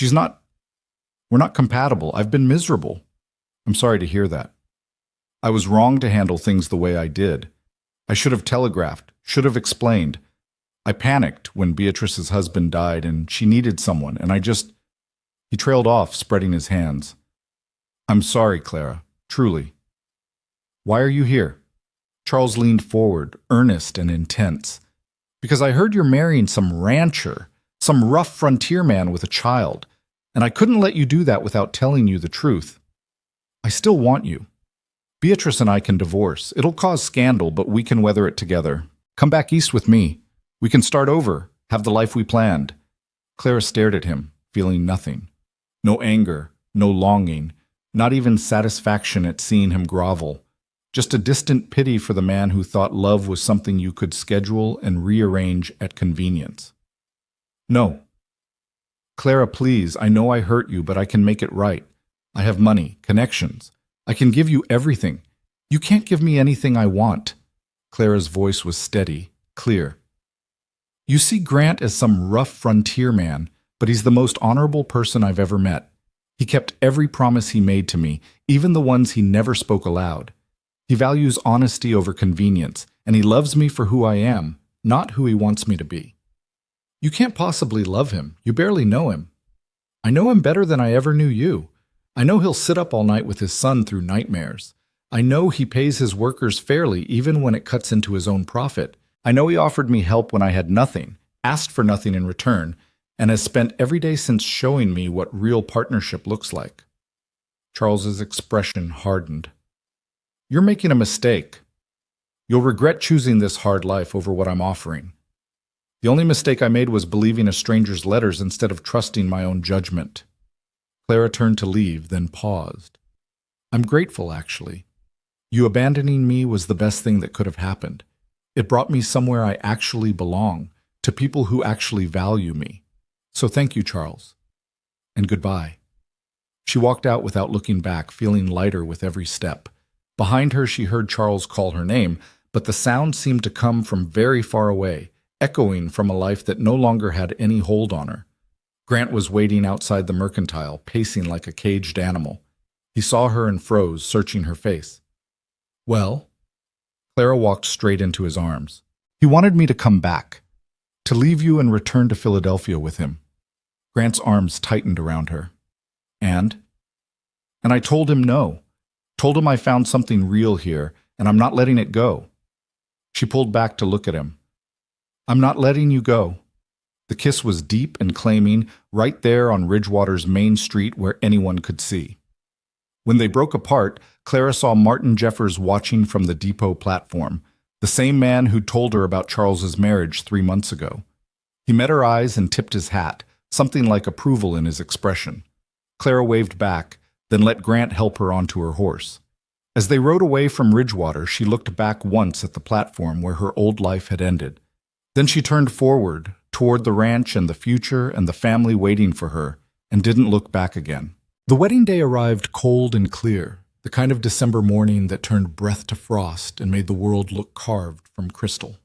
We're not compatible. I've been miserable. I'm sorry to hear that. I was wrong to handle things the way I did. I should have telegraphed, should have explained. I panicked when Beatrice's husband died and she needed someone, and He trailed off, spreading his hands. I'm sorry, Clara, truly. Why are you here? Charles leaned forward, earnest and intense. Because I heard you're marrying some rancher, some rough frontier man with a child, and I couldn't let you do that without telling you the truth. I still want you. Beatrice and I can divorce. It'll cause scandal, but we can weather it together. Come back east with me. We can start over, have the life we planned. Clara stared at him, feeling nothing. No anger, no longing, not even satisfaction at seeing him grovel. Just a distant pity for the man who thought love was something you could schedule and rearrange at convenience. No. Clara, please, I know I hurt you, but I can make it right. I have money, connections. I can give you everything. You can't give me anything I want. Clara's voice was steady, clear. You see Grant as some rough frontier man, but he's the most honorable person I've ever met. He kept every promise he made to me, even the ones he never spoke aloud. He values honesty over convenience, and he loves me for who I am, not who he wants me to be. You can't possibly love him. You barely know him. I know him better than I ever knew you. I know he'll sit up all night with his son through nightmares. I know he pays his workers fairly even when it cuts into his own profit. I know he offered me help when I had nothing, asked for nothing in return, and has spent every day since showing me what real partnership looks like. Charles's expression hardened. You're making a mistake. You'll regret choosing this hard life over what I'm offering. The only mistake I made was believing a stranger's letters instead of trusting my own judgment. Clara turned to leave, then paused. I'm grateful, actually. You abandoning me was the best thing that could have happened. It brought me somewhere I actually belong, to people who actually value me. So thank you, Charles. And goodbye. She walked out without looking back, feeling lighter with every step. Behind her, she heard Charles call her name, but the sound seemed to come from very far away, echoing from a life that no longer had any hold on her. Grant was waiting outside the mercantile, pacing like a caged animal. He saw her and froze, searching her face. Well? Clara walked straight into his arms. He wanted me to come back, to leave you and return to Philadelphia with him. Grant's arms tightened around her. And I told him no. Told him I found something real here, and I'm not letting it go. She pulled back to look at him. I'm not letting you go. The kiss was deep and claiming, right there on Ridgewater's main street where anyone could see. When they broke apart, Clara saw Martin Jeffers watching from the depot platform, the same man who'd told her about Charles's marriage 3 months ago. He met her eyes and tipped his hat, something like approval in his expression. Clara waved back, then let Grant help her onto her horse. As they rode away from Ridgewater, she looked back once at the platform where her old life had ended. Then she turned forward, toward the ranch and the future and the family waiting for her, and didn't look back again. The wedding day arrived cold and clear, the kind of December morning that turned breath to frost and made the world look carved from crystal.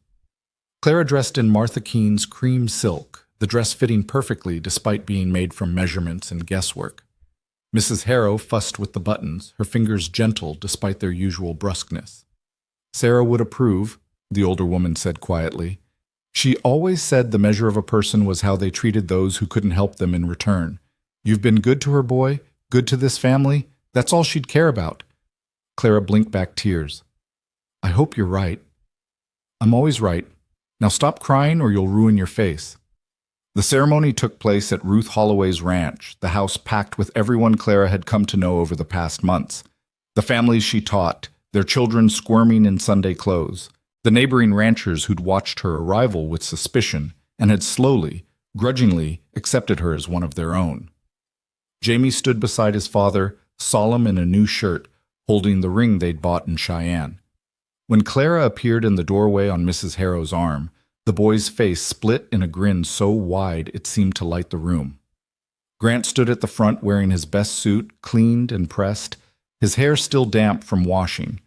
Clara dressed in Martha Keene's cream silk, the dress fitting perfectly despite being made from measurements and guesswork. Mrs. Harrow fussed with the buttons, her fingers gentle despite their usual brusqueness. Sarah would approve, the older woman said quietly. She always said the measure of a person was how they treated those who couldn't help them in return. You've been good to her, boy, good to this family. That's all she'd care about. Clara blinked back tears. I hope you're right. I'm always right. Now stop crying or you'll ruin your face. The ceremony took place at Ruth Holloway's ranch, the house packed with everyone Clara had come to know over the past months. The families she taught, their children squirming in Sunday clothes, the neighboring ranchers who'd watched her arrival with suspicion and had slowly, grudgingly accepted her as one of their own. Jamie stood beside his father, solemn in a new shirt, holding the ring they'd bought in Cheyenne. When Clara appeared in the doorway on Mrs. Harrow's arm, the boy's face split in a grin so wide it seemed to light the room. Grant stood at the front wearing his best suit, cleaned and pressed, his hair still damp from washing.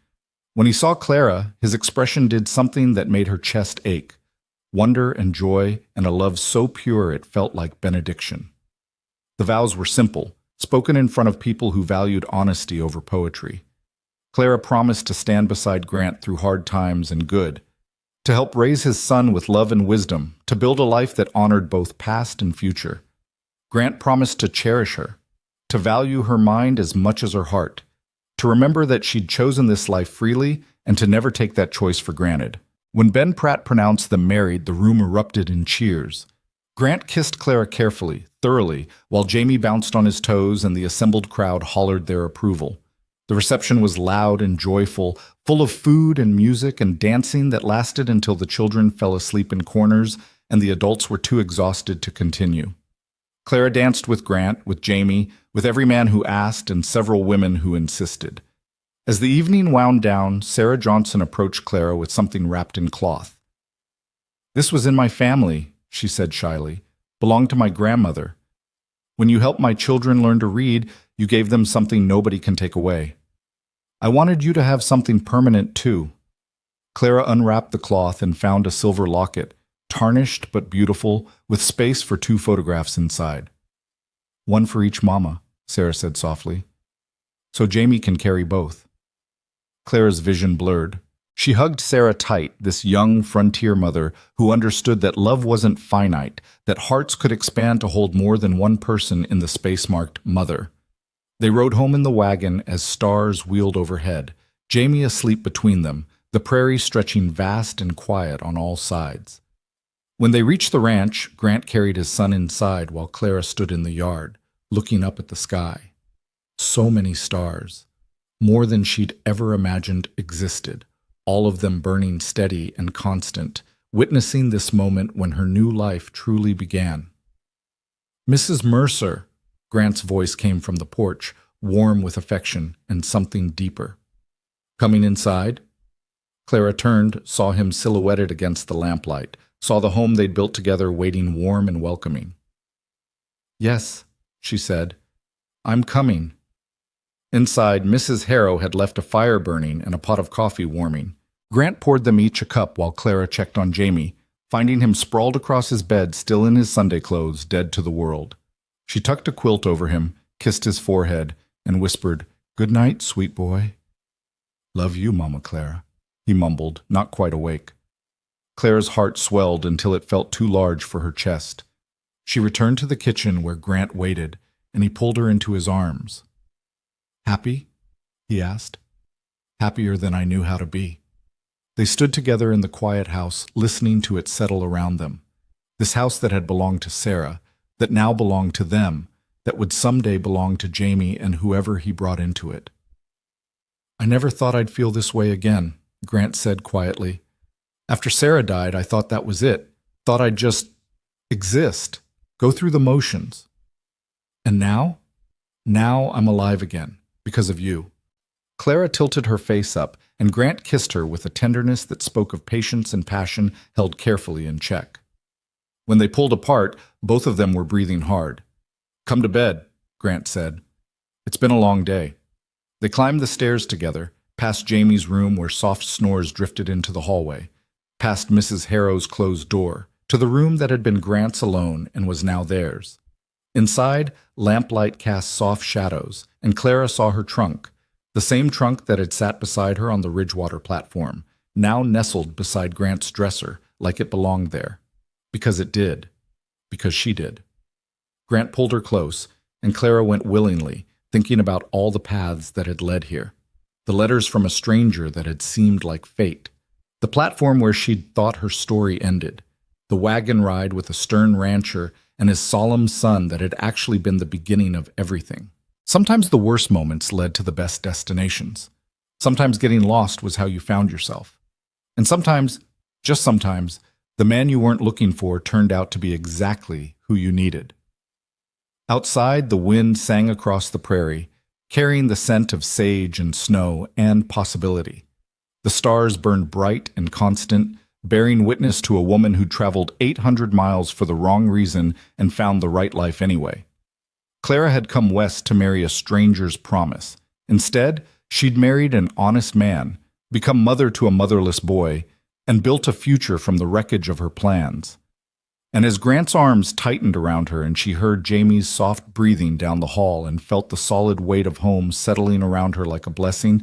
When he saw Clara, his expression did something that made her chest ache, wonder and joy and a love so pure it felt like benediction. The vows were simple, spoken in front of people who valued honesty over poetry. Clara promised to stand beside Grant through hard times and good, to help raise his son with love and wisdom, to build a life that honored both past and future. Grant promised to cherish her, to value her mind as much as her heart, to remember that she'd chosen this life freely and to never take that choice for granted. When Ben Pratt pronounced them married, the room erupted in cheers. Grant kissed Clara carefully, thoroughly, while Jamie bounced on his toes and the assembled crowd hollered their approval. The reception was loud and joyful, full of food and music and dancing that lasted until the children fell asleep in corners and the adults were too exhausted to continue. Clara danced with Grant, with Jamie, with every man who asked and several women who insisted. As the evening wound down, Sarah Johnson approached Clara with something wrapped in cloth. This was in my family, she said shyly, belonged to my grandmother. When you helped my children learn to read, you gave them something nobody can take away. I wanted you to have something permanent, too. Clara unwrapped the cloth and found a silver locket, tarnished but beautiful, with space for 2 photographs inside. One for each mama, Sarah said softly. So Jamie can carry both. Clara's vision blurred. She hugged Sarah tight, this young frontier mother who understood that love wasn't finite, that hearts could expand to hold more than one person in the space marked mother. They rode home in the wagon as stars wheeled overhead, Jamie asleep between them, the prairie stretching vast and quiet on all sides. When they reached the ranch, Grant carried his son inside while Clara stood in the yard, looking up at the sky. So many stars, more than she'd ever imagined existed, all of them burning steady and constant, witnessing this moment when her new life truly began. "Mrs. Mercer," Grant's voice came from the porch, warm with affection and something deeper. "Coming inside?" Clara turned, saw him silhouetted against the lamplight, saw the home they'd built together waiting warm and welcoming. "Yes," she said, "I'm coming." Inside, Mrs. Harrow had left a fire burning and a pot of coffee warming. Grant poured them each a cup while Clara checked on Jamie, finding him sprawled across his bed, still in his Sunday clothes, dead to the world. She tucked a quilt over him, kissed his forehead, and whispered, "Good night, sweet boy." "Love you, Mama Clara," he mumbled, not quite awake. Clara's heart swelled until it felt too large for her chest. She returned to the kitchen where Grant waited, and he pulled her into his arms. "Happy?" he asked. "Happier than I knew how to be." They stood together in the quiet house, listening to it settle around them. This house that had belonged to Sarah, that now belonged to them, that would someday belong to Jamie and whoever he brought into it. "I never thought I'd feel this way again," Grant said quietly. "After Sarah died, I thought that was it. Thought I'd just exist, go through the motions. And now? Now I'm alive again, because of you." Clara tilted her face up, and Grant kissed her with a tenderness that spoke of patience and passion held carefully in check. When they pulled apart, both of them were breathing hard. "Come to bed," Grant said. "It's been a long day." They climbed the stairs together, past Jamie's room where soft snores drifted into the hallway, past Mrs. Harrow's closed door, to the room that had been Grant's alone and was now theirs. Inside, lamplight cast soft shadows, and Clara saw her trunk, the same trunk that had sat beside her on the Ridgewater platform, now nestled beside Grant's dresser like it belonged there. Because it did. Because she did. Grant pulled her close, and Clara went willingly, thinking about all the paths that had led here. The letters from a stranger that had seemed like fate. The platform where she'd thought her story ended. The wagon ride with a stern rancher and his solemn son that had actually been the beginning of everything. Sometimes the worst moments led to the best destinations. Sometimes getting lost was how you found yourself. And sometimes, just sometimes, the man you weren't looking for turned out to be exactly who you needed. Outside, the wind sang across the prairie, carrying the scent of sage and snow and possibility. The stars burned bright and constant, bearing witness to a woman who traveled 800 miles for the wrong reason and found the right life anyway. Clara had come west to marry a stranger's promise. Instead, she'd married an honest man, become mother to a motherless boy, and built a future from the wreckage of her plans. And as Grant's arms tightened around her and she heard Jamie's soft breathing down the hall and felt the solid weight of home settling around her like a blessing,